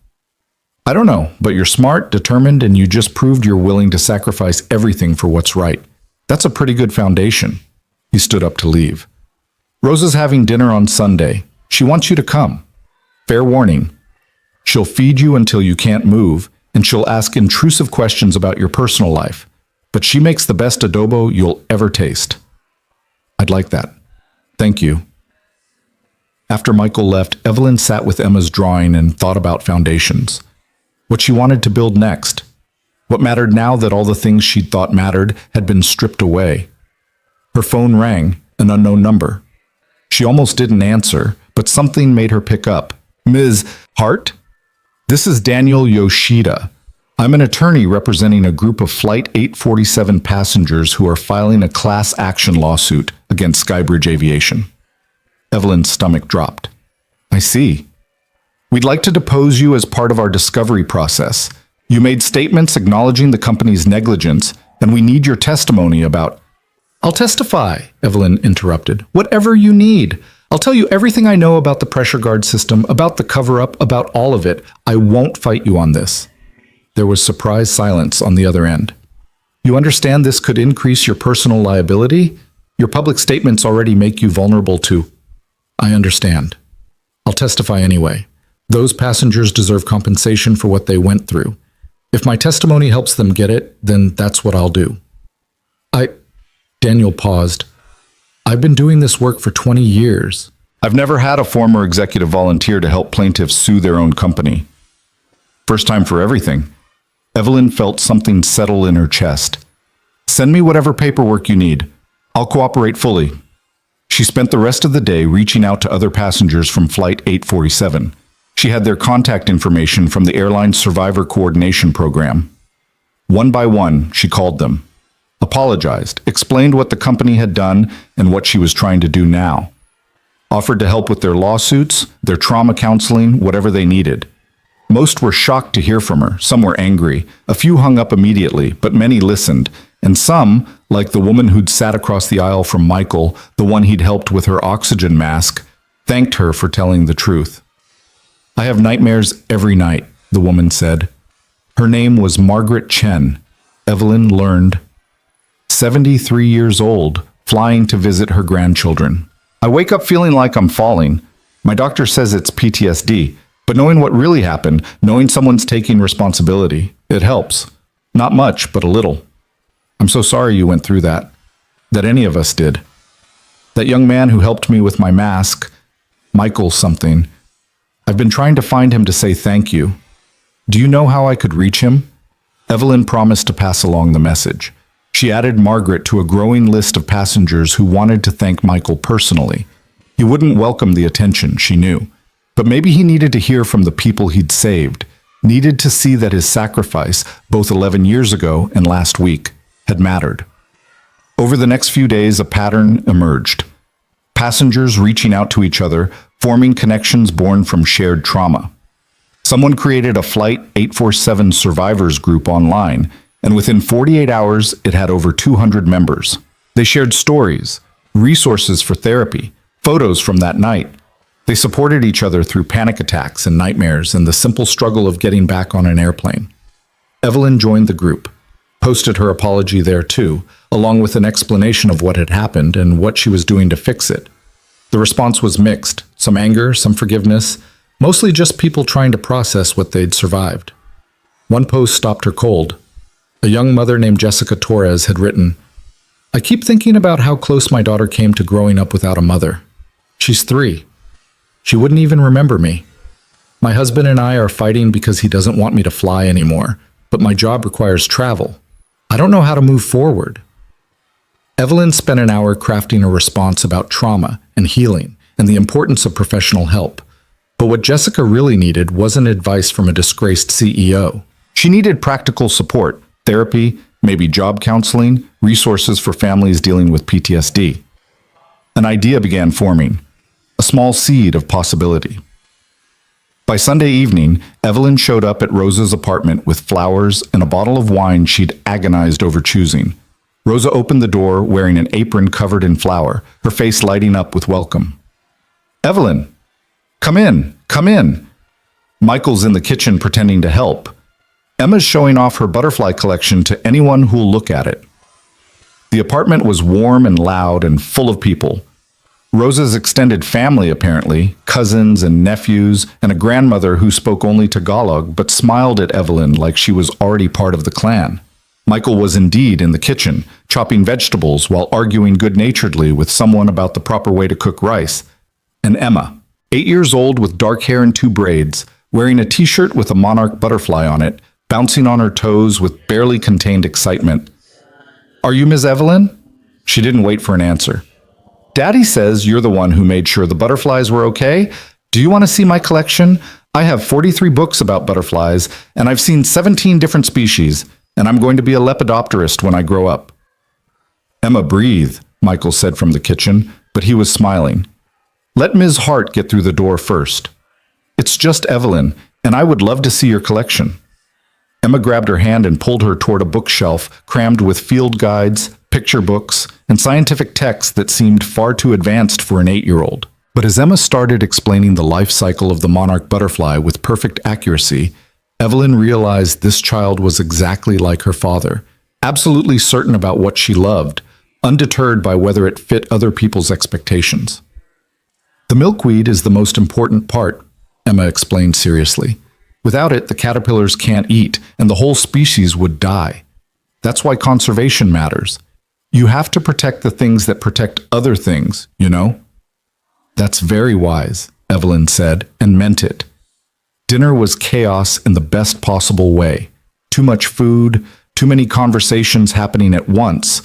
I don't know, but you're smart, determined, and you just proved you're willing to sacrifice everything for what's right. That's a pretty good foundation. He stood up to leave. Rosa's having dinner on Sunday. She wants you to come. Fair warning. She'll feed you until you can't move, and she'll ask intrusive questions about your personal life. But she makes the best adobo you'll ever taste. I'd like that. Thank you. After Michael left, Evelyn sat with Emma's drawing and thought about foundations. What she wanted to build next. What mattered now that all the things she'd thought mattered had been stripped away. Her phone rang, an unknown number. She almost didn't answer, but something made her pick up. Ms. Hart? This is Daniel Yoshida. I'm an attorney representing a group of Flight 847 passengers who are filing a class action lawsuit against Skybridge Aviation. Evelyn's stomach dropped. I see. We'd like to depose you as part of our discovery process. You made statements acknowledging the company's negligence, and we need your testimony about... I'll testify, Evelyn interrupted. Whatever you need. I'll tell you everything I know about the pressure guard system, about the cover-up, about all of it. I won't fight you on this. There was surprised silence on the other end. You understand this could increase your personal liability? Your public statements already make you vulnerable to... I understand. I'll testify anyway. Those passengers deserve compensation for what they went through. If my testimony helps them get it, then that's what I'll do. Daniel paused. I've been doing this work for 20 years. I've never had a former executive volunteer to help plaintiffs sue their own company. First time for everything. Evelyn felt something settle in her chest. Send me whatever paperwork you need. I'll cooperate fully. She spent the rest of the day reaching out to other passengers from Flight 847. She had their contact information from the airline's Survivor Coordination Program. One by one, she called them, apologized, explained what the company had done and what she was trying to do now. Offered to help with their lawsuits, their trauma counseling, whatever they needed. Most were shocked to hear from her. Some were angry. A few hung up immediately, but many listened. And some, like the woman who'd sat across the aisle from Michael, the one he'd helped with her oxygen mask, thanked her for telling the truth. I have nightmares every night, the woman said. Her name was Margaret Chen. Evelyn learned. 73 years old, flying to visit her grandchildren. I wake up feeling like I'm falling. My doctor says it's PTSD, but knowing what really happened, knowing someone's taking responsibility, it helps. Not much, but a little. I'm so sorry you went through that. That any of us did. That young man who helped me with my mask, Michael something. I've been trying to find him to say thank you. Do you know how I could reach him? Evelyn promised to pass along the message. She added Margaret to a growing list of passengers who wanted to thank Michael personally. He wouldn't welcome the attention, she knew. But maybe he needed to hear from the people he'd saved, needed to see that his sacrifice, both 11 years ago and last week, had mattered. Over the next few days, a pattern emerged. Passengers reaching out to each other, forming connections born from shared trauma. Someone created a Flight 847 survivors group online, and within 48 hours, it had over 200 members. They shared stories, resources for therapy, photos from that night. They supported each other through panic attacks and nightmares and the simple struggle of getting back on an airplane. Evelyn joined the group, posted her apology there too, along with an explanation of what had happened and what she was doing to fix it. The response was mixed, some anger, some forgiveness, mostly just people trying to process what they'd survived. One post stopped her cold. A young mother named Jessica Torres had written, "I keep thinking about how close my daughter came to growing up without a mother. She's 3. She wouldn't even remember me. My husband and I are fighting because he doesn't want me to fly anymore, but my job requires travel. I don't know how to move forward." Evelyn spent an hour crafting a response about trauma and healing and the importance of professional help. But what Jessica really needed wasn't advice from a disgraced CEO. She needed practical support, therapy, maybe job counseling, resources for families dealing with PTSD. An idea began forming, a small seed of possibility. By Sunday evening, Evelyn showed up at Rosa's apartment with flowers and a bottle of wine she'd agonized over choosing. Rosa opened the door wearing an apron covered in flour, her face lighting up with welcome. "Evelyn, come in, come in." Michael's in the kitchen pretending to help. Emma's showing off her butterfly collection to anyone who'll look at it. The apartment was warm and loud and full of people. Rosa's extended family, apparently, cousins and nephews, and a grandmother who spoke only Tagalog but smiled at Evelyn like she was already part of the clan. Michael was indeed in the kitchen, chopping vegetables while arguing good-naturedly with someone about the proper way to cook rice. And Emma, 8 years old with dark hair and 2 braids, wearing a t-shirt with a monarch butterfly on it, bouncing on her toes with barely contained excitement. "Are you Ms. Evelyn?" She didn't wait for an answer. "Daddy says you're the one who made sure the butterflies were okay. Do you want to see my collection? I have 43 books about butterflies, and I've seen 17 different species, and I'm going to be a lepidopterist when I grow up." "Emma, breathe," Michael said from the kitchen, but he was smiling. "Let Ms. Hart get through the door first. It's just Evelyn, and I would love to see your collection." Emma grabbed her hand and pulled her toward a bookshelf crammed with field guides, picture books, and scientific texts that seemed far too advanced for an 8-year-old. But as Emma started explaining the life cycle of the monarch butterfly with perfect accuracy, Evelyn realized this child was exactly like her father, absolutely certain about what she loved, undeterred by whether it fit other people's expectations. "The milkweed is the most important part," Emma explained seriously. "Without it, the caterpillars can't eat, and the whole species would die. That's why conservation matters. You have to protect the things that protect other things, you know?" "That's very wise," Evelyn said, and meant it. Dinner was chaos in the best possible way. Too much food, too many conversations happening at once,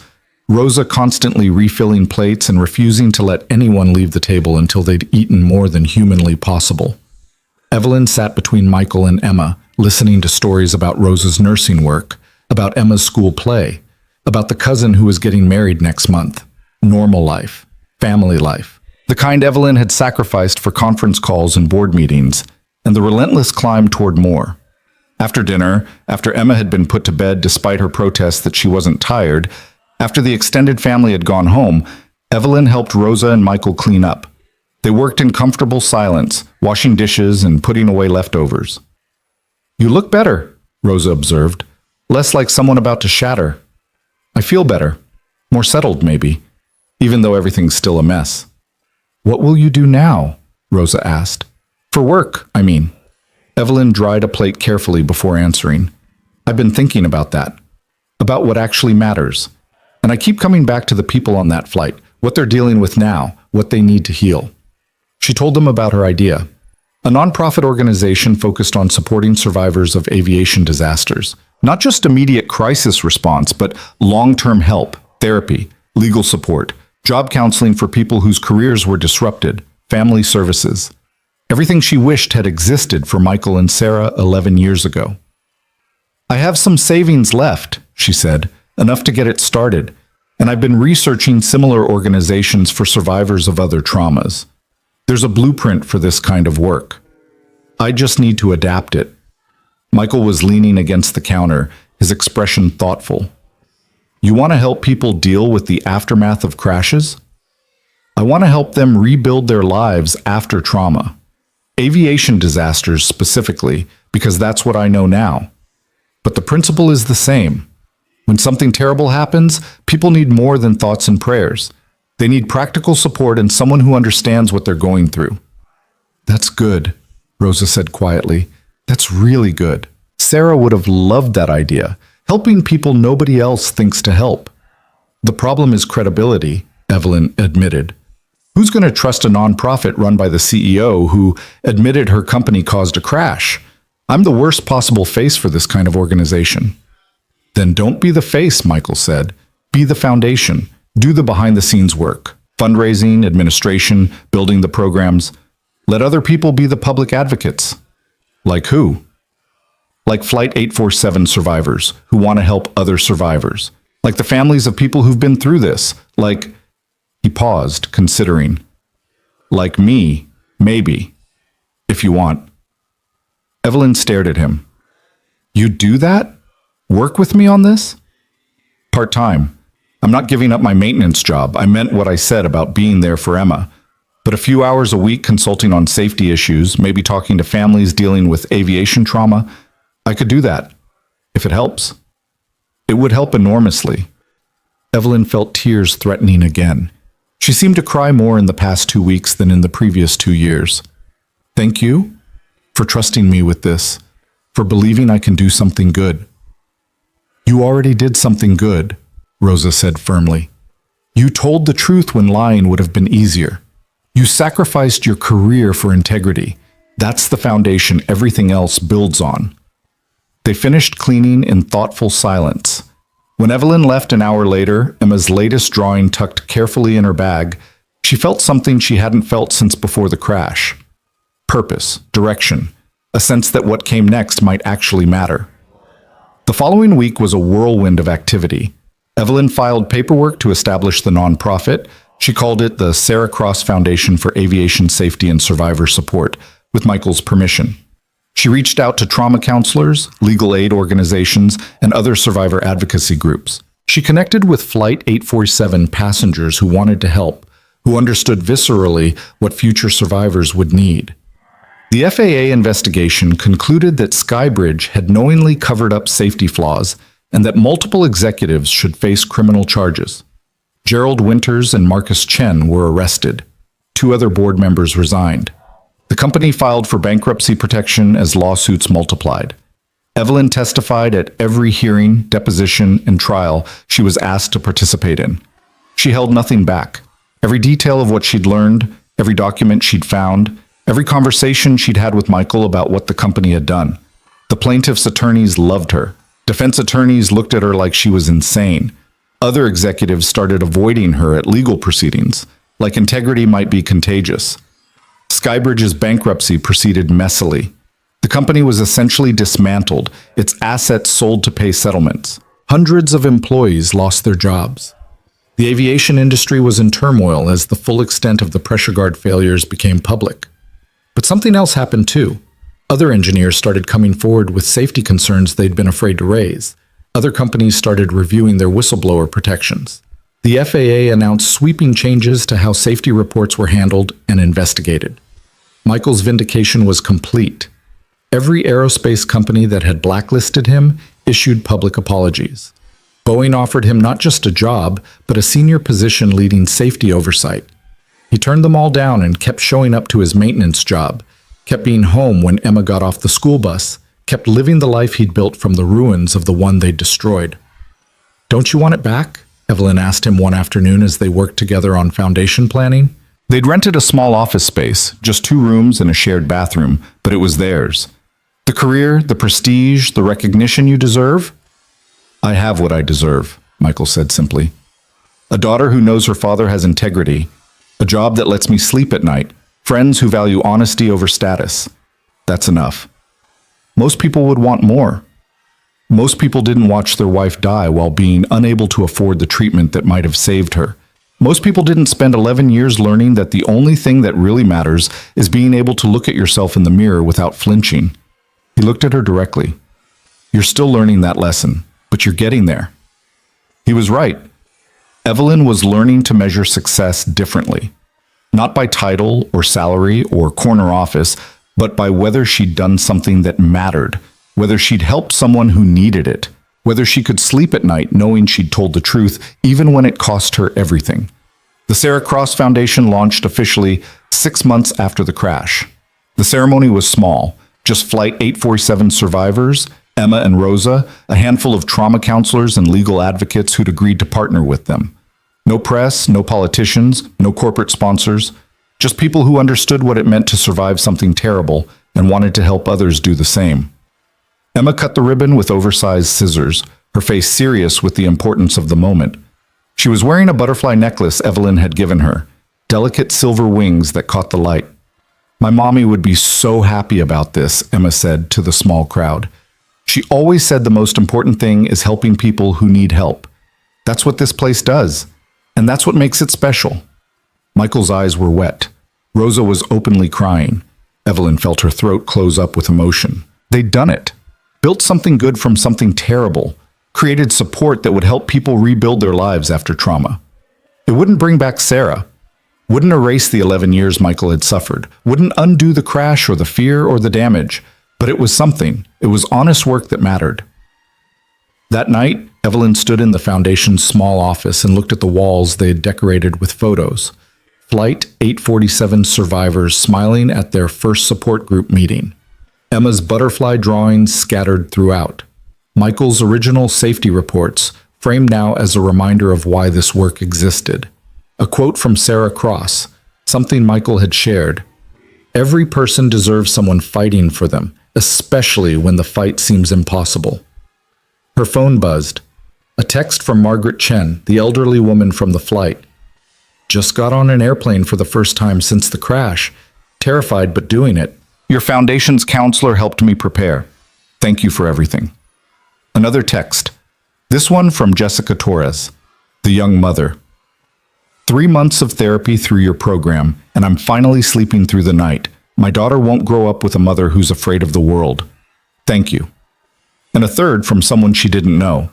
Rosa constantly refilling plates and refusing to let anyone leave the table until they'd eaten more than humanly possible. Evelyn sat between Michael and Emma, listening to stories about Rosa's nursing work, about Emma's school play, about the cousin who was getting married next month. Normal life, family life, the kind Evelyn had sacrificed for conference calls and board meetings, and the relentless climb toward more. After dinner, after Emma had been put to bed despite her protests that she wasn't tired, after the extended family had gone home, Evelyn helped Rosa and Michael clean up. They worked in comfortable silence, washing dishes and putting away leftovers. "You look better," Rosa observed, "less like someone about to shatter." "I feel better, more settled maybe, even though everything's still a mess." "What will you do now?" Rosa asked. "For work, I mean." Evelyn dried a plate carefully before answering. "I've been thinking about that, about what actually matters. And I keep coming back to the people on that flight, what they're dealing with now, what they need to heal." She told them about her idea, a nonprofit organization focused on supporting survivors of aviation disasters. Not just immediate crisis response, but long-term help, therapy, legal support, job counseling for people whose careers were disrupted, family services. Everything she wished had existed for Michael and Sarah 11 years ago. I have some savings left, she said, enough to get it started, and I've been researching similar organizations for survivors of other traumas. There's a blueprint for this kind of work. I just need to adapt it. Michael was leaning against the counter, his expression thoughtful. You want to help people deal with the aftermath of crashes? I want to help them rebuild their lives after trauma. Aviation disasters specifically, because that's what I know now. But the principle is the same. When something terrible happens, people need more than thoughts and prayers. They need practical support and someone who understands what they're going through. That's good, Rosa said quietly. That's really good. Sarah would have loved that idea, helping people nobody else thinks to help. The problem is credibility, Evelyn admitted. Who's going to trust a nonprofit run by the CEO who admitted her company caused a crash? I'm the worst possible face for this kind of organization. Then don't be the face, Michael said. Be the foundation. Do the behind-the-scenes work. Fundraising, administration, building the programs. Let other people be the public advocates. Like who? Like Flight 847 survivors who want to help other survivors. Like the families of people who've been through this. Like... He paused, considering. Like me, maybe, if you want. Evelyn stared at him. You do that? Work with me on this? Part-time. I'm not giving up my maintenance job. I meant what I said about being there for Emma. But a few hours a week consulting on safety issues, maybe talking to families dealing with aviation trauma, I could do that, if it helps. It would help enormously. Evelyn felt tears threatening again. She seemed to cry more in the past 2 weeks than in the previous 2 years. Thank you for trusting me with this, for believing I can do something good. You already did something good, Rosa said firmly. You told the truth when lying would have been easier. You sacrificed your career for integrity. That's the foundation everything else builds on. They finished cleaning in thoughtful silence. When Evelyn left an hour later, Emma's latest drawing tucked carefully in her bag, she felt something she hadn't felt since before the crash. Purpose, direction, a sense that what came next might actually matter. The following week was a whirlwind of activity. Evelyn filed paperwork to establish the nonprofit. She called it the Sarah Cross Foundation for Aviation Safety and Survivor Support, with Michael's permission. She reached out to trauma counselors, legal aid organizations, and other survivor advocacy groups. She connected with Flight 847 passengers who wanted to help, who understood viscerally what future survivors would need. The FAA investigation concluded that Skybridge had knowingly covered up safety flaws and that multiple executives should face criminal charges. Gerald Winters and Marcus Chen were arrested. 2 other board members resigned. The company filed for bankruptcy protection as lawsuits multiplied. Evelyn testified at every hearing, deposition, and trial she was asked to participate in. She held nothing back. Every detail of what she'd learned, every document she'd found, every conversation she'd had with Michael about what the company had done. The plaintiff's attorneys loved her. Defense attorneys looked at her like she was insane. Other executives started avoiding her at legal proceedings, like integrity might be contagious. Skybridge's bankruptcy proceeded messily. The company was essentially dismantled, its assets sold to pay settlements. Hundreds of employees lost their jobs. The aviation industry was in turmoil as the full extent of the pressure guard failures became public. But something else happened too. Other engineers started coming forward with safety concerns they'd been afraid to raise. Other companies started reviewing their whistleblower protections. The FAA announced sweeping changes to how safety reports were handled and investigated. Michael's vindication was complete. Every aerospace company that had blacklisted him issued public apologies. Boeing offered him not just a job, but a senior position leading safety oversight. He turned them all down and kept showing up to his maintenance job, kept being home when Emma got off the school bus, kept living the life he'd built from the ruins of the one they'd destroyed. Don't you want it back? Evelyn asked him one afternoon as they worked together on foundation planning. They'd rented a small office space, just 2 rooms and a shared bathroom, but it was theirs. The career, the prestige, the recognition you deserve? I have what I deserve, Michael said simply. A daughter who knows her father has integrity, a job that lets me sleep at night, Friends who value honesty over status. That's enough. Most people would want more. Most people didn't watch their wife die while being unable to afford the treatment that might have saved her. Most people didn't spend 11 years learning that the only thing that really matters is being able to look at yourself in the mirror without flinching. He looked at her directly. You're still learning that lesson, but you're getting there. He was right. Evelyn was learning to measure success differently. Not by title or salary or corner office, but by whether she'd done something that mattered, whether she'd helped someone who needed it, whether she could sleep at night knowing she'd told the truth, even when it cost her everything. The Sarah Cross Foundation launched officially 6 months after the crash. The ceremony was small, just Flight 847 survivors, Emma and Rosa, a handful of trauma counselors and legal advocates who'd agreed to partner with them. No press, no politicians, no corporate sponsors, just people who understood what it meant to survive something terrible and wanted to help others do the same. Emma cut the ribbon with oversized scissors, her face serious with the importance of the moment. She was wearing a butterfly necklace Evelyn had given her, delicate silver wings that caught the light. My mommy would be so happy about this, Emma said to the small crowd. She always said the most important thing is helping people who need help. That's what this place does, and that's what makes it special. Michael's eyes were wet. Rosa was openly crying. Evelyn felt her throat close up with emotion. They'd done it. Built something good from something terrible, created support that would help people rebuild their lives after trauma. It wouldn't bring back Sarah, wouldn't erase the 11 years Michael had suffered, wouldn't undo the crash or the fear or the damage, but it was something. It was honest work that mattered. That night, Evelyn stood in the foundation's small office and looked at the walls they had decorated with photos. Flight 847 survivors smiling at their first support group meeting. Emma's butterfly drawings scattered throughout. Michael's original safety reports, framed now as a reminder of why this work existed. A quote from Sarah Cross, something Michael had shared. Every person deserves someone fighting for them, especially when the fight seems impossible. Her phone buzzed. A text from Margaret Chen, the elderly woman from the flight. Just got on an airplane for the first time since the crash. Terrified but doing it. Your foundation's counselor helped me prepare. Thank you for everything. Another text. This one from Jessica Torres, the young mother. 3 months of therapy through your program, and I'm finally sleeping through the night. My daughter won't grow up with a mother who's afraid of the world. Thank you. And a third from someone she didn't know.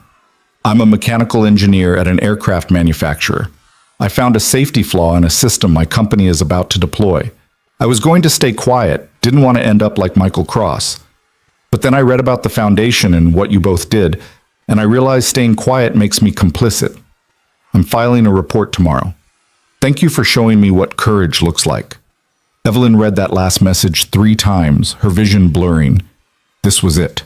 I'm a mechanical engineer at an aircraft manufacturer. I found a safety flaw in a system my company is about to deploy. I was going to stay quiet, didn't want to end up like Michael Cross. But then I read about the foundation and what you both did, and I realized staying quiet makes me complicit. I'm filing a report tomorrow. Thank you for showing me what courage looks like. Evelyn read that last message 3 times, her vision blurring. This was it.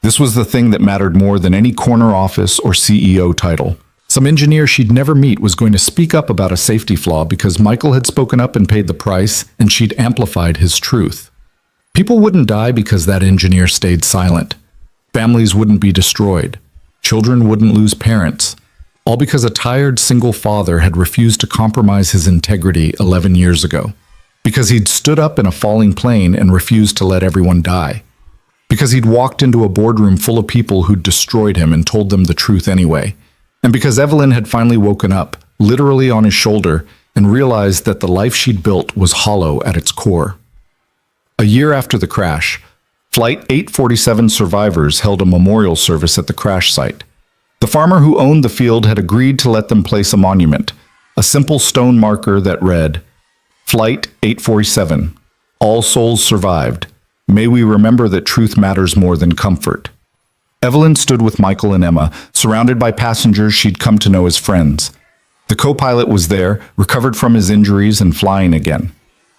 This was the thing that mattered more than any corner office or CEO title. Some engineer she'd never meet was going to speak up about a safety flaw because Michael had spoken up and paid the price, and she'd amplified his truth. People wouldn't die because that engineer stayed silent. Families wouldn't be destroyed. Children wouldn't lose parents. All because a tired single father had refused to compromise his integrity 11 years ago. Because he'd stood up in a falling plane and refused to let everyone die. Because he'd walked into a boardroom full of people who'd destroyed him and told them the truth anyway. And because Evelyn had finally woken up, literally on his shoulder, and realized that the life she'd built was hollow at its core. A year after the crash, Flight 847 survivors held a memorial service at the crash site. The farmer who owned the field had agreed to let them place a monument, a simple stone marker that read, Flight 847, all souls survived. May we remember that truth matters more than comfort. Evelyn stood with Michael and Emma, surrounded by passengers she'd come to know as friends. The co-pilot was there, recovered from his injuries and flying again.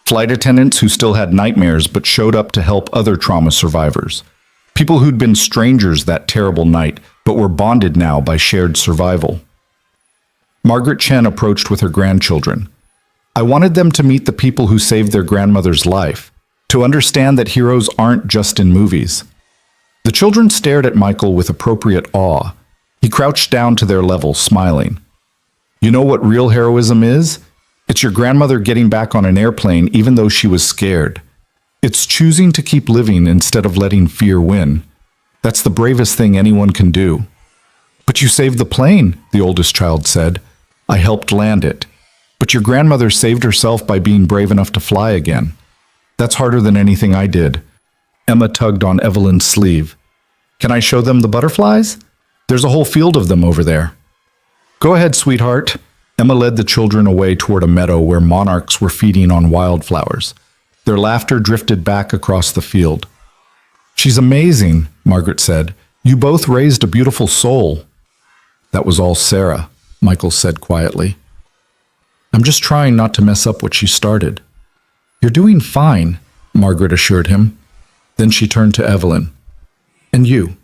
Flight attendants who still had nightmares but showed up to help other trauma survivors. People who'd been strangers that terrible night, but were bonded now by shared survival. Margaret Chen approached with her grandchildren. I wanted them to meet the people who saved their grandmother's life, to understand that heroes aren't just in movies. The children stared at Michael with appropriate awe. He crouched down to their level, smiling. You know what real heroism is? It's your grandmother getting back on an airplane even though she was scared. It's choosing to keep living instead of letting fear win. That's the bravest thing anyone can do. But you saved the plane, the oldest child said. I helped land it. But your grandmother saved herself by being brave enough to fly again. That's harder than anything I did. Emma tugged on Evelyn's sleeve. Can I show them the butterflies? There's a whole field of them over there. Go ahead, sweetheart. Emma led the children away toward a meadow where monarchs were feeding on wildflowers. Their laughter drifted back across the field. She's amazing, Margaret said. You both raised a beautiful soul. That was all Sarah, Michael said quietly. I'm just trying not to mess up what she started. You're doing fine, Margaret assured him. Then she turned to Evelyn. And you.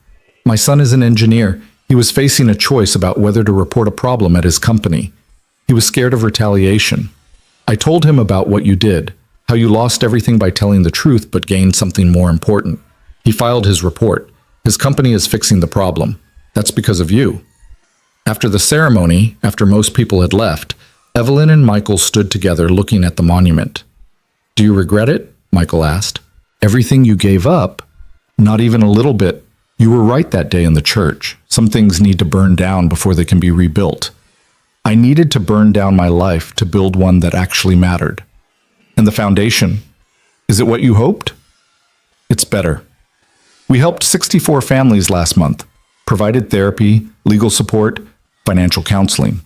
My son is an engineer. He was facing a choice about whether to report a problem at his company. He was scared of retaliation. I told him about what you did, how you lost everything by telling the truth but gained something more important. He filed his report. His company is fixing the problem. That's because of you. After the ceremony, after most people had left, Evelyn and Michael stood together looking at the monument. Do you regret it? Michael asked. Everything you gave up? Not even a little bit. You were right that day in the church. Some things need to burn down before they can be rebuilt. I needed to burn down my life to build one that actually mattered. And the foundation, is it what you hoped? It's better. We helped 64 families last month, provided therapy, legal support, financial counseling,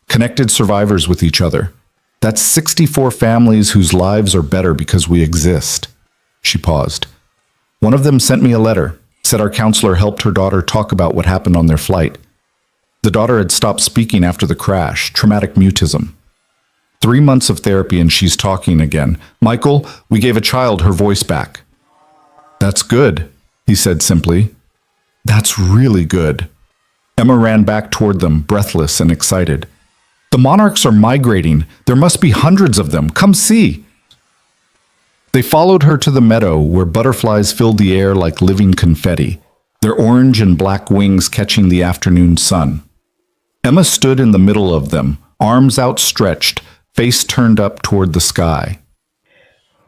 connected survivors with each other. That's 64 families whose lives are better because we exist. She paused. One of them sent me a letter, said our counselor helped her daughter talk about what happened on their flight. The daughter had stopped speaking after the crash, traumatic mutism. 3 months of therapy and she's talking again. Michael, we gave a child her voice back. That's good, he said simply. That's really good. Emma ran back toward them, breathless and excited. The monarchs are migrating. There must be hundreds of them. Come see. They followed her to the meadow where butterflies filled the air like living confetti, their orange and black wings catching the afternoon sun. Emma stood in the middle of them, arms outstretched, face turned up toward the sky.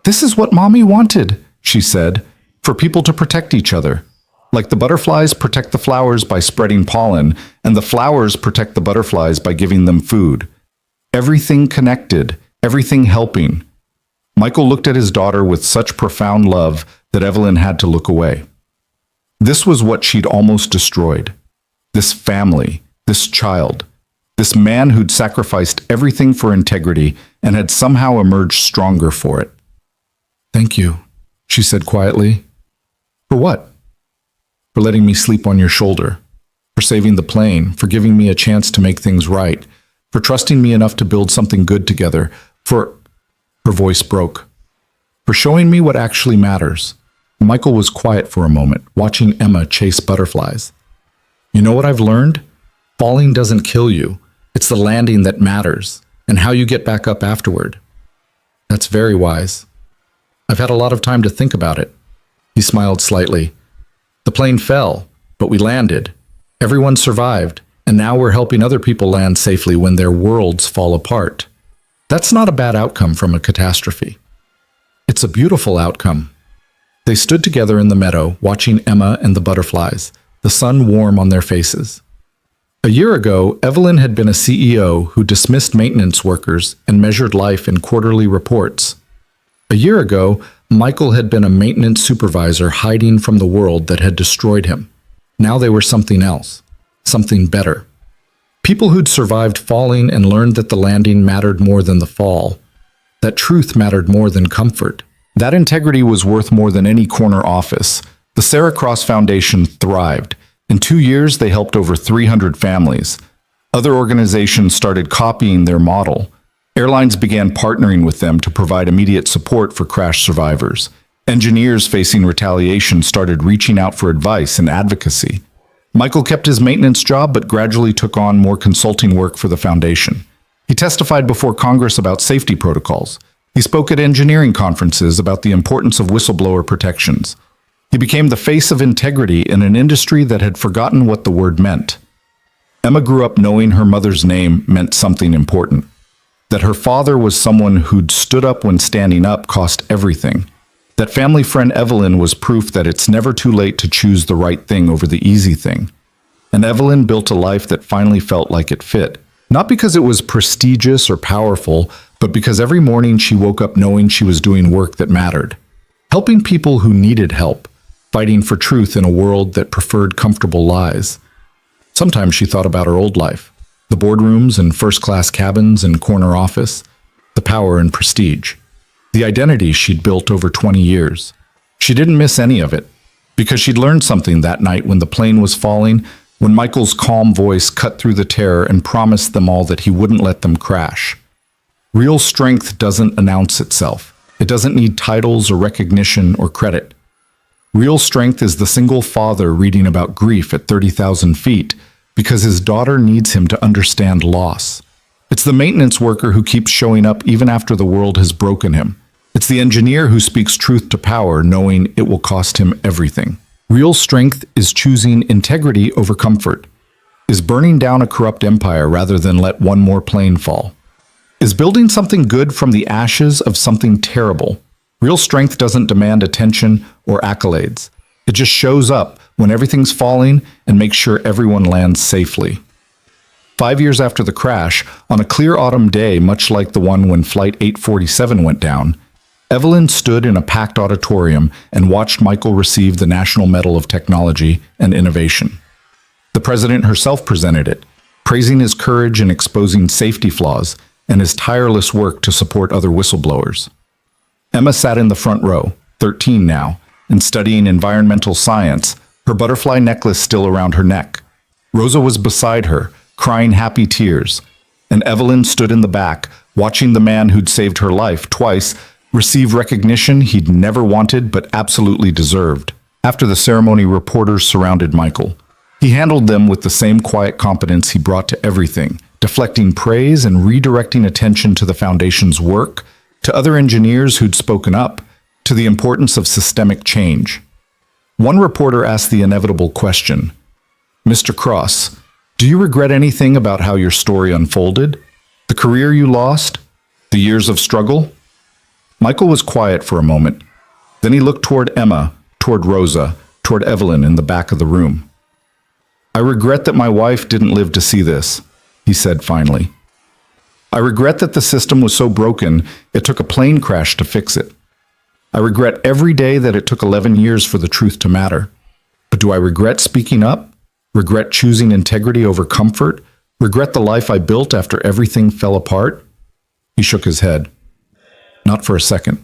This is what Mommy wanted, she said, for people to protect each other. Like the butterflies protect the flowers by spreading pollen, and the flowers protect the butterflies by giving them food. Everything connected, everything helping. Michael looked at his daughter with such profound love that Evelyn had to look away. This was what she'd almost destroyed. This family, this child, this man who'd sacrificed everything for integrity and had somehow emerged stronger for it. Thank you, she said quietly. For what? For letting me sleep on your shoulder, for saving the plane, for giving me a chance to make things right, for trusting me enough to build something good together, for... Her voice broke. For showing me what actually matters. Michael was quiet for a moment, watching Emma chase butterflies. You know what I've learned? Falling doesn't kill you. It's the landing that matters, and how you get back up afterward. That's very wise. I've had a lot of time to think about it. He smiled slightly. The plane fell, but we landed. Everyone survived, and now we're helping other people land safely when their worlds fall apart. That's not a bad outcome from a catastrophe. It's a beautiful outcome. They stood together in the meadow, watching Emma and the butterflies, the sun warm on their faces. A year ago, Evelyn had been a CEO who dismissed maintenance workers and measured life in quarterly reports. A year ago, Michael had been a maintenance supervisor hiding from the world that had destroyed him. Now they were something else, something better. People who'd survived falling and learned that the landing mattered more than the fall, that truth mattered more than comfort. That integrity was worth more than any corner office. The Sarah Cross Foundation thrived. In 2 years, they helped over 300 families. Other organizations started copying their model. Airlines began partnering with them to provide immediate support for crash survivors. Engineers facing retaliation started reaching out for advice and advocacy. Michael kept his maintenance job but gradually took on more consulting work for the foundation. He testified before Congress about safety protocols. He spoke at engineering conferences about the importance of whistleblower protections. He became the face of integrity in an industry that had forgotten what the word meant. Emma grew up knowing her mother's name meant something important. that her father was someone who'd stood up when standing up cost everything, that family friend Evelyn was proof that it's never too late to choose the right thing over the easy thing. And Evelyn built a life that finally felt like it fit, not because it was prestigious or powerful, but because every morning she woke up knowing she was doing work that mattered, helping people who needed help, fighting for truth in a world that preferred comfortable lies. Sometimes she thought about her old life, the boardrooms and first-class cabins and corner office, the power and prestige, the identity she'd built over 20 years. She didn't miss any of it, because she'd learned something that night when the plane was falling, when Michael's calm voice cut through the terror and promised them all that he wouldn't let them crash. Real strength doesn't announce itself. It doesn't need titles or recognition or credit. Real strength is the single father reading about grief at 30,000 feet because his daughter needs him to understand loss. It's the maintenance worker who keeps showing up even after the world has broken him. It's the engineer who speaks truth to power, knowing it will cost him everything. Real strength is choosing integrity over comfort, is burning down a corrupt empire rather than let one more plane fall, is building something good from the ashes of something terrible. Real strength doesn't demand attention or accolades. It just shows up when everything's falling and makes sure everyone lands safely. 5 years after the crash, on a clear autumn day much like the one when Flight 847 went down, Evelyn stood in a packed auditorium and watched Michael receive the National Medal of Technology and Innovation. The president herself presented it, praising his courage in exposing safety flaws and his tireless work to support other whistleblowers. Emma sat in the front row, 13 now, and studying environmental science, her butterfly necklace still around her neck. Rosa was beside her, crying happy tears, and Evelyn stood in the back, watching the man who'd saved her life twice receive recognition he'd never wanted but absolutely deserved. After the ceremony, reporters surrounded Michael. He handled them with the same quiet competence he brought to everything, deflecting praise and redirecting attention to the foundation's work, to other engineers who'd spoken up, to the importance of systemic change. One reporter asked the inevitable question, "Mr. Cross, do you regret anything about how your story unfolded? The career you lost? The years of struggle?" Michael was quiet for a moment. Then he looked toward Emma, toward Rosa, toward Evelyn in the back of the room. "I regret that my wife didn't live to see this," he said finally. "I regret that the system was so broken it took a plane crash to fix it. I regret every day that it took 11 years for the truth to matter. But do I regret speaking up? Regret choosing integrity over comfort? Regret the life I built after everything fell apart?" He shook his head. Not for a second.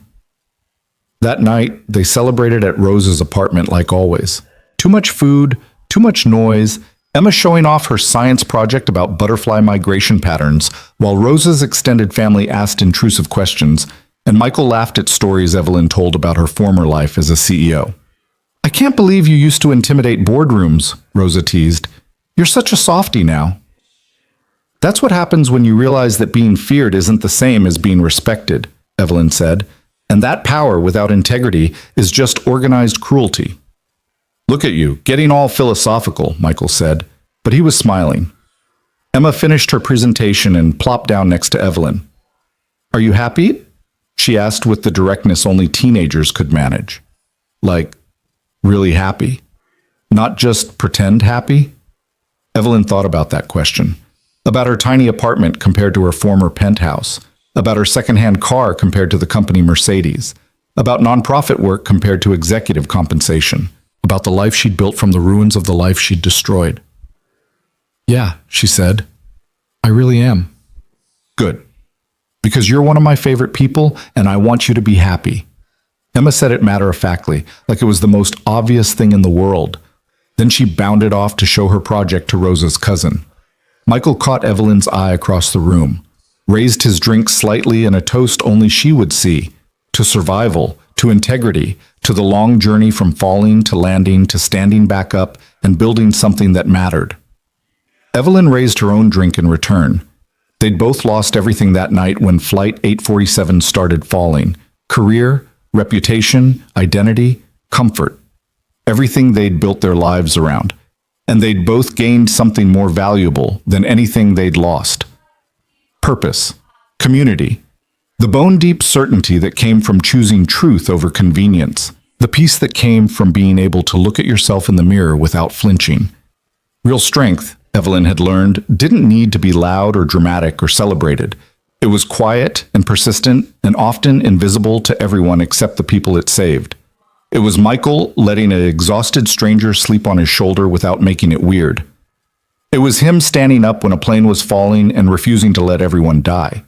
That night, they celebrated at Rosa's apartment like always. Too much food, too much noise, Emma showing off her science project about butterfly migration patterns, while Rosa's extended family asked intrusive questions, and Michael laughed at stories Evelyn told about her former life as a CEO. "I can't believe you used to intimidate boardrooms," Rosa teased. "You're such a softie now." "That's what happens when you realize that being feared isn't the same as being respected," Evelyn said, "and that power without integrity is just organized cruelty." "Look at you, getting all philosophical," Michael said, but he was smiling. Emma finished her presentation and plopped down next to Evelyn. "Are you happy?" she asked with the directness only teenagers could manage. Like, really happy? Not just pretend happy? Evelyn thought about that question, about her tiny apartment compared to her former penthouse, about her secondhand car compared to the company Mercedes, about nonprofit work compared to executive compensation, about the life she'd built from the ruins of the life she'd destroyed. "Yeah," she said, "I really am." "Good. Because you're one of my favorite people, and I want you to be happy." Emma said it matter-of-factly, like it was the most obvious thing in the world. Then she bounded off to show her project to Rosa's cousin. Michael caught Evelyn's eye across the room, raised his drink slightly in a toast only she would see, to survival, to integrity, to the long journey from falling to landing to standing back up and building something that mattered. Evelyn raised her own drink in return. They'd both lost everything that night when Flight 847 started falling. Career, reputation, identity, comfort. Everything they'd built their lives around. And they'd both gained something more valuable than anything they'd lost. Purpose. Community. The bone-deep certainty that came from choosing truth over convenience. The peace that came from being able to look at yourself in the mirror without flinching. Real strength, Evelyn had learned, didn't need to be loud or dramatic or celebrated. It was quiet and persistent and often invisible to everyone except the people it saved. It was Michael letting an exhausted stranger sleep on his shoulder without making it weird. It was him standing up when a plane was falling and refusing to let everyone die.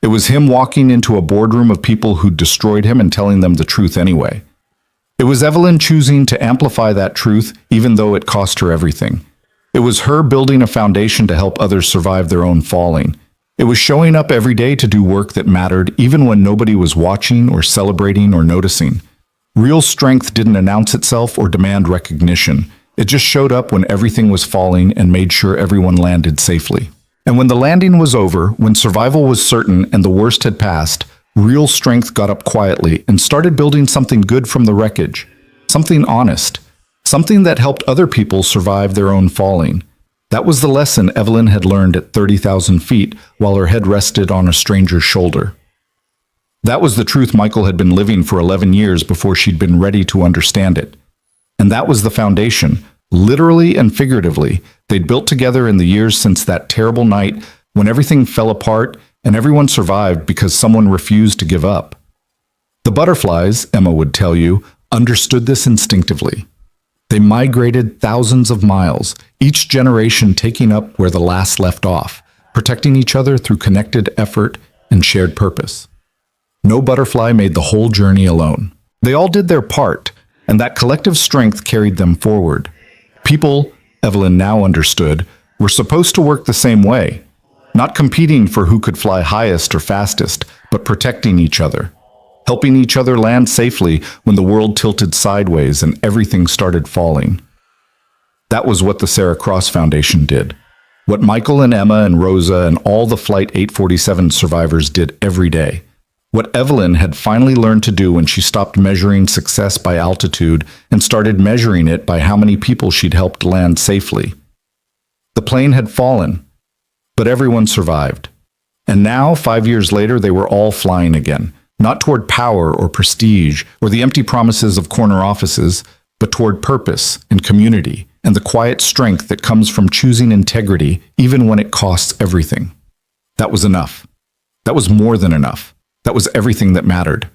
It was him walking into a boardroom of people who'd destroyed him and telling them the truth anyway. It was Evelyn choosing to amplify that truth even though it cost her everything. It was her building a foundation to help others survive their own falling. It was showing up every day to do work that mattered even when nobody was watching or celebrating or noticing. Real strength didn't announce itself or demand recognition. It just showed up when everything was falling and made sure everyone landed safely. And when the landing was over, when survival was certain and the worst had passed, real strength got up quietly and started building something good from the wreckage. Something honest. Something that helped other people survive their own falling. That was the lesson Evelyn had learned at 30,000 feet while her head rested on a stranger's shoulder. That was the truth Michael had been living for 11 years before she'd been ready to understand it. And that was the foundation, literally and figuratively, they'd built together in the years since that terrible night when everything fell apart and everyone survived because someone refused to give up. The butterflies, Emma would tell you, understood this instinctively. They migrated thousands of miles, each generation taking up where the last left off, protecting each other through connected effort and shared purpose. No butterfly made the whole journey alone. They all did their part, and that collective strength carried them forward. People, Evelyn now understood, were supposed to work the same way, not competing for who could fly highest or fastest, but protecting each other, helping each other land safely when the world tilted sideways and everything started falling. That was what the Sarah Cross Foundation did, what Michael and Emma and Rosa and all the Flight 847 survivors did every day. What Evelyn had finally learned to do when she stopped measuring success by altitude and started measuring it by how many people she'd helped land safely. The plane had fallen, but everyone survived. And now, 5 years later, they were all flying again, not toward power or prestige or the empty promises of corner offices, but toward purpose and community and the quiet strength that comes from choosing integrity even when it costs everything. That was enough. That was more than enough. That was everything that mattered.